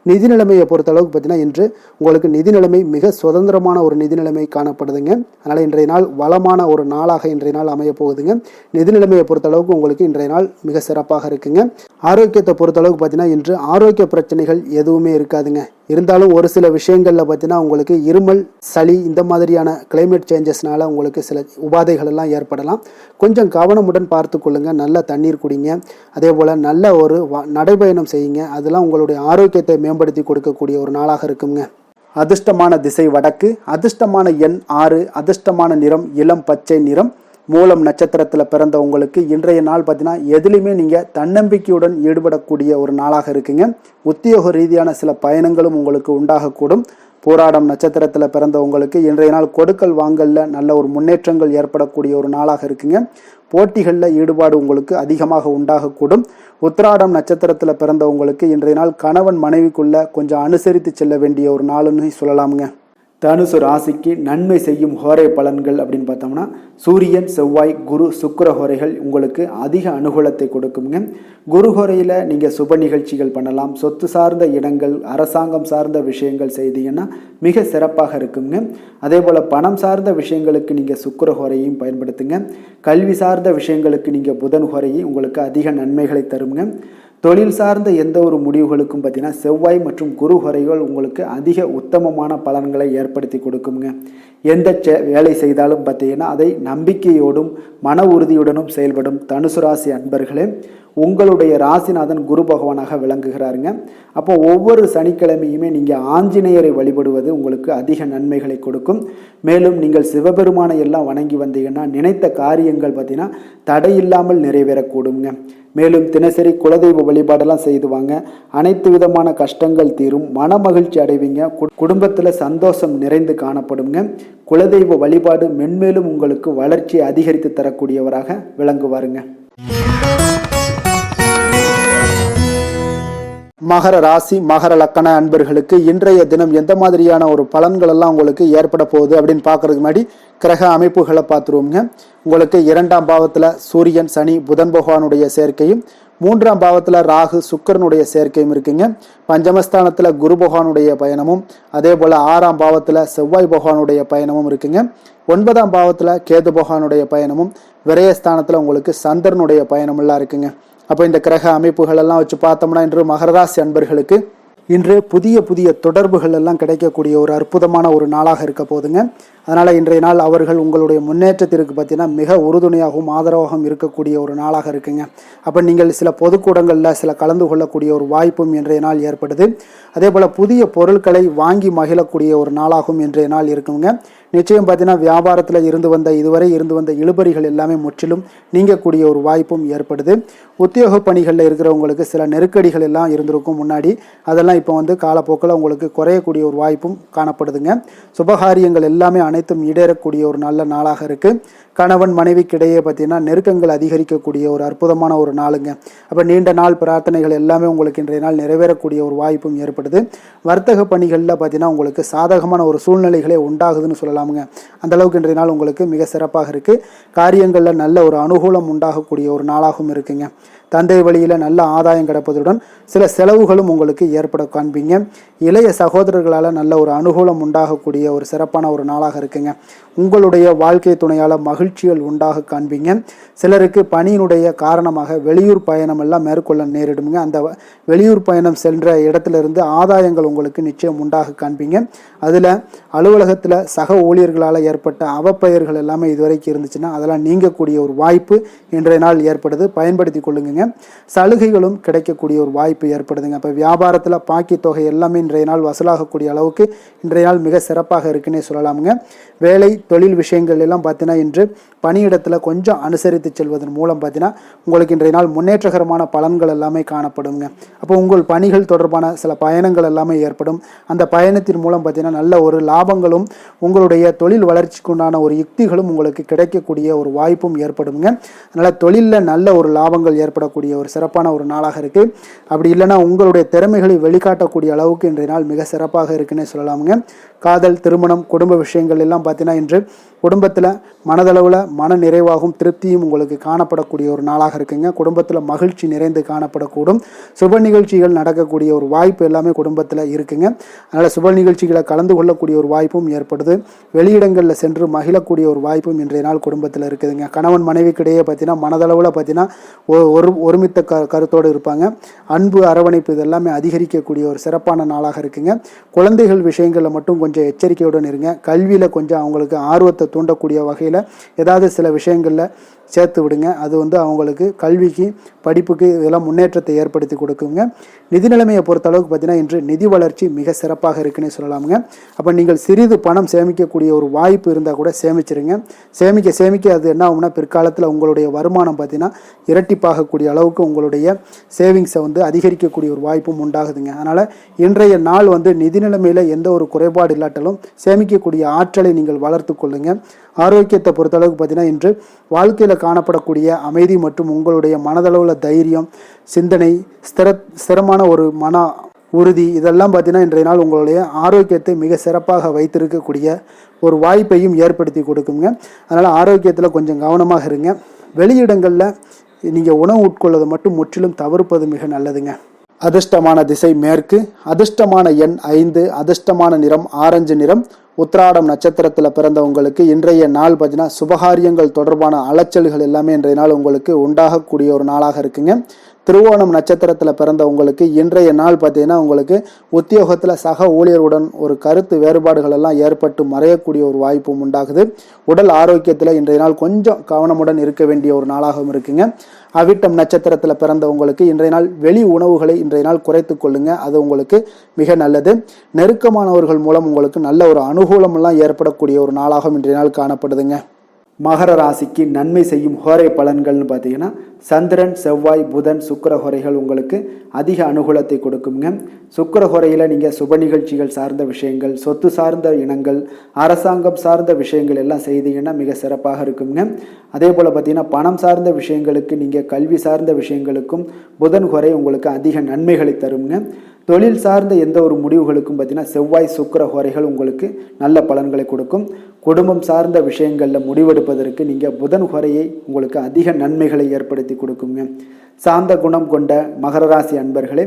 நிதி நிலைமையை பொறுத்த அளவுக்கு பார்த்தீங்கன்னா இன்று உங்களுக்கு நிதி நிலைமை மிக சுதந்திரமான ஒரு நிதி நிலைமை காணப்படுதுங்க. அதனால் இன்றைய நாள் வளமான ஒரு நாளாக இன்றைய நாள் அமைய போகுதுங்க. நிதி நிலைமையை பொறுத்த அளவுக்கு உங்களுக்கு இன்றைய நாள் மிக சிறப்பாக இருக்குங்க. ஆரோக்கியத்தை பொறுத்த அளவுக்கு பார்த்தீங்கன்னா இன்று ஆரோக்கிய பிரச்சனைகள் எதுவுமே இருக்காதுங்க. இருந்தாலும் ஒரு சில விஷயங்களில் பார்த்தீங்கன்னா உங்களுக்கு இருமல், சளி இந்த மாதிரியான கிளைமேட் சேஞ்சஸ்னால உங்களுக்கு சில உபாதைகள் எல்லாம் ஏற்படலாம். கொஞ்சம் கவனமுடன் பார்த்து கொள்ளுங்க. நல்ல தண்ணீர் குடிங்க. அதே போல் நல்ல ஒரு நடைபயணம் செய்யுங்க. அதெல்லாம் உங்களுடைய ஆரோக்கியத்தை மேம்படுத்தி கொடுக்கக்கூடிய ஒரு நாளாக இருக்குங்க. அதிர்ஷ்டமான திசை வடக்கு, அதிர்ஷ்டமான எண் 6, அதிர்ஷ்டமான நிறம் இளம் பச்சை நிறம். மூலம் நட்சத்திரத்தில் பிறந்த உங்களுக்கு இன்றைய நாள் பார்த்தீங்கன்னா எதுலையுமே நீங்கள் தன்னம்பிக்கையுடன் ஈடுபடக்கூடிய ஒரு நாளாக இருக்குங்க. உத்தியோக ரீதியான சில பயணங்களும் உங்களுக்கு உண்டாகக்கூடும். பூராடம் நட்சத்திரத்தில் பிறந்தவங்களுக்கு இன்றைய நாள் கொடுக்கல் வாங்கல்ல நல்ல ஒரு முன்னேற்றங்கள் ஏற்படக்கூடிய ஒரு நாளாக இருக்குங்க. போட்டிகளில் ஈடுபாடு உங்களுக்கு அதிகமாக உண்டாகக்கூடும். உத்திராடம் நட்சத்திரத்தில் பிறந்தவங்களுக்கு இன்றைய நாள் கணவன் மனைவிக்குள்ள கொஞ்சம் அனுசரித்து செல்ல வேண்டிய ஒரு நாளுன்னு சொல்லலாமுங்க. தனுசு ராசிக்கு நன்மை செய்யும் ஹோரை பலன்கள் அப்படின்னு பார்த்தோம்னா சூரியன், செவ்வாய், குரு, சுக்கிர ஹோரைகள் உங்களுக்கு அதிக அனுகூலத்தை கொடுக்குங்க. குரு ஹோரையில் நீங்கள் சுப நிகழ்ச்சிகள் பண்ணலாம். சொத்து சார்ந்த இடங்கள், அரசாங்கம் சார்ந்த விஷயங்கள் செய்தீங்கன்னா மிக சிறப்பாக இருக்குங்க. அதே போல் பணம் சார்ந்த விஷயங்களுக்கு நீங்கள் சுக்கிர ஹோரையும் பயன்படுத்துங்க. கல்வி சார்ந்த விஷயங்களுக்கு நீங்கள் புதன் ஹோரையும் உங்களுக்கு அதிக நன்மைகளை தருங்க. தொழில் சார்ந்த எந்த ஒரு முடிவுகளுக்கும் பார்த்தீங்கன்னா செவ்வாய் மற்றும் குரு ஹோரைகள் உங்களுக்கு அதிக உத்தமமான பலன்களை ஏற்படுத்தி கொடுக்குங்க. எந்த வேலை செய்தாலும் பார்த்தீங்கன்னா அதை நம்பிக்கையோடும் மன உறுதியுடனும் செயல்படும் தனுசு ராசி அன்பர்களே, உங்களுடைய ராசிநாதன் குரு பகவானாக விளங்குகிறாருங்க. அப்போ ஒவ்வொரு சனிக்கிழமையுமே நீங்கள் ஆஞ்சநேயரை வழிபடுவது உங்களுக்கு அதிக நன்மைகளை கொடுக்கும். மேலும் நீங்கள் சிவபெருமானை எல்லாம் வணங்கி வந்தீங்கன்னா நினைத்த காரியங்கள் பார்த்தீங்கன்னா தடையில்லாமல் நிறைவேறக்கூடுங்க. மேலும் தினசரி குலதெய்வ வழிபாடெல்லாம் செய்து வாங்க. அனைத்து விதமான கஷ்டங்கள் தீரும், மன மகிழ்ச்சி அடைவீங்க, குடும்பத்தில் சந்தோஷம் நிறைந்து காணப்படுங்க. குலதெய்வ வழிபாடு மென்மேலும் உங்களுக்கு வளர்ச்சியை அதிகரித்து தரக்கூடியவராக விளங்குவாருங்க. மகர ராசி மகர லக்கண அன்பர்களுக்கு இன்றைய தினம் எந்த மாதிரியான ஒரு பலன்கள் எல்லாம் உங்களுக்கு ஏற்பட போகுது அப்படின்னு பார்க்கறதுக்கு முன்னாடி கிரக அமைப்புகளை பார்த்துருவோங்க. உங்களுக்கு 2ஆம் பாவத்தில் சூரியன், சனி, புதன் பகவானுடைய சேர்க்கையும், 3ஆம் பாவத்தில் ராகு, சுக்கிரனுடைய சேர்க்கையும் இருக்குங்க. பஞ்சமஸ்தானத்தில் குரு பகவானுடைய பயணமும், அதே போல் 6ஆம் பாவத்தில் செவ்வாய் பகவானுடைய பயணமும் இருக்குங்க. 9ஆம் பாவத்தில் கேது பகவானுடைய பயணமும், விரயஸ்தானத்தில் உங்களுக்கு சந்திரனுடைய பயணமெல்லாம் இருக்குங்க. அப்போ இந்த கிரக அமைப்புகள் எல்லாம் வச்சு பார்த்தோம்னா இன்று மகராசி அன்பர்களுக்கு இன்று புதிய புதிய தொடர்புகள் எல்லாம் கிடைக்கக்கூடிய ஒரு அற்புதமான ஒரு நாளாக இருக்க போதுங்க. அதனால் இன்றைய நாள் அவர்கள் உங்களுடைய முன்னேற்றத்திற்கு பார்த்தீங்கன்னா மிக உறுதுணையாகவும் ஆதரவாகவும் இருக்கக்கூடிய ஒரு நாளாக இருக்குங்க. அப்போ நீங்கள் சில பொதுக்கூடங்களில் சில கலந்து கொள்ளக்கூடிய ஒரு வாய்ப்பும் இன்றைய நாள் ஏற்படுது. அதே போல் புதிய பொருட்களை வாங்கி மகிழக்கூடிய ஒரு நாளாகவும் இன்றைய நாள் இருக்குங்க. நிச்சயம் பார்த்தீங்கன்னா வியாபாரத்தில் இதுவரை இருந்து வந்த இழுபறிகள் எல்லாமே முற்றிலும் நீங்கக்கூடிய ஒரு வாய்ப்பும் ஏற்படுது. உத்தியோக பணிகளில் இருக்கிறவங்களுக்கு சில நெருக்கடிகள் எல்லாம் இருந்திருக்கும் முன்னாடி, அதெல்லாம் இப்போ காலப்போக்கில் உங்களுக்கு குறையக்கூடிய ஒரு வாய்ப்பும் காணப்படுதுங்க. சுபகாரியங்கள் எல்லாமே அனைத்தும் ஈடேறக்கூடிய ஒரு நல்ல நாளாக இருக்குது. கணவன் மனைவிக்கிடையே பார்த்தீங்கன்னா நெருக்கங்கள் அதிகரிக்கக்கூடிய ஒரு அற்புதமான ஒரு நாளுங்க. அப்போ நீண்ட நாள் பிரார்த்தனைகள் எல்லாமே உங்களுக்கு இன்றைய நாள் நிறைவேறக்கூடிய ஒரு வாய்ப்பும் ஏற்படுது. வர்த்தக பணிகளில் பார்த்தீங்கன்னா உங்களுக்கு சாதகமான ஒரு சூழ்நிலைகளே உண்டாகுதுன்னு சொல்லலாமுங்க. அந்த அளவுக்கு இன்றைய நாள் உங்களுக்கு மிக சிறப்பாக இருக்குது. காரியங்களில் நல்ல ஒரு அனுகூலம் உண்டாகக்கூடிய ஒரு நாளாகவும் இருக்குங்க. தந்தை வழியில் நல்ல ஆதாயம் கிடைப்பதுடன் சில செலவுகளும் உங்களுக்கு ஏற்பட காண்பீங்க. இளைய சகோதரர்களால் நல்ல ஒரு அனுகூலம் உண்டாகக்கூடிய ஒரு சிறப்பான ஒரு நாளாக இருக்குங்க. உங்களுடைய வாழ்க்கை துணையால் மகிழ்ச்சிகள் உண்டாக காண்பீங்க. சிலருக்கு பணியினுடைய காரணமாக வெளியூர் பயணம் எல்லாம் மேற்கொள்ள நேரிடுங்க. அந்த வெளியூர் பயணம் சென்ற இடத்திலிருந்து ஆதாயங்கள் உங்களுக்கு நிச்சயம் உண்டாக காண்பீங்க. அதில் அலுவலகத்தில் சக ஊழியர்களால் ஏற்பட்ட அவப்பெயர்கள் எல்லாமே இதுவரைக்கும் இருந்துச்சுன்னா அதெல்லாம் நீங்கக்கூடிய ஒரு வாய்ப்பு இன்றைய நாள் ஏற்படுது. பயன்படுத்தி கொள்ளுங்க. சலுகைகளும் கிடைக்கக்கூடிய ஒரு வாய்ப்பு ஏற்படுதுங்க. இப்போ வியாபாரத்தில் பாக்கி தொகை எல்லாமே இன்றைய நாள் வசூலாகக்கூடிய அளவுக்கு இன்றைய நாள் மிக சிறப்பாக இருக்குன்னே சொல்லலாமுங்க. வேலை தொழில் விஷயங்கள் எல்லாம் பார்த்தீங்கன்னா இன்று பணியிடத்தில் கொஞ்சம் அனுசரித்து செல்வதன் மூலம் பார்த்தீங்கன்னா உங்களுக்கு இன்றைய நாள் முன்னேற்றகரமான பலன்கள் எல்லாமே காணப்படுங்க. அப்போ உங்கள் பணிகள் தொடர்பான சில பயணங்கள் எல்லாமே ஏற்படும். அந்த பயணத்தின் மூலம் பார்த்தீங்கன்னா நல்ல ஒரு லாபங்களும் உங்களுடைய தொழில் வளர்ச்சிக்கு உண்டான ஒரு யுக்திகளும் உங்களுக்கு கிடைக்கக்கூடிய ஒரு வாய்ப்பும் ஏற்படுங்க. அதனால் தொழிலில் நல்ல ஒரு லாபங்கள் ஏற்படக்கூடிய ஒரு சிறப்பான ஒரு நாளாக இருக்குது. அப்படி இல்லைன்னா உங்களுடைய திறமைகளை வெளிக்காட்டக்கூடிய அளவுக்கு இன்றைய நாள் மிக சிறப்பாக இருக்குன்னே சொல்லலாமுங்க. காதல், திருமணம், குடும்ப விஷயங்கள் எல்லாம் பார்த்தீங்கன்னா இன்று குடும்பத்தில் மனதளவில் மன நிறைவாகவும் திருப்தியும் உங்களுக்கு காணப்படக்கூடிய ஒரு நாளாக இருக்குங்க. குடும்பத்தில் மகிழ்ச்சி நிறைந்து காணப்படக்கூடும். சுப நிகழ்ச்சிகள் நடக்கக்கூடிய ஒரு வாய்ப்பு எல்லாமே குடும்பத்தில் இருக்குங்க. அதனால் சுப நிகழ்ச்சிகளை கலந்து கொள்ளக்கூடிய ஒரு வாய்ப்பும் ஏற்படுது. வெளியிடங்களில் சென்று மகிழக்கூடிய ஒரு வாய்ப்பும் இன்றைய நாள் குடும்பத்தில் இருக்குதுங்க. கணவன் மனைவிக்கிடையே பார்த்தீங்கன்னா மனதளவில் பார்த்தீங்கன்னா ஒருமித்த கருத்தோடு இருப்பாங்க. அன்பு, அரவணைப்பு இதெல்லாமே அதிகரிக்கக்கூடிய ஒரு சிறப்பான நாளாக இருக்குங்க. குழந்தைகள் விஷயங்களில் மட்டும் கொஞ்சம் எச்சரிக்கையுடன் இருங்க. கல்வியில் கொஞ்சம் அவங்களுக்கு ஆர்வத்தை தூண்டக்கூடிய வகையில் விஷயங்களில் ஏதாவது சில விஷயங்களில் சேர்த்து விடுங்க. அது அவங்களுக்கு கல்விக்கு படிப்புக்கு இதெல்லாம் முன்னேற்றத்தை ஏற்படுத்தி கொடுக்குங்க. நிதி நிலைமையை பொறுத்தளவுக்கு பார்த்தீங்கன்னா இன்று நிதி வளர்ச்சி மிக சிறப்பாக இருக்குன்னே சொல்லலாமுங்க. அப்போ நீங்கள் சிறிது பணம் சேமிக்கக்கூடிய ஒரு வாய்ப்பு இருந்தால் கூட சேமிச்சிருங்க. சேமிக்க அது என்ன ஆகும்னா பிற்காலத்தில் உங்களுடைய வருமானம் பார்த்தீங்கன்னா இரட்டிப்பாகக்கூடிய அளவுக்கு உங்களுடைய சேவிங்ஸை அதிகரிக்கக்கூடிய ஒரு வாய்ப்பும் உண்டாகுதுங்க. அதனால் இன்றைய நாள் நிதி நிலைமையில் எந்த ஒரு குறைபாடு இல்லாட்டாலும் சேமிக்கக்கூடிய ஆற்றலை நீங்கள் வளர்த்து கொள்ளுங்க. ஆரோக்கியத்தை பொறுத்தளவுக்கு பார்த்தீங்கன்னா இன்று வாழ்க்கையில் காணப்படக்கூடிய அமைதி மற்றும் உங்களுடைய மனதளவில் தைரியம், சிந்தனை, ஸ்திரமான ஒரு மன உறுதி இதெல்லாம் பார்த்தீங்கன்னா இன்றைய நாள் உங்களுடைய ஆரோக்கியத்தை மிக சிறப்பாக வைத்திருக்கக்கூடிய ஒரு வாய்ப்பையும் ஏற்படுத்தி கொடுக்குங்க. அதனால் ஆரோக்கியத்தில் கொஞ்சம் கவனமாக இருங்க. வெளியிடங்களில் நீங்கள் உணவு உட்கொள்வதை மட்டும் முற்றிலும் தவிர்ப்பது மிக நல்லதுங்க. அதிர்ஷ்டமான திசை மேற்கு, அதிர்ஷ்டமான எண் 5, அதிர்ஷ்டமான நிறம் ஆரஞ்சு நிறம். உத்திராடம் நட்சத்திரத்தில் பிறந்தவங்களுக்கு இன்றைய நாள் பார்த்தீங்கன்னா சுபகாரியங்கள் தொடர்பான அலைச்சல்கள் எல்லாமே இன்றைய நாள் உங்களுக்கு உண்டாகக்கூடிய ஒரு நாளாக இருக்குங்க. திருவோணம் நட்சத்திரத்தில் பிறந்தவங்களுக்கு இன்றைய நாள் பார்த்தீங்கன்னா உங்களுக்கு உத்தியோகத்தில் சக ஊழியருடன் ஒரு கருத்து வேறுபாடுகள் எல்லாம் ஏற்பட்டு மறையக்கூடிய ஒரு வாய்ப்பும் உண்டாகுது. உடல் ஆரோக்கியத்தில் இன்றைய நாள் கொஞ்சம் கவனமுடன் இருக்க வேண்டிய ஒரு நாளாகவும் இருக்குங்க. அவிட்டம் நட்சத்திரத்தில் பிறந்தவங்களுக்கு இன்றைய நாள் வெளி உணவுகளை இன்றைய நாள் குறைத்து கொள்ளுங்க. அது உங்களுக்கு மிக நல்லது. நெருக்கமானவர்கள் மூலம் உங்களுக்கு நல்ல ஒரு அனுகூலமெல்லாம் ஏற்படக்கூடிய ஒரு நாளாகவும் இன்றைய நாள் காணப்படுதுங்க. மகர ராசிக்கு நன்மை செய்யும் ஹோரை பலன்கள்னு பார்த்தீங்கன்னா சந்திரன், செவ்வாய், புதன், சுக்கிர ஹோரைகள் உங்களுக்கு அதிக அனுகூலத்தை கொடுக்குங்க. சுக்கிர ஹோரையில் நீங்கள் சுப நிகழ்ச்சிகள் சார்ந்த விஷயங்கள், சொத்து சார்ந்த இனங்கள், அரசாங்கம் சார்ந்த விஷயங்கள் எல்லாம் செய்தீங்கன்னா மிக சிறப்பாக இருக்குங்க. அதே போல் பார்த்தீங்கன்னா பணம் சார்ந்த விஷயங்களுக்கு, நீங்கள் கல்வி சார்ந்த விஷயங்களுக்கும் புதன் ஹோரை உங்களுக்கு அதிக நன்மைகளை தருங்க. தொழில் சார்ந்த எந்த ஒரு முடிவுகளுக்கும் பார்த்தீங்கன்னா செவ்வாய், சுக்கிர ஹோரைகள் உங்களுக்கு நல்ல பலன்களை கொடுக்கும். குடும்பம் சார்ந்த விஷயங்களில் முடிவெடுப்பதற்கு நீங்கள் புதன் ஹோரையை உங்களுக்கு அதிக நன்மைகளை ஏற்படுத்தி கொடுக்குங்க. சாந்த குணம் கொண்ட மகர ராசி அன்பர்களே,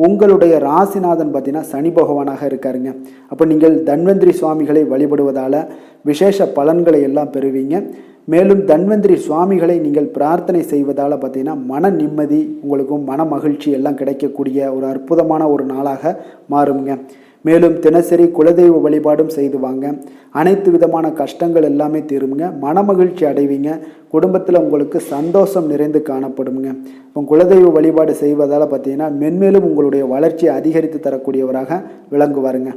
உங்களுடைய ராசிநாதன் பார்த்தீங்கன்னா சனி பகவானாக இருக்காருங்க. அப்போ நீங்கள் தன்வந்திரி சுவாமிகளை வழிபடுவதால் விசேஷ பலன்களை எல்லாம் பெறுவீங்க. மேலும் தன்வந்திரி சுவாமிகளை நீங்கள் பிரார்த்தனை செய்வதால் பார்த்தீங்கன்னா மன நிம்மதி, உங்களுக்கும் மன மகிழ்ச்சி எல்லாம் கிடைக்கக்கூடிய ஒரு அற்புதமான ஒரு நாளாக மாறுங்க. மேலும் தினசரி குலதெய்வ வழிபாடும் செய்து வாங்க. அனைத்து விதமான கஷ்டங்கள் எல்லாமே தீருங்க. மன மகிழ்ச்சி அடைவீங்க. குடும்பத்தில் உங்களுக்கு சந்தோஷம் நிறைந்து காணப்படுங்க. இப்போ குலதெய்வ வழிபாடு செய்வதால் பார்த்தீங்கன்னா மென்மேலும் உங்களுடைய வளர்ச்சியை அதிகரித்து தரக்கூடியவராக விளங்குவாருங்க.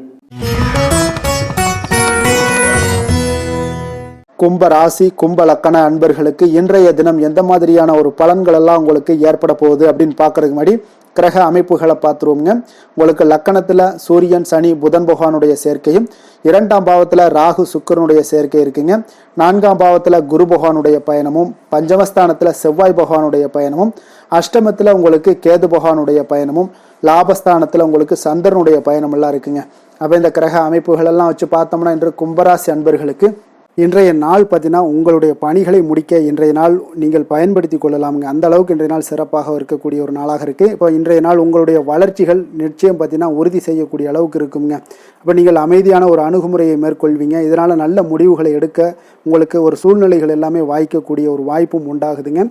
கும்ப ராசி, கும்ப லக்கண அன்பர்களுக்கு இன்றைய தினம் எந்த மாதிரியான ஒரு பலன்கள் எல்லாம் உங்களுக்கு ஏற்பட போகுது அப்படின்னு பார்க்கறதுக்கு முன்னாடி கிரக அமைப்புகளை பார்த்துருவோங்க. உங்களுக்கு லக்கணத்தில் சூரியன், சனி, புதன் பகவானுடைய சேர்க்கையும், 2ஆம் பாவத்தில் ராகு, சுக்கிரனுடைய சேர்க்கை இருக்குங்க. 4ஆம் பாவத்தில் குரு பகவானுடைய பயணமும், பஞ்சமஸ்தானத்தில் செவ்வாய் பகவானுடைய பயணமும், அஷ்டமத்தில் உங்களுக்கு கேது பகவானுடைய பயணமும், லாபஸ்தானத்தில் உங்களுக்கு சந்திரனுடைய பயணம் எல்லாம் இருக்குங்க. அப்போ இந்த கிரக அமைப்புகள் எல்லாம் வச்சு பார்த்தோம்னா இன்று கும்பராசி அன்பர்களுக்கு இன்றைய நாள் பார்த்தீங்கன்னா உங்களுடைய பணிகளை முடிக்க இன்றைய நாள் நீங்கள் பயன்படுத்தி கொள்ளலாமுங்க. அந்த அளவுக்கு இன்றைய நாள் சிறப்பாக இருக்கக்கூடிய ஒரு நாளாக இருக்குது. இப்போ இன்றைய நாள் உங்களுடைய வளர்ச்சிகள் நிச்சயம் பார்த்தீங்கன்னா உறுதி செய்யக்கூடிய அளவுக்கு இருக்குங்க. அப்போ நீங்கள் அமைதியான ஒரு அணுகுமுறையை மேற்கொள்வீங்க. இதனால் நல்ல முடிவுகளை எடுக்க உங்களுக்கு ஒரு சூழ்நிலைகள் எல்லாமே வாய்க்கக்கூடிய ஒரு வாய்ப்பும் உண்டாகுதுங்க.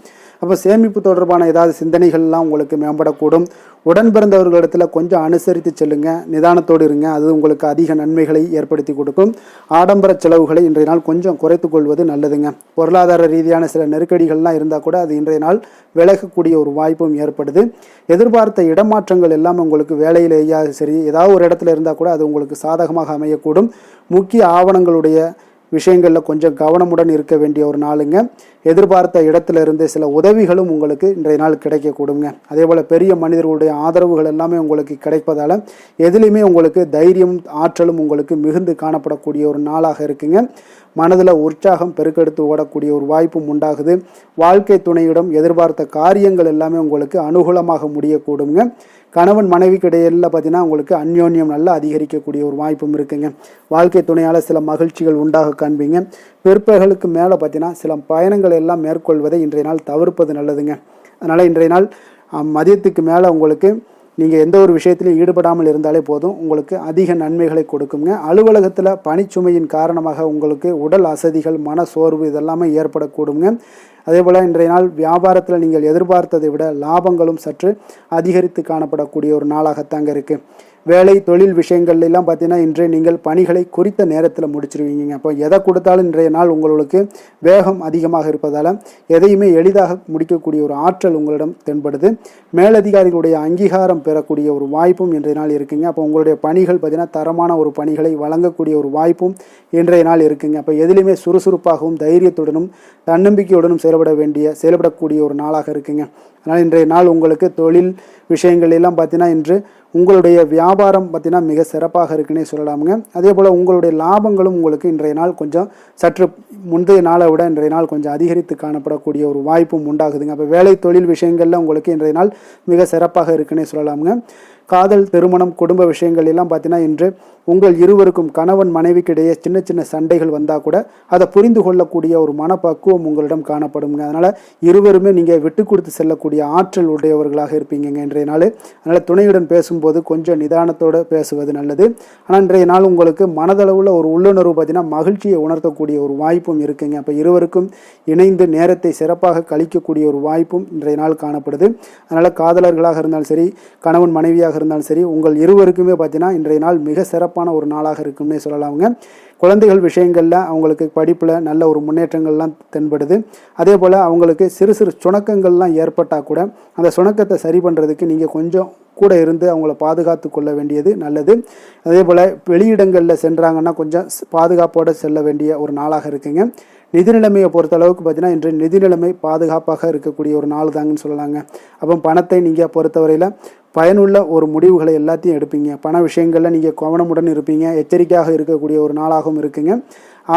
அப்போ சேமிப்பு தொடர்பான ஏதாவது சிந்தனைகள்லாம் உங்களுக்கு மேம்படக்கூடும். உடன் பிறந்தவர்களிடத்தில் கொஞ்சம் அனுசரித்து செல்லுங்க, நிதானத்தோடு இருங்க. அது உங்களுக்கு அதிக நன்மைகளை ஏற்படுத்தி கொடுக்கும். ஆடம்பர செலவுகளை இன்றைய நாள் கொஞ்சம் குறைத்து கொள்வது நல்லதுங்க. பொருளாதார ரீதியான சில நெருக்கடிகள்லாம் இருந்தால் கூட அது இன்றைய நாள் விலகக்கூடிய ஒரு வாய்ப்பும் ஏற்படுது. எதிர்பார்த்த இடமாற்றங்கள் எல்லாம் உங்களுக்கு வேலையிலேயே சரி ஏதாவது ஒரு இடத்துல இருந்தால் கூட அது உங்களுக்கு சாதகமாக அமையக்கூடும். முக்கிய ஆவணங்களுடைய விஷயங்களில் கொஞ்சம் கவனமுடன் இருக்க வேண்டிய ஒரு நாளுங்க. எதிர்பார்த்த இடத்துல இருந்து சில உதவிகளும் உங்களுக்கு இன்றைய நாள் கிடைக்கக்கூடுங்க. அதே போல் பெரிய மனிதர்களுடைய ஆதரவுகள் எல்லாமே உங்களுக்கு கிடைப்பதால் எதுலேயுமே உங்களுக்கு தைரியம், ஆற்றலும் உங்களுக்கு மிகுந்து காணப்படக்கூடிய ஒரு நாளாக இருக்குங்க. மனதில் உற்சாகம் பெருக்கெடுத்து ஓடக்கூடிய ஒரு வாய்ப்பும் உண்டாகுது. வாழ்க்கை துணையிடம் எதிர்பார்த்த காரியங்கள் எல்லாமே உங்களுக்கு அனுகூலமாக முடியக்கூடுங்க. கணவன் மனைவிக்கு இடையில பார்த்தீங்கன்னா உங்களுக்கு அந்யோன்யம் நல்லா அதிகரிக்கக்கூடிய ஒரு வாய்ப்பும் இருக்குங்க. வாழ்க்கை துணையால் சில மகிழ்ச்சிகள் உண்டாக காண்பீங்க. பிற்பகலுக்கு மேலே பார்த்தீங்கன்னா சில பயணங்கள் எல்லாம் மேற்கொள்வதை இன்றைய நாள் தவிர்ப்பது நல்லதுங்க. அதனால் இன்றைய நாள் மதியத்துக்கு மேலே உங்களுக்கு நீங்கள் எந்த ஒரு விஷயத்திலையும் ஈடுபடாமல் இருந்தாலே போதும், உங்களுக்கு அதிக நன்மைகளை கொடுக்குங்க. அலுவலகத்தில் பணிச்சுமையின் காரணமாக உங்களுக்கு உடல் அசதிகள், மன சோர்வு இதெல்லாமே ஏற்படக்கூடுங்க. அதே போல் இன்றைய நாள் வியாபாரத்தில் நீங்கள் எதிர்பார்த்ததை விட லாபங்களும் சற்று அதிகரித்து காணப்படக்கூடிய ஒரு நாளாகத்தாங்க இருக்குது. வேலை தொழில் விஷயங்கள்ல எல்லாம் பார்த்தீங்கன்னா இன்று நீங்கள் பணிகளை குறித்த நேரத்தில் முடிச்சிருவீங்க. அப்போ எதை கொடுத்தாலும் இன்றைய நாள் உங்களுக்கு வேகம் அதிகமாக இருப்பதால் எதையுமே எளிதாக முடிக்கக்கூடிய ஒரு ஆற்றல் உங்களிடம் தென்படுது. மேலதிகாரிகளுடைய அங்கீகாரம் பெறக்கூடிய ஒரு வாய்ப்பும் இன்றைய நாள் இருக்குங்க. அப்போ உங்களுடைய பணிகள் பார்த்தீங்கன்னா தரமான ஒரு பணிகளை வழங்கக்கூடிய ஒரு வாய்ப்பும் இன்றைய நாள் இருக்குங்க. அப்போ எதிலுமே சுறுசுறுப்பாகவும் தைரியத்துடனும் தன்னம்பிக்கையுடனும் செயல்படக்கூடிய ஒரு நாளாக இருக்குங்க. அதனால் இன்றைய நாள் உங்களுக்கு தொழில் விஷயங்கள் எல்லாம் பார்த்தீங்கன்னா இன்று உங்களுடைய வியாபாரம் பார்த்தீங்கன்னா மிக சிறப்பாக இருக்குன்னே சொல்லலாமுங்க. அதே போல் உங்களுடைய லாபங்களும் உங்களுக்கு இன்றைய நாள் கொஞ்சம் சற்று முந்தைய நாளை விட இன்றைய நாள் கொஞ்சம் அதிகரித்து காணப்படக்கூடிய ஒரு வாய்ப்பும் உண்டாகுதுங்க. அப்போ வேலை தொழில் விஷயங்கள்ல உங்களுக்கு இன்றைய நாள் மிக சிறப்பாக இருக்குன்னே சொல்லலாமுங்க. காதல் திருமணம் குடும்ப விஷயங்கள் எல்லாம் பார்த்தீங்கன்னா இன்று உங்கள் இருவருக்கும் கணவன் மனைவிக்கிடையே சின்ன சின்ன சண்டைகள் வந்தால் கூட அதை புரிந்து கொள்ளக்கூடிய ஒரு மனப்பக்குவம் உங்களிடம் காணப்படுங்க. அதனால் இருவருமே நீங்கள் விட்டு கொடுத்து செல்லக்கூடிய ஆற்றல் உடையவர்களாக இருப்பீங்க இன்றைய நாள். அதனால் துணையுடன் பேசும்போது கொஞ்சம் நிதானத்தோடு பேசுவது நல்லது. ஆனால் இன்றைய நாள் உங்களுக்கு மனதளவில் ஒரு உள்ளுணர்வு பார்த்தீங்கன்னா மகிழ்ச்சியை உணர்த்தக்கூடிய ஒரு வாய்ப்பும் இருக்குங்க. அப்போ இருவருக்கும் இணைந்து நேரத்தை சிறப்பாக கழிக்கக்கூடிய ஒரு வாய்ப்பும் இன்றைய நாள் காணப்படுது. அதனால் காதலர்களாக இருந்தாலும் சரி கணவன் மனைவியாக இருந்தாலும் சரி உங்கள் இருவருக்குமே பார்த்தீங்கன்னா இன்றைய நாள் மிக சிறப்பான ஒரு நாளாக இருக்கும்னே சொல்லலாமுங்க. குழந்தைகள் விஷயங்களில் அவங்களுக்கு படிப்பில் நல்ல ஒரு முன்னேற்றங்கள்லாம் தென்படுது. அதே போல் அவங்களுக்கு சிறு சிறு சுணக்கங்கள்லாம் ஏற்பட்டால் கூட அந்த சுணக்கத்தை சரி பண்ணுறதுக்கு நீங்கள் கொஞ்சம் கூட இருந்து அவங்கள பாதுகாத்து கொள்ள வேண்டியது நல்லது. அதே போல் வெளியிடங்களில் சென்றாங்கன்னா கொஞ்சம் பாதுகாப்போடு செல்ல வேண்டிய ஒரு நாளாக இருக்குங்க. நிதி நிலைமையை பொறுத்த அளவுக்கு பார்த்தீங்கன்னா இன்று நிதி நிலைமை பாதுகாப்பாக இருக்கக்கூடிய ஒரு நாள் தாங்கன்னு சொல்லலாங்க. அப்போ பணத்தை நீங்கள் பொறுத்தவரையில் பயனுள்ள ஒரு முடிவுகளை எல்லாத்தையும் எடுப்பீங்க. பண விஷயங்களில் நீங்கள் கவனமுடன் இருப்பீங்க. எச்சரிக்கையாக இருக்கக்கூடிய ஒரு நாளாகவும் இருக்குங்க.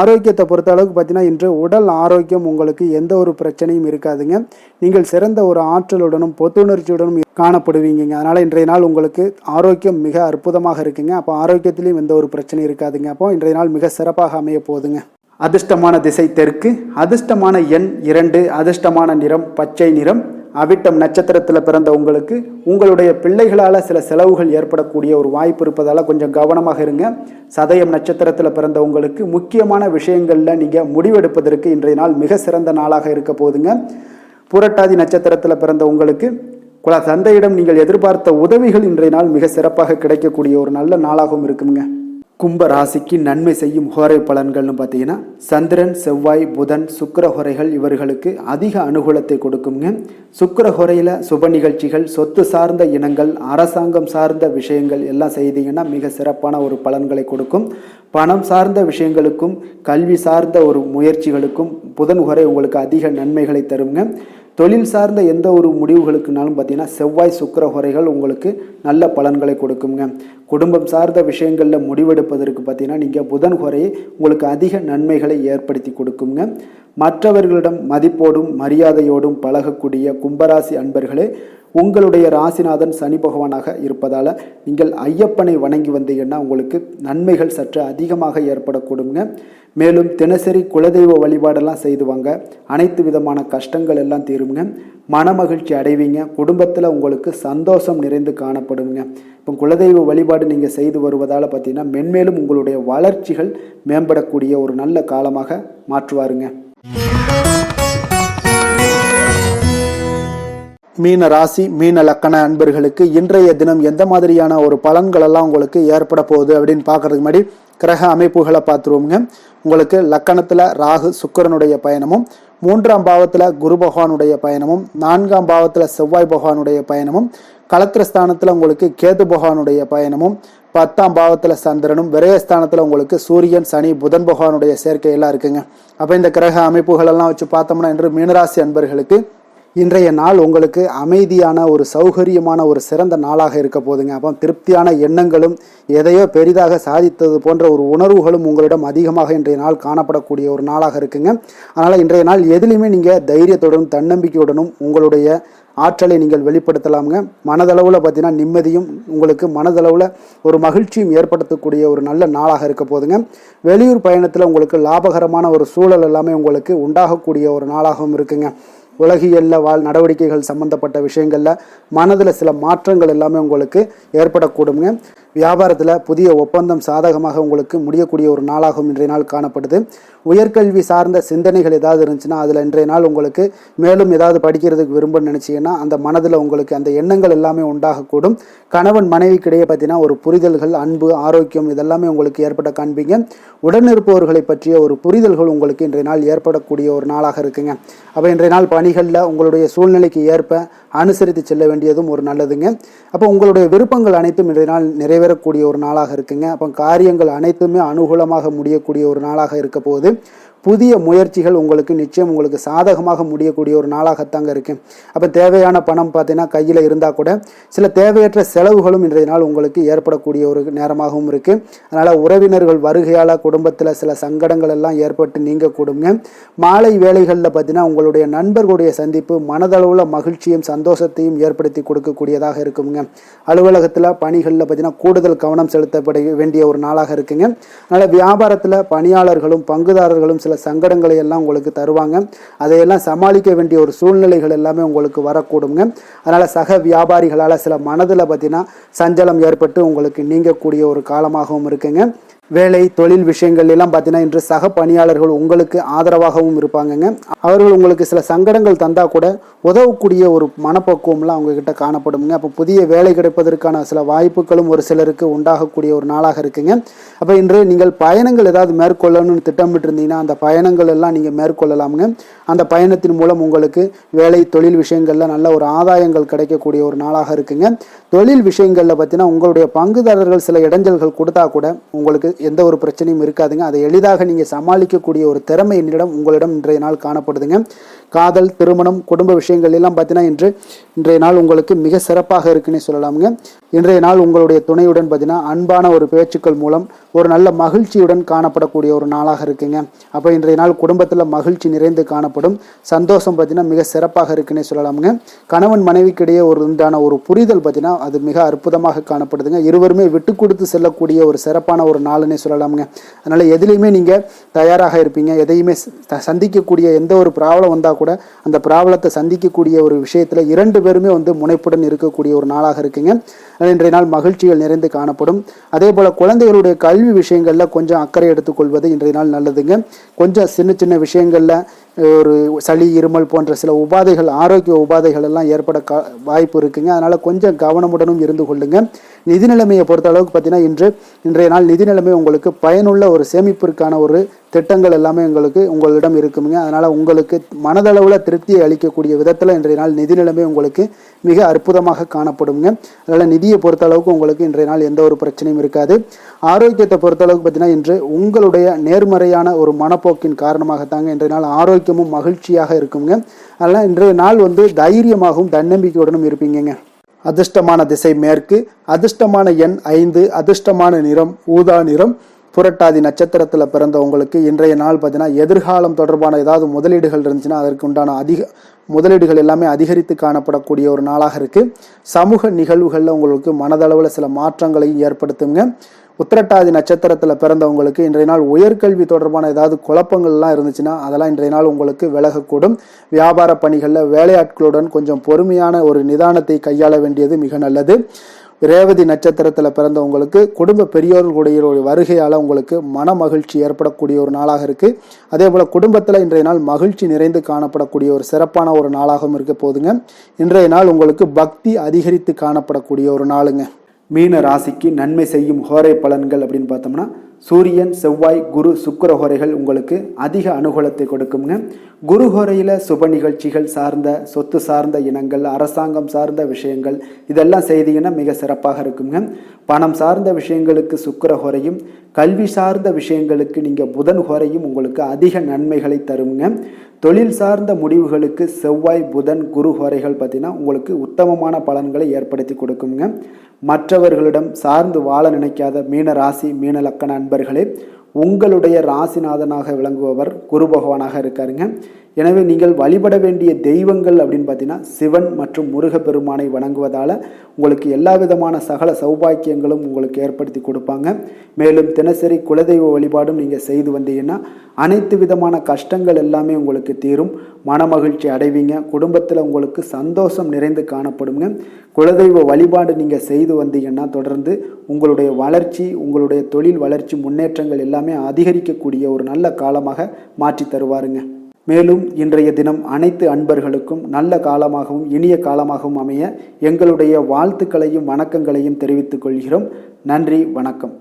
ஆரோக்கியத்தை பொறுத்த அளவுக்கு பார்த்தீங்கன்னா இன்று உடல் ஆரோக்கியம் உங்களுக்கு எந்த ஒரு பிரச்சனையும் இருக்காதுங்க. நீங்கள் சிறந்த ஒரு ஆற்றலுடனும் புத்துணர்ச்சியுடனும் காணப்படுவீங்க. அதனால் இன்றைய நாள் உங்களுக்கு ஆரோக்கியம் மிக அற்புதமாக இருக்குங்க. அப்போ ஆரோக்கியத்திலையும் எந்த ஒரு பிரச்சனையும் இருக்காதுங்க. அப்போ இன்றைய நாள் மிக சிறப்பாக அமைய போகுதுங்க. அதிர்ஷ்டமான திசை தெற்கு, அதிர்ஷ்டமான எண் 2, அதிர்ஷ்டமான நிறம் பச்சை நிறம். அவிட்டம் நட்சத்திரத்தில் பிறந்த உங்களுக்கு உங்களுடைய பிள்ளைகளால் சில செலவுகள் ஏற்படக்கூடிய ஒரு வாய்ப்பு இருப்பதால் கொஞ்சம் கவனமாக இருங்க. சதயம் நட்சத்திரத்தில் பிறந்த உங்களுக்கு முக்கியமான விஷயங்களில் நீங்கள் முடிவெடுப்பதற்கு இன்றைய நாள் மிக சிறந்த நாளாக இருக்க போகுதுங்க. புரட்டாதி நட்சத்திரத்தில் பிறந்த உங்களுக்கு தந்தையிடம் நீங்கள் எதிர்பார்த்த உதவிகள் இன்றைய நாள் மிக சிறப்பாக கிடைக்கக்கூடிய ஒரு நல்ல நாளாகவும் இருக்குங்க. கும்ப ராசிக்கு நன்மை செய்யும் ஹோரை பலன்கள்னு பார்த்தீங்கன்னா சந்திரன் செவ்வாய் புதன் சுக்கிர ஹோரைகள் இவர்களுக்கு அதிக அனுகூலத்தை கொடுக்குங்க. சுக்கிர ஹோரையில் சுப நிகழ்ச்சிகள் சொத்து சார்ந்த இனங்கள் அரசாங்கம் சார்ந்த விஷயங்கள் எல்லாம் செய்தீங்கன்னா மிக சிறப்பான ஒரு பலன்களை கொடுக்கும். பணம் சார்ந்த விஷயங்களுக்கும் கல்வி சார்ந்த ஒரு முயற்சிகளுக்கும் புதன் ஹோரை உங்களுக்கு அதிக நன்மைகளை தருங்க. தொழில் சார்ந்த எந்த ஒரு முடிவுகளுக்குனாலும் பார்த்தீங்கன்னா செவ்வாய் சுக்கிர ஹோரைகள் உங்களுக்கு நல்ல பலன்களை கொடுக்குங்க. குடும்பம் சார்ந்த விஷயங்களில் முடிவெடுப்பதற்கு பார்த்தீங்கன்னா நீங்கள் புதன் ஹோரையை உங்களுக்கு அதிக நன்மைகளை ஏற்படுத்தி கொடுக்குங்க. மற்றவர்களிடம் மதிப்போடும் மரியாதையோடும் பழகக்கூடிய கும்பராசி அன்பர்களே உங்களுடைய ராசிநாதன் சனி பகவானாக இருப்பதால் நீங்கள் ஐயப்பனை வணங்கி வந்தீங்கன்னா உங்களுக்கு நன்மைகள் சற்று அதிகமாக ஏற்படக்கூடுங்க. மேலும் தினசரி குலதெய்வ வழிபாடெல்லாம் செய்துவாங்க. அனைத்து விதமான கஷ்டங்கள் எல்லாம் தீருங்க. மனமகிழ்ச்சி அடைவீங்க. குடும்பத்தில் உங்களுக்கு சந்தோஷம் நிறைந்து காணப்படுங்க. இப்போ குலதெய்வ வழிபாடு நீங்கள் செய்து வருவதால் பார்த்தீங்கன்னா மென்மேலும் உங்களுடைய வளர்ச்சிகள் மேம்படக்கூடிய ஒரு நல்ல காலமாக மாற்றுவாருங்க. மீன ராசி மீன லக்கண அன்பர்களுக்கு இன்றைய தினம் எந்த மாதிரியான ஒரு பலன்கள் எல்லாம் உங்களுக்கு ஏற்பட போகுது அப்படின்னு பார்க்கறதுக்கு முன்னாடி கிரக அமைப்புகளை பார்த்துருவோங்க. உங்களுக்கு லக்கணத்தில் ராகு சுக்கிரனுடைய பயணமும், 3ஆம் பாவத்தில் குரு பகவானுடைய பயணமும், 4ஆம் பாவத்தில் செவ்வாய் பகவானுடைய பயணமும், களத்திரஸ்தானத்தில் உங்களுக்கு கேது பகவானுடைய பயணமும், 10ஆம் பாவத்தில் சந்திரனும், விரயஸ்தானத்தில் உங்களுக்கு சூரியன் சனி புதன் பகவானுடைய சேர்க்கையெல்லாம் இருக்குங்க. அப்போ இந்த கிரக அமைப்புகள் எல்லாம் வச்சு பார்த்தோம்னா இன்று மீனராசி அன்பர்களுக்கு இன்றைய நாள் உங்களுக்கு அமைதியான ஒரு சௌகரியமான ஒரு சிறந்த நாளாக இருக்க போதுங்க. அப்போ திருப்தியான எண்ணங்களும் எதையோ பெரிதாக சாதித்தது போன்ற ஒரு உணர்வுகளும் உங்களிடம் அதிகமாக இன்றைய நாள் காணப்படக்கூடிய ஒரு நாளாக இருக்குங்க. அதனால் இன்றைய நாள் எதிலையுமே நீங்கள் தைரியத்துடனும் தன்னம்பிக்கையுடனும் உங்களுடைய ஆற்றலை நீங்கள் வெளிப்படுத்தலாமுங்க. மனதளவில் பார்த்தீங்கன்னா நிம்மதியும் உங்களுக்கு மனதளவில் ஒரு மகிழ்ச்சியும் ஏற்படுத்தக்கூடிய ஒரு நல்ல நாளாக இருக்க போதுங்க. வெளியூர் பயணத்தில் உங்களுக்கு லாபகரமான ஒரு சூழல் எல்லாமே உங்களுக்கு உண்டாகக்கூடிய ஒரு நாளாகவும் இருக்குங்க. உலகியல்ல நடவடிக்கைகள் சம்பந்தப்பட்ட விஷயங்களில் மனதில் சில மாற்றங்கள் எல்லாமே உங்களுக்கு ஏற்படக்கூடுங்க. வியாபாரத்தில் புதிய ஒப்பந்தம் சாதகமாக உங்களுக்கு முடியக்கூடிய ஒரு நாளாகவும் இன்றைய நாள் காணப்படுது. உயர்கல்வி சார்ந்த சிந்தனைகள் ஏதாவது இருந்துச்சுன்னா அதில் இன்றைய நாள் உங்களுக்கு மேலும் ஏதாவது படிக்கிறதுக்கு விரும்புன்னு நினச்சிங்கன்னா அந்த மனதில் உங்களுக்கு அந்த எண்ணங்கள் எல்லாமே உண்டாகக்கூடும். கணவன் மனைவிக்கிடையே பார்த்தீங்கன்னா ஒரு புரிதல்கள், அன்பு, ஆரோக்கியம் இதெல்லாமே உங்களுக்கு ஏற்பட காண்பீங்க. உடனிருப்பவர்களை பற்றிய ஒரு புரிதல்கள் உங்களுக்கு இன்றைய நாள் ஏற்படக்கூடிய ஒரு நாளாக இருக்குங்க. அப்போ இன்றைய நாள் பணிகளில் உங்களுடைய சூழ்நிலைக்கு ஏற்ப அனுசரித்து செல்ல வேண்டியதும் ஒரு நல்லதுங்க. அப்போ உங்களுடைய விருப்பங்கள் அனைத்தும் இன்றைய நாள் நிறைவேறக்கூடிய ஒரு நாளாக இருக்குங்க. அப்போ காரியங்கள் அனைத்துமே அனுகூலமாக முடியக்கூடிய ஒரு நாளாக இருக்க போகுது. புதிய முயற்சிகள் உங்களுக்கு நிச்சயம் உங்களுக்கு சாதகமாக முடியக்கூடிய ஒரு நாளாகத்தாங்க இருக்கு. அப்போ தேவையான பணம் பார்த்தீங்கன்னா கையில் இருந்தால் கூட சில தேவையற்ற செலவுகளும் இன்றைய நாள் உங்களுக்கு ஏற்படக்கூடிய ஒரு நேரமாகவும் இருக்குது. அதனால் உறவினர்கள் வருகையால் குடும்பத்தில் சில சங்கடங்கள் எல்லாம் ஏற்பட்டு நீங்கக்கூடுங்க. மாலை வேளைகளில் பார்த்தீங்கன்னா உங்களுடைய நண்பர்களுடைய சந்திப்பு மனதளவில் மகிழ்ச்சியும் சந்தோஷத்தையும் ஏற்படுத்தி கொடுக்கக்கூடியதாக இருக்குங்க. அலுவலகத்தில் பணிகளில் பார்த்தீங்கன்னா கூடுதல் கவனம் செலுத்தப்பட வேண்டிய ஒரு நாளாக இருக்குங்க. அதனால் வியாபாரத்தில் பணியாளர்களும் பங்குதாரர்களும் சில சங்கடங்களை எல்லாம் உங்களுக்கு தருவாங்க. அதையெல்லாம் சமாளிக்க வேண்டிய ஒரு சூழ்நிலைகள் எல்லாமே உங்களுக்கு வரக்கூடுங்க. அதனால சக வியாபாரிகளால் சில மனதில் பார்த்தீங்கன்னா சஞ்சலம் ஏற்பட்டு உங்களுக்கு நீங்கக்கூடிய ஒரு காலமாகவும் இருக்குங்க. வேலை தொழில் விஷயங்கள் எல்லாம் பார்த்தீங்கன்னா இன்று சக பணியாளர்கள் உங்களுக்கு ஆதரவாகவும் இருப்பாங்கங்க. அவர்கள் உங்களுக்கு சில சங்கடங்கள் தந்தா கூட உதவக்கூடிய ஒரு மனப்பக்குவம்லாம் அவங்க கிட்ட காணப்படுங்க. அப்போ புதிய வேலை கிடைப்பதற்கான சில வாய்ப்புகளும் ஒரு சிலருக்கு உண்டாகக்கூடிய ஒரு நாளாக இருக்குங்க. அப்போ இன்று நீங்கள் பயணங்கள் ஏதாவது மேற்கொள்ளணும்னு திட்டமிட்டு இருந்தீங்கன்னா அந்த பயணங்கள் எல்லாம் நீங்கள் மேற்கொள்ளலாமுங்க. அந்த பயணத்தின் மூலம் உங்களுக்கு வேலை தொழில் விஷயங்கள்ல நல்ல ஒரு ஆதாயங்கள் கிடைக்கக்கூடிய ஒரு நாளாக இருக்குங்க. தொழில் விஷயங்களில் பார்த்தீங்கன்னா உங்களுடைய பங்குதாரர்கள் சில இடைஞ்சல்கள் கொடுத்தா கூட உங்களுக்கு எந்த ஒரு பிரச்சனையும் இருக்காதுங்க. அதை எளிதாக நீங்கள் சமாளிக்கக்கூடிய ஒரு திறமை உங்களிடம் இன்றைய நாள் காணப்படுதுங்க. காதல், திருமணம், குடும்ப விஷயங்கள் எல்லாம் பார்த்தீங்கன்னா இன்றைய நாள் உங்களுக்கு மிக சிறப்பாக இருக்குன்னு சொல்லலாமுங்க. இன்றைய நாள் உங்களுடைய துணையுடன் பார்த்தீங்கன்னா அன்பான ஒரு பேச்சுக்கள் மூலம் ஒரு நல்ல மகிழ்ச்சியுடன் காணப்படக்கூடிய ஒரு நாளாக இருக்குங்க. அப்போ இன்றைய நாள் குடும்பத்தில் மகிழ்ச்சி நிறைந்து காணப்படும். சந்தோஷம் பார்த்தீங்கன்னா மிக சிறப்பாக இருக்குன்னே சொல்லலாமுங்க. கணவன் மனைவிக்கிடையே உண்டான ஒரு புரிதல் பார்த்தீங்கன்னா அது மிக அற்புதமாக காணப்படுதுங்க. இருவருமே விட்டு கொடுத்து செல்லக்கூடிய ஒரு சிறப்பான ஒரு நாளுன்னே சொல்லலாமுங்க. அதனால் எதுலேயுமே நீங்கள் தயாராக இருப்பீங்க. எதையுமே சந்திக்கக்கூடிய எந்த ஒரு ப்ராப்ளம் வந்தால் கூட அந்த ப்ராப்ளத்தை சந்திக்கக்கூடிய ஒரு விஷயத்தில் இரண்டு பேருமே முனைப்புடன் இருக்கக்கூடிய ஒரு நாளாக இருக்குங்க. இன்றைய நாள் மகிழ்ச்சிகள் நிறைந்து காணப்படும். அதே போல் குழந்தைகளுடைய கல்வி விஷயங்களில் கொஞ்சம் அக்கறை எடுத்துக்கொள்வது இன்றைய நாள் நல்லதுங்க. கொஞ்சம் சின்ன சின்ன விஷயங்களில் ஒரு சளி, இருமல் போன்ற சில உபாதைகள், ஆரோக்கிய உபாதைகள் எல்லாம் ஏற்பட வாய்ப்பு இருக்குங்க. அதனால் கொஞ்சம் கவனமுடனும் இருந்து கொள்ளுங்க. நிதி நிலைமையை பொறுத்த அளவுக்கு பார்த்தீங்கன்னா இன்றைய நாள் நிதி நிலைமை உங்களுக்கு பயனுள்ள ஒரு சேமிப்பிற்கான ஒரு திட்டங்கள் எல்லாமே உங்களிடம் இருக்குங்க. அதனால் உங்களுக்கு மனதளவில் திருப்தியை அளிக்கக்கூடிய விதத்தில் இன்றைய நாள் நிதி நிலைமை உங்களுக்கு மிக அற்புதமாக காணப்படுங்க. அதனால் நிதியை பொறுத்த அளவுக்கு உங்களுக்கு இன்றைய நாள் எந்த ஒரு பிரச்சனையும் இருக்காது. ஆரோக்கியத்தை பொறுத்த அளவுக்கு பார்த்தீங்கன்னா இன்று உங்களுடைய நேர்மறையான ஒரு மனப்போக்கின் காரணமாகத்தாங்க இன்றைய நாள் ஆரோக்கியமும் மகிழ்ச்சியாக இருக்குங்க. அதனால் இன்றைய நாள் தைரியமாகவும் தன்னம்பிக்கையுடனும் இருப்பீங்க. அதிர்ஷ்டமான திசை மேற்கு, அதிர்ஷ்டமான எண் 5, அதிர்ஷ்டமான நிறம் ஊதா நிறம். புரட்டாதி நட்சத்திரத்தில் பிறந்தவங்களுக்கு இன்றைய நாள் பார்த்தீங்கன்னா எதிர்காலம் தொடர்பான ஏதாவது முதலீடுகள் இருந்துச்சுன்னா அதற்கு உண்டான முதலீடுகள் எல்லாமே அதிகரித்து காணப்படக்கூடிய ஒரு நாளாக இருக்குது. சமூக நிகழ்வுகளில் உங்களுக்கு மனதளவில் சில மாற்றங்களையும் ஏற்படுத்துங்க. உத்திரட்டாதி நட்சத்திரத்தில் பிறந்தவங்களுக்கு இன்றைய நாள் உயர்கல்வி தொடர்பான ஏதாவது குழப்பங்கள்லாம் இருந்துச்சுன்னா அதெல்லாம் இன்றைய நாள் உங்களுக்கு விலகக்கூடும். வியாபார பணிகளில் வேலையாட்களுடன் கொஞ்சம் பொறுமையான ஒரு நிதானத்தை கையாள வேண்டியது மிக நல்லது. ரேவதி நட்சத்திரத்தில் பிறந்தவங்களுக்கு குடும்ப பெரியோர்களுடைய வருகையால் உங்களுக்கு மன மகிழ்ச்சி ஏற்படக்கூடிய ஒரு நாளாக இருக்குது. அதே போல் குடும்பத்தில் இன்றைய நாள் மகிழ்ச்சி நிறைந்து காணப்படக்கூடிய ஒரு சிறப்பான ஒரு நாளாகவும் இருக்க போதுங்க. இன்றைய நாள் உங்களுக்கு பக்தி அதிகரித்து காணப்படக்கூடிய ஒரு நாளுங்க. மீன ராசிக்கு நன்மை செய்யும் ஹோரை பலன்கள் அப்படின்னு பார்த்தோம்னா சூரியன், செவ்வாய், குரு, சுக்கிர ஹோரைகள் உங்களுக்கு அதிக அனுகூலத்தை கொடுக்குங்க. குரு ஹோரையில் சுப நிகழ்ச்சிகள் சார்ந்த, சொத்து சார்ந்த இனங்கள், அரசாங்கம் சார்ந்த விஷயங்கள் இதெல்லாம் செய்தீங்கன்னா மிக சிறப்பாக இருக்குங்க. பணம் சார்ந்த விஷயங்களுக்கு சுக்கிர ஹோரையும், கல்வி சார்ந்த விஷயங்களுக்கு நீங்கள் புதன் ஹோரையும் உங்களுக்கு அதிக நன்மைகளை தருங்க. தொழில் சார்ந்த முடிவுகளுக்கு செவ்வாய், புதன், குரு ஹோரைகள் பார்த்தீங்கன்னா உங்களுக்கு உத்தமமான பலன்களை ஏற்படுத்தி கொடுக்குங்க. மற்றவர்களிடம் சார்ந்து வாழ நினைக்காத மீன ராசி, மீன லக்கண அன்பர்களே, உங்களுடைய ராசிநாதனாக விளங்குபவர் குரு பகவானாக இருக்காருங்க. எனவே நீங்கள் வழிபட வேண்டிய தெய்வங்கள் அப்படின்னு பார்த்தீங்கன்னா சிவன் மற்றும் முருகப்பெருமானை வணங்குவதால் உங்களுக்கு எல்லா விதமான சகல சௌபாக்கியங்களும் உங்களுக்கு ஏற்படுத்தி கொடுப்பாங்க. மேலும் தினசரி குலதெய்வ வழிபாடும் நீங்கள் செய்து வந்தீங்கன்னா அனைத்து விதமான கஷ்டங்கள் எல்லாமே உங்களுக்கு தீரும், மனமகிழ்ச்சி அடைவீங்க, குடும்பத்தில் உங்களுக்கு சந்தோஷம் நிறைந்து காணப்படுங்க. குலதெய்வ வழிபாடு நீங்கள் செய்து வந்தீங்கன்னா தொடர்ந்து உங்களுடைய வளர்ச்சி, உங்களுடைய தொழில் வளர்ச்சி, முன்னேற்றங்கள் எல்லாமே அதிகரிக்கக்கூடிய ஒரு நல்ல காலமாக மாற்றி தருவாருங்க. மேலும் இன்றைய தினம் அனைத்து அன்பர்களுக்கும் நல்ல காலமாகவும் இனிய காலமாகவும் அமைய எங்களுடைய வாழ்த்துக்களையும் வணக்கங்களையும் தெரிவித்துக் கொள்கிறோம். நன்றி, வணக்கம்.